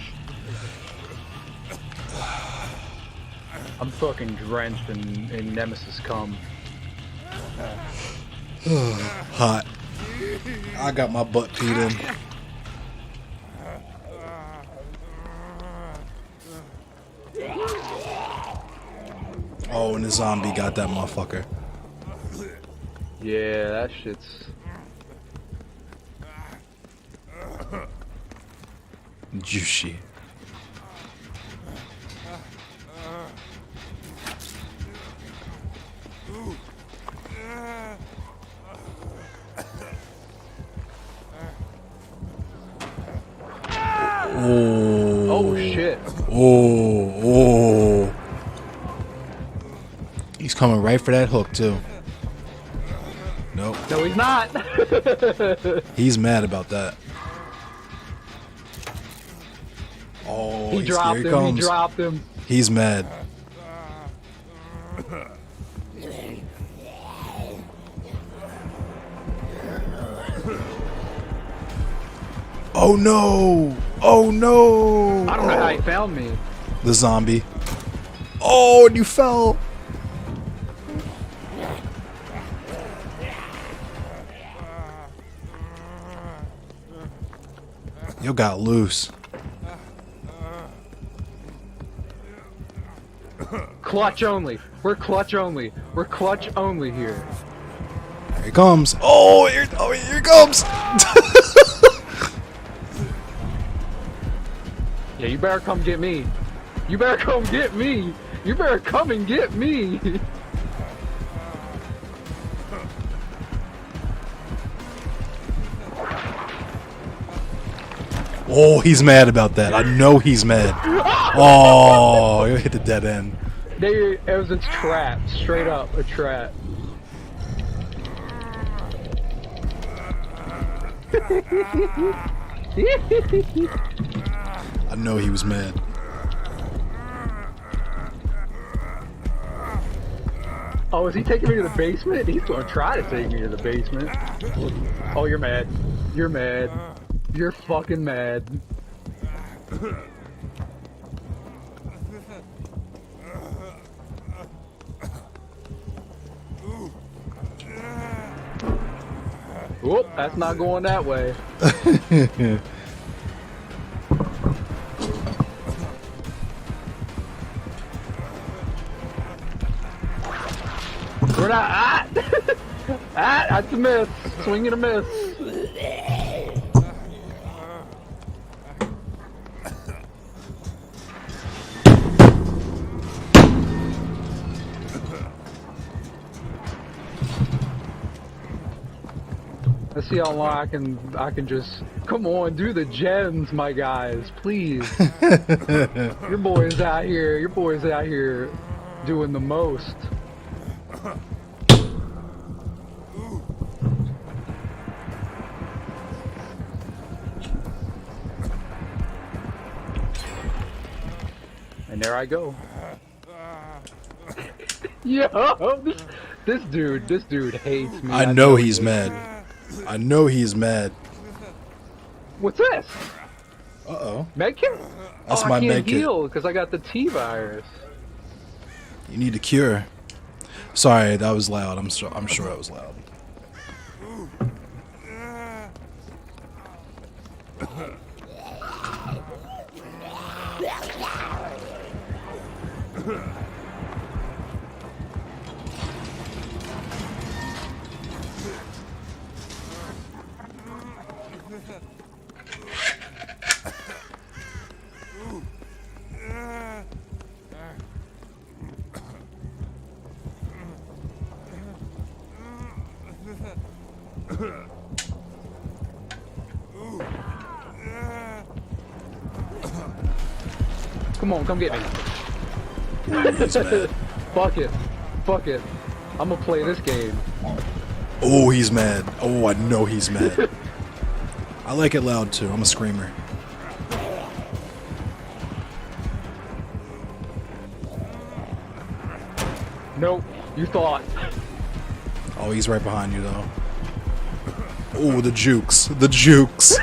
I'm fucking drenched in Nemesis cum. Hot. I got my butt peed in. Oh, and the zombie got that motherfucker. Yeah, that shit's... juicy. Oh shit. Oh. He's coming right for that hook too. Nope. No, he's not. He's mad about that. Oh, he dropped here he him. comes. He dropped him. He's mad. Oh no! Oh no! I don't know how he found me. The zombie. Oh, and you fell. You got loose. Clutch only. We're clutch only. We're clutch only here. Here he comes. Oh, here he comes. Yeah, you better come get me. You better come get me. You better come and get me. Oh, he's mad about that. I know he's mad. Oh, you hit the dead end. It was a trap. Straight up a trap. I know he was mad. Oh, is he taking me to the basement? He's gonna try to take me to the basement. Oh, you're mad. You're mad. You're fucking mad. Whoop, that's not going that way. We're not. Ah! Ah, that's a miss. Swing and a miss. Let's see how long I can just come on, do the gens, my guys, please. Your boys out here doing the most. And there I go. Yo, this dude hates me. I know he's mad. I know he's mad. What's this? Uh-oh. Medkit? That's oh, my I can't medkit. heal because I got the T virus. You need a cure. Sorry, that was loud. I'm sure it was loud. Come on, come get me. He's mad. Fuck it. Fuck it. I'm gonna play this game. Oh, he's mad. Oh, I know he's mad. I like it loud too. I'm a screamer. Nope. You thought. Oh, he's right behind you though. Oh, the jukes. The jukes.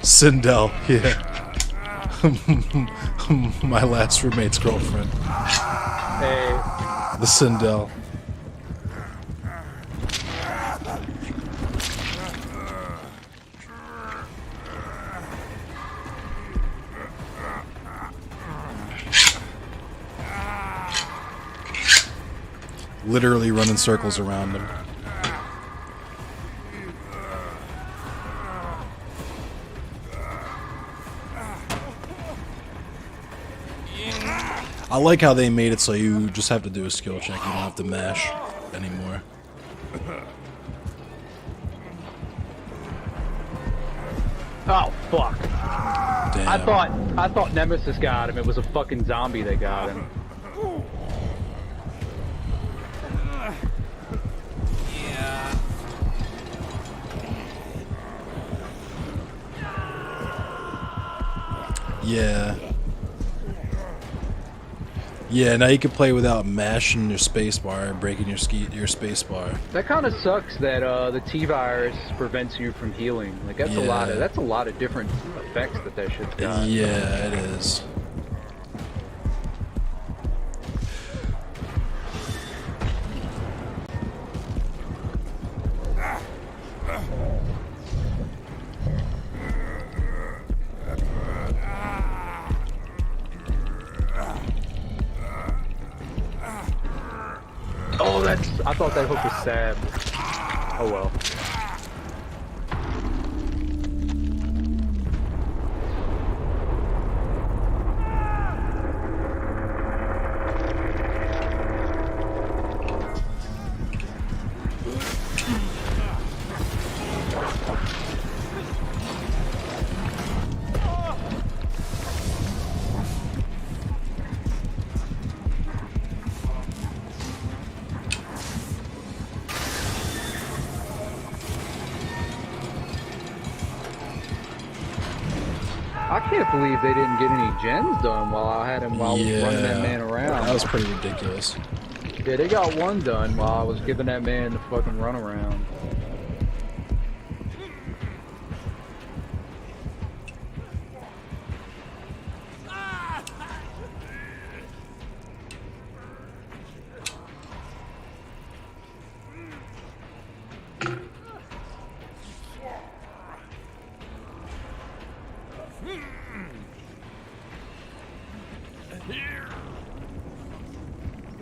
Sindel, yeah. My last roommate's girlfriend. Hey. The Sindel. Literally running circles around him. I like how they made it so you just have to do a skill check. You don't have to mash anymore. Oh fuck! Damn. I thought Nemesis got him. It was a fucking zombie that got him. Yeah. Yeah, now you can play without mashing your spacebar and breaking your spacebar. That kind of sucks that the T virus prevents you from healing. Like that's a lot of different effects that shit's got. Yeah, it is. Oh, I thought that hook was stabbed. Oh well. I can't believe they didn't get any gens done while I had him while I was running that man around. That was pretty ridiculous. Yeah, they got one done while I was giving that man the fucking run around.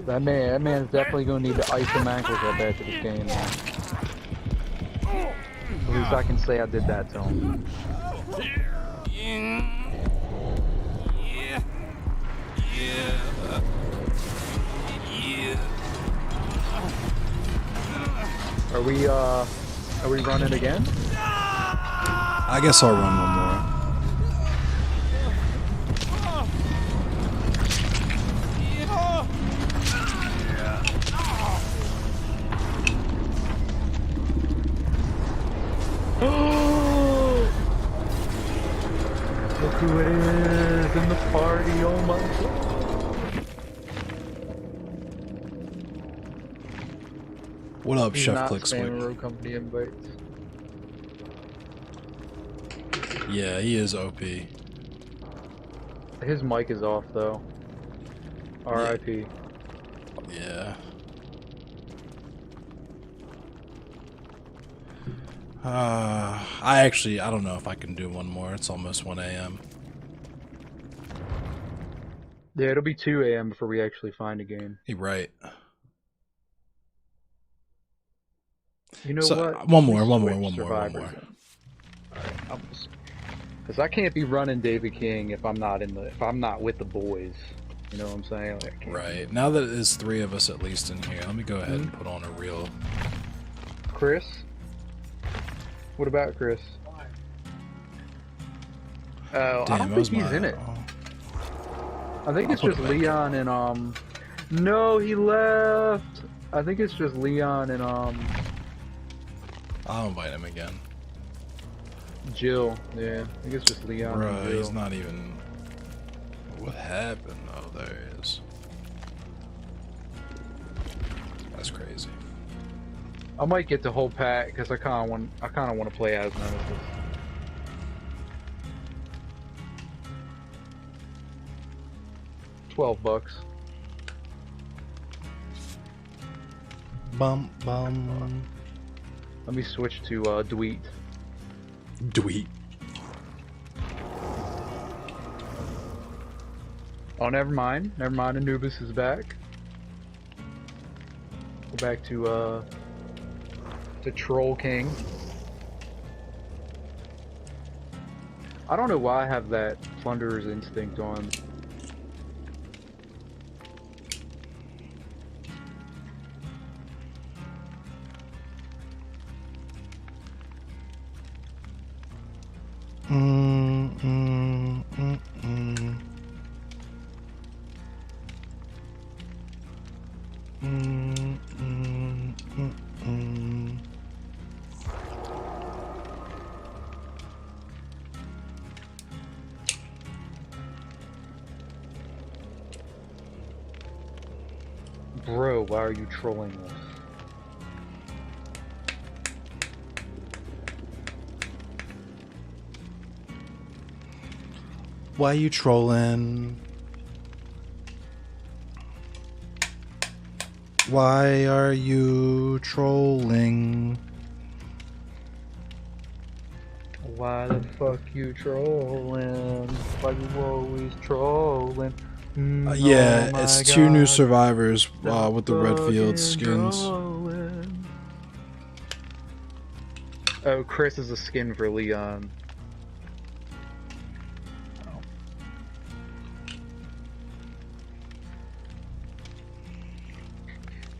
That man's definitely gonna need to ice some ankles, I bet, to this game now. At least I can say I did that to him. Are we running again? I guess I'll run one more. Look who it is in the party, oh my god. What up, He's Chef not Click spamming Squick? Road Company invites. Yeah, he is OP. His mic is off though. R.I.P. Yeah. I don't know if I can do one more. It's almost 1 a.m. Yeah, it'll be 2 a.m. before we actually find a game. You're right. You know So, what? one more. Survivors. Because I can't be running David King if I'm not with the boys. You know what I'm saying? Like, I can't. Right. Now that there's 3 of us at least in here, let me go ahead and put on a real... Chris? What about Chris? Oh, Damn, I don't think he's in it. I think it's just Leon and No, he left. I think it's just Leon and I'll invite him again. Jill. Yeah, I think it's just Leon and Bruh, Jill. he's not even... What happened? Oh, there he is. That's crazy. I might get the whole pack because I kind of want to play as Nemesis. $12. Bum bum. Let me switch to Dweet. Dweet. Oh, never mind. Never mind. Anubis is back. Go back to Troll King. I don't know why I have that Plunderer's Instinct on. Bro, why are you trolling us? Why you trolling? Why are you trolling? Why the fuck you trolling? Why you always trolling? Yeah, Oh it's my 2 new God. survivors with the Redfield Fucking skins. trolling. Oh, Chris is a skin for Leon.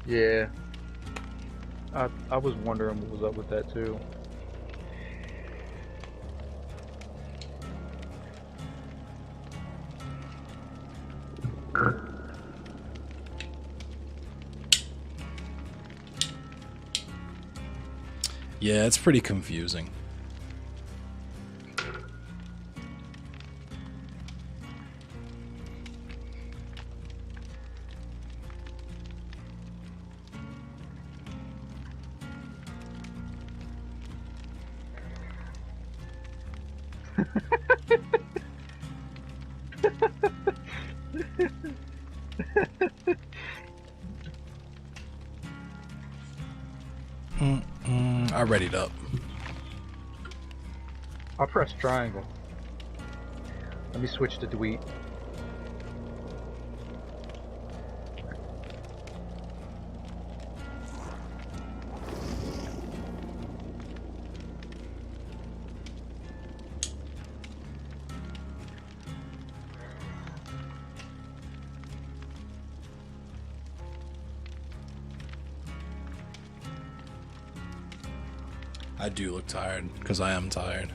Yeah. I was wondering what was up with that too. Yeah, it's pretty confusing. I readied up. I pressed triangle. Let me switch to Dweet. I do look tired, because I am tired.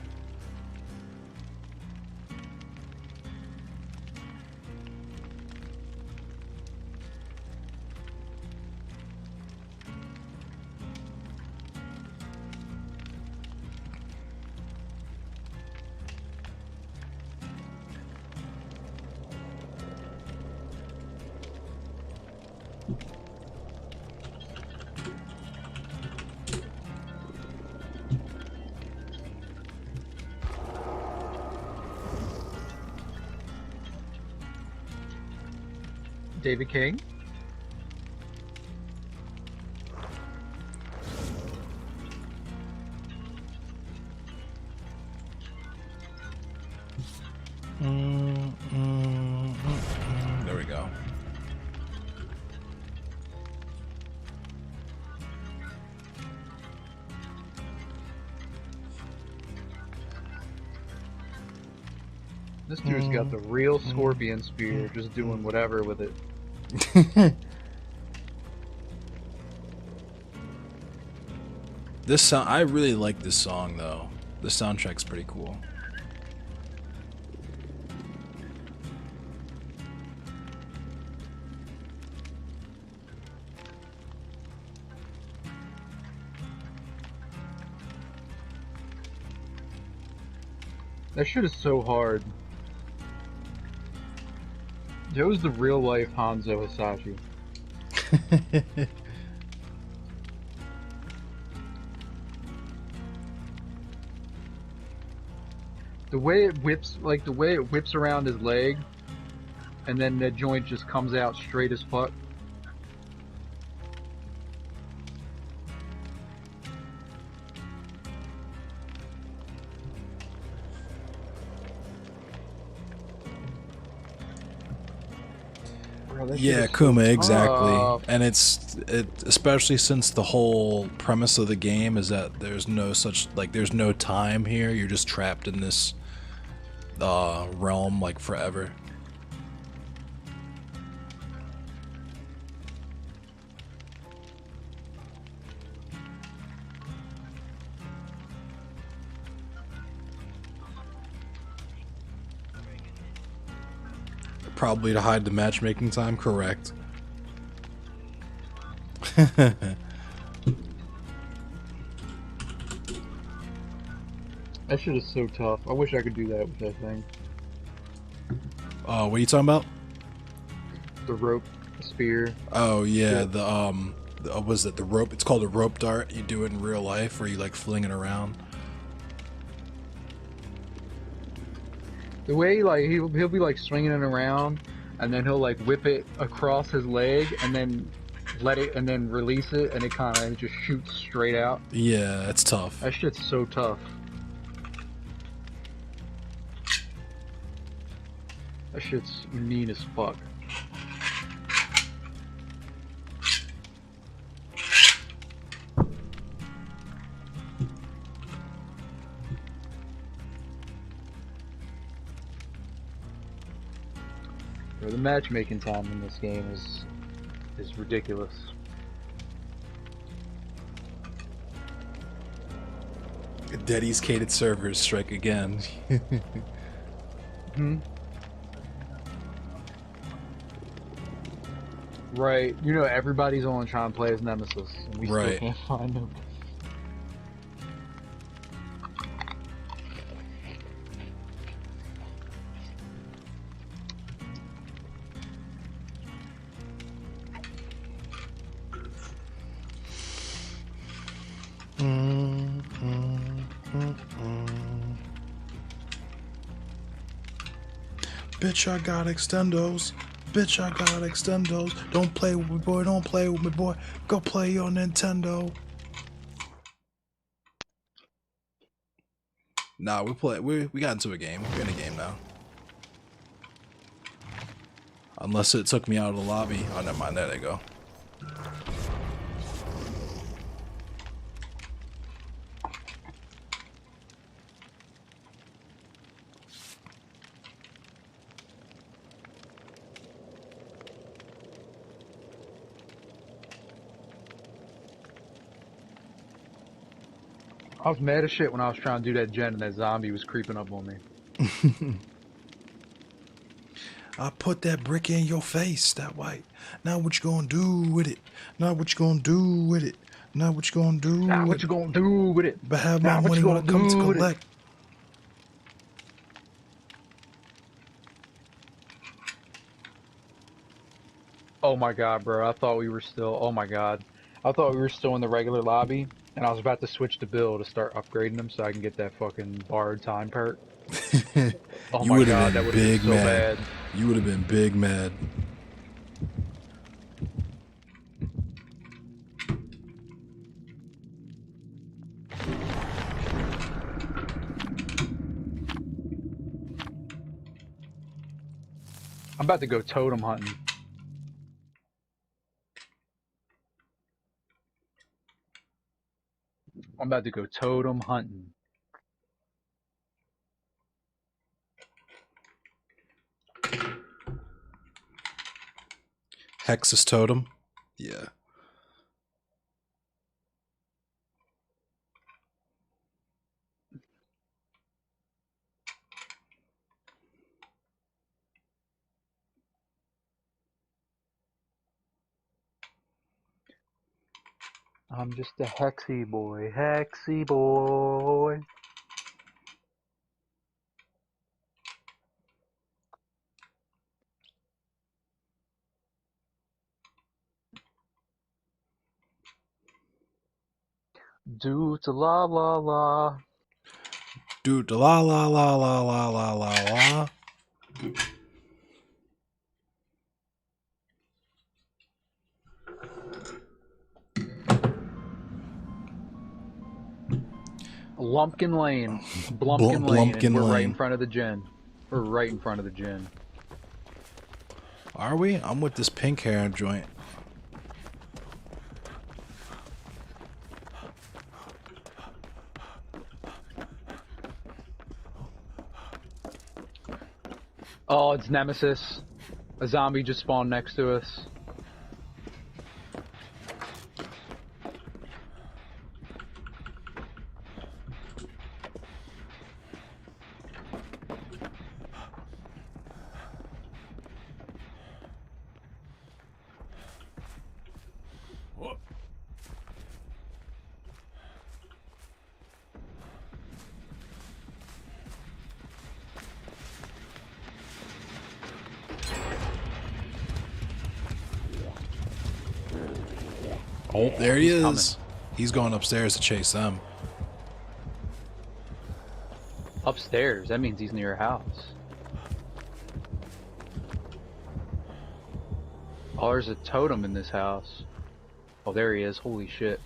David King. There we go. This dude's got the real scorpion spear, just doing whatever with it. This sound, I really like this song though. The soundtrack's pretty cool. That shit is so hard. That was the real life Hanzo Hasashi. The way it whips, like the way it whips around his leg, and then the joint just comes out straight as fuck. Yeah, Kuma, exactly. And it's especially since the whole premise of the game is that there's no such, like, there's no time here. You're just trapped in this realm like forever. Probably to hide the matchmaking time, correct. That shit is so tough. I wish I could do that with that thing. What are you talking about? The rope spear. Oh yeah, what was it, the rope? It's called a rope dart. You do it in real life where you like fling it around. The way like he'll be like swinging it around, and then he'll like whip it across his leg, and then let it, and then release it, and it kind of just shoots straight out. Yeah, it's tough. That shit's so tough. That shit's mean as fuck. The matchmaking time in this game is ridiculous. Dedicated servers strike again. Hmm. Right. You know everybody's only trying to play as Nemesis, and we still can't find him. Bitch, I got extendos. Bitch, I got extendos. Don't play with me, boy. Don't play with me, boy. Go play your Nintendo. Nah, we got into a game. We're in a game now. Unless it took me out of the lobby. Oh, never mind. There they go. I was mad as shit when I was trying to do that gen and that zombie was creeping up on me. I put that brick in your face, that white. Now what you gonna do with it? Now what you gonna do with it? Now what you gonna do? Now what you gonna do with it? But have my money when I come to collect. Oh my god, bro! I thought we were still. Oh my god, I thought we were still in the regular lobby, and I was about to switch to Bill to start upgrading them so I can get that fucking barred time perk. Oh You my would god, have that been would have been big so mad. bad. You would have been big mad. I'm about to go totem hunting. I'm about to go totem hunting. Hexus totem. Yeah. I'm just a hexy boy, hexy boy. Do to la la la. Do to la la la la la la la la. Lumpkin Lane. Blumpkin Lane. Blumpkin And we're right Lane. in front of the gin. We're right in front of the gin. Are we? I'm with this pink hair joint. Oh, it's Nemesis. A zombie just spawned next to us. Oh, there he He's is. coming. He's going upstairs to chase them. Upstairs? That means he's near your house. Oh, there's a totem in this house. Oh, there he is. Holy shit.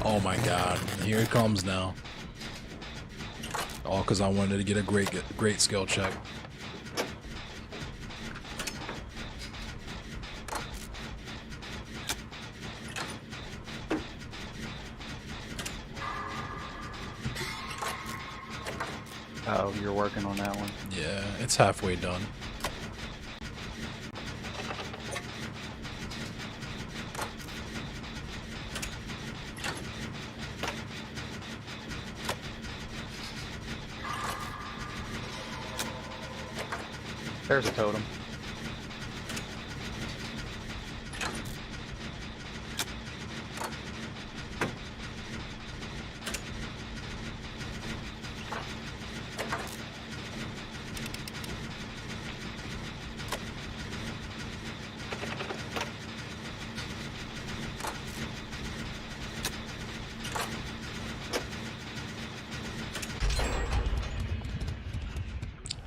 Oh my god. Here it comes now. All because I wanted to get a great skill check. Oh, you're working on that one. Yeah, it's halfway done. There's a totem.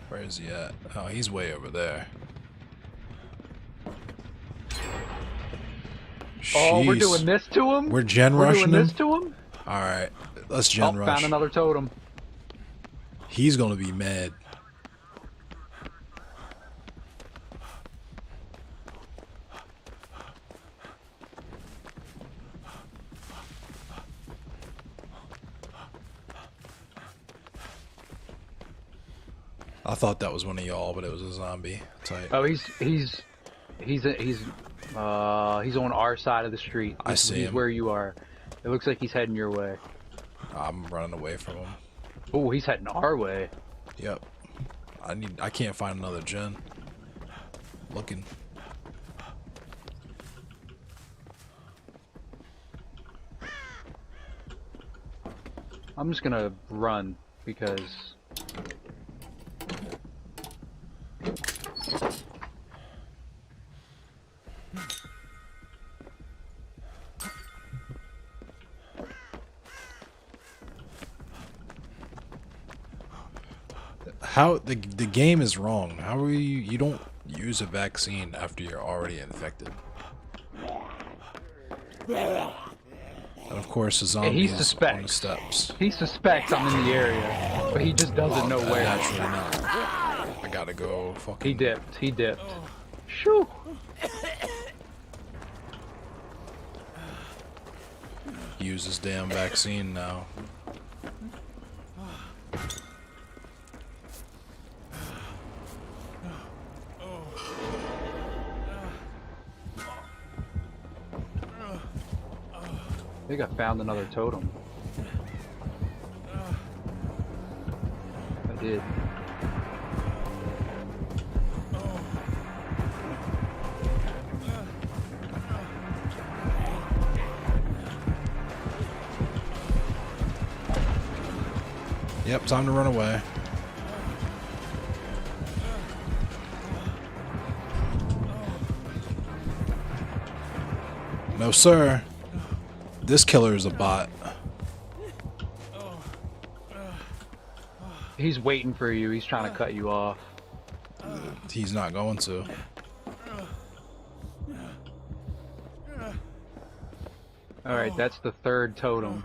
Where is he at? Oh, he's way over there. Oh, we're Jeez. doing this to him? We're gen We're rushing doing this him? to him? Alright, let's gen rush. Found another totem. He's gonna be mad. I thought that was one of y'all, but it was a zombie type. Oh, he's on our side of the street. I see He's him. where you are. It looks like he's heading your way. I'm running away from him. Oh, he's heading our way. Yep. I can't find another gen. Looking. I'm just gonna run because How the game is wrong. How are you don't use a vaccine after you're already infected. And of course, the zombies on the steps. He suspects I'm in the area, but he just doesn't know where. Naturally not. I gotta go. Fucking. He dipped. He dipped. Shoo. Use his damn vaccine now. I think I found another totem. I did. Yep, time to run away. No, sir. This killer is a bot. He's waiting for you. He's trying to cut you off. He's not going to. Alright, that's the third totem.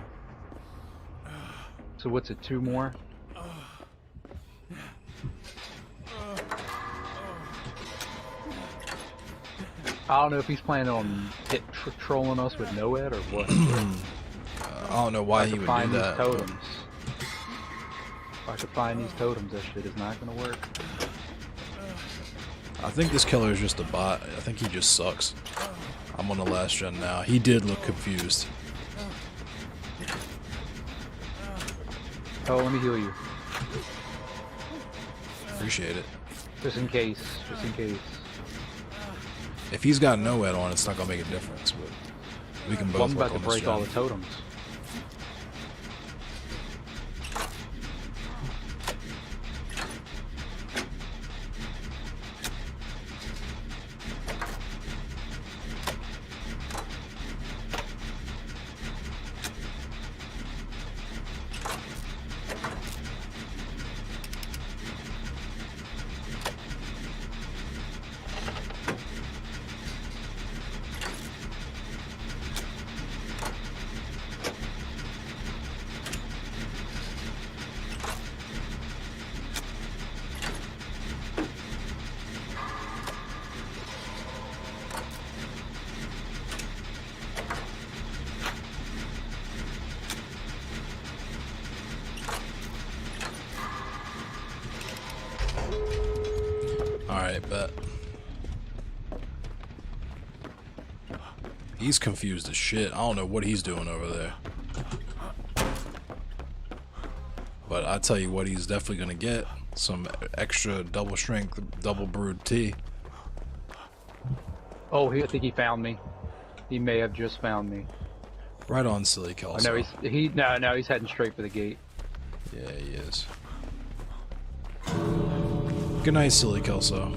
So what's it, 2 more? I don't know if he's planning on trolling us with NOED or what. I don't know why he would do that. Totems. If I could find these totems, that shit is not gonna work. I think this killer is just a bot. I think he just sucks. I'm on the last gen now. He did look confused. Oh, let me heal you. Appreciate it. Just in case. Just in case. If he's got NOED on, it's not gonna make a difference. But we can both well, I'm work about on to this break gen. all the totems. Alright, bet. He's confused as shit. I don't know what he's doing over there. But I tell you what, he's definitely gonna get some extra double strength, double brewed tea. Oh, I think he found me. He may have just found me. Right on, silly Kelso. Oh, no, he's heading straight for the gate. Yeah, he is. Good night, silly Kelso.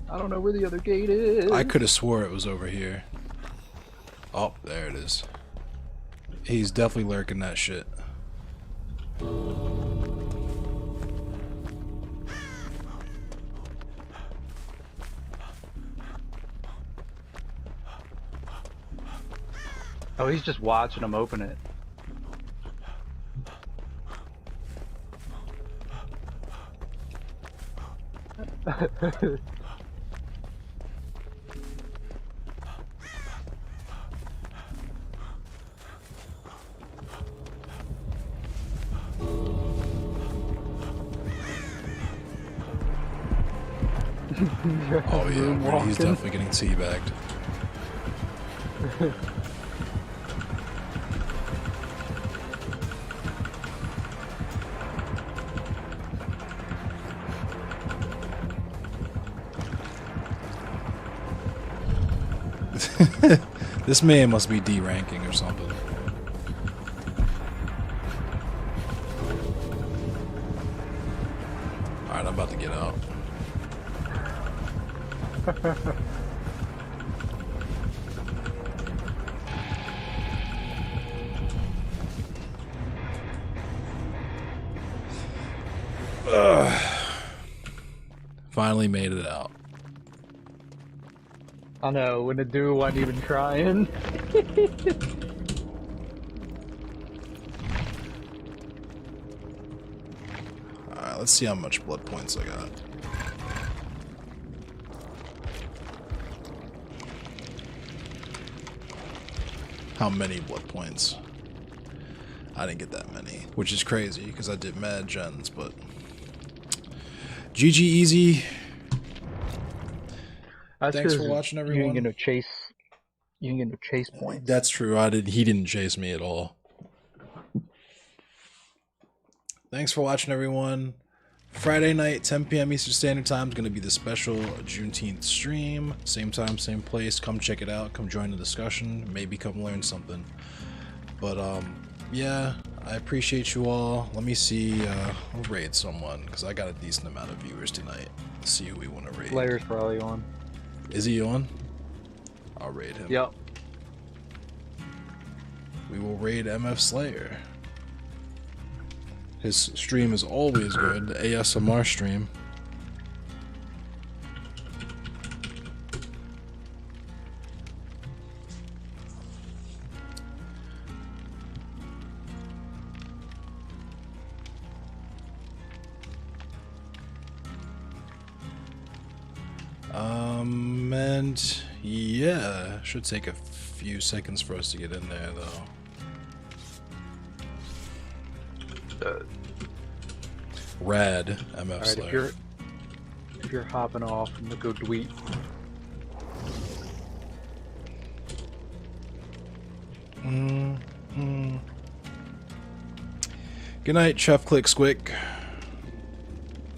I don't know where the other gate is. I could have swore it was over here. Oh, there it is. He's definitely lurking that shit. Oh, he's just watching him open it. Oh yeah, he's definitely getting teabagged. This man must be D ranking or something. Alright, I'm about to get out. Finally made it out. I know, when the dude wasn't even trying. Alright, let's see how much blood points I got. How many blood points? I didn't get that many, which is crazy because I did mad gens, but GG easy. Thanks for watching, everyone. You didn't get no chase. You didn't get no chase points. That's true. He didn't chase me at all. Thanks for watching, everyone. Friday night, 10 p.m. Eastern Standard Time is going to be the special Juneteenth stream. Same time, same place. Come check it out. Come join the discussion. Maybe come learn something. But yeah, I appreciate you all. Let me see. I'll raid someone because I got a decent amount of viewers tonight. Let's see who we want to raid. Slayer's probably on. Is he on? I'll raid him. Yep. We will raid MF Slayer. His stream is always good. ASMR stream. And yeah, should take a few seconds for us to get in there though. Rad MF Slayer. If you're hopping off, I'm gonna go tweet. Good night, Chef Click Squick.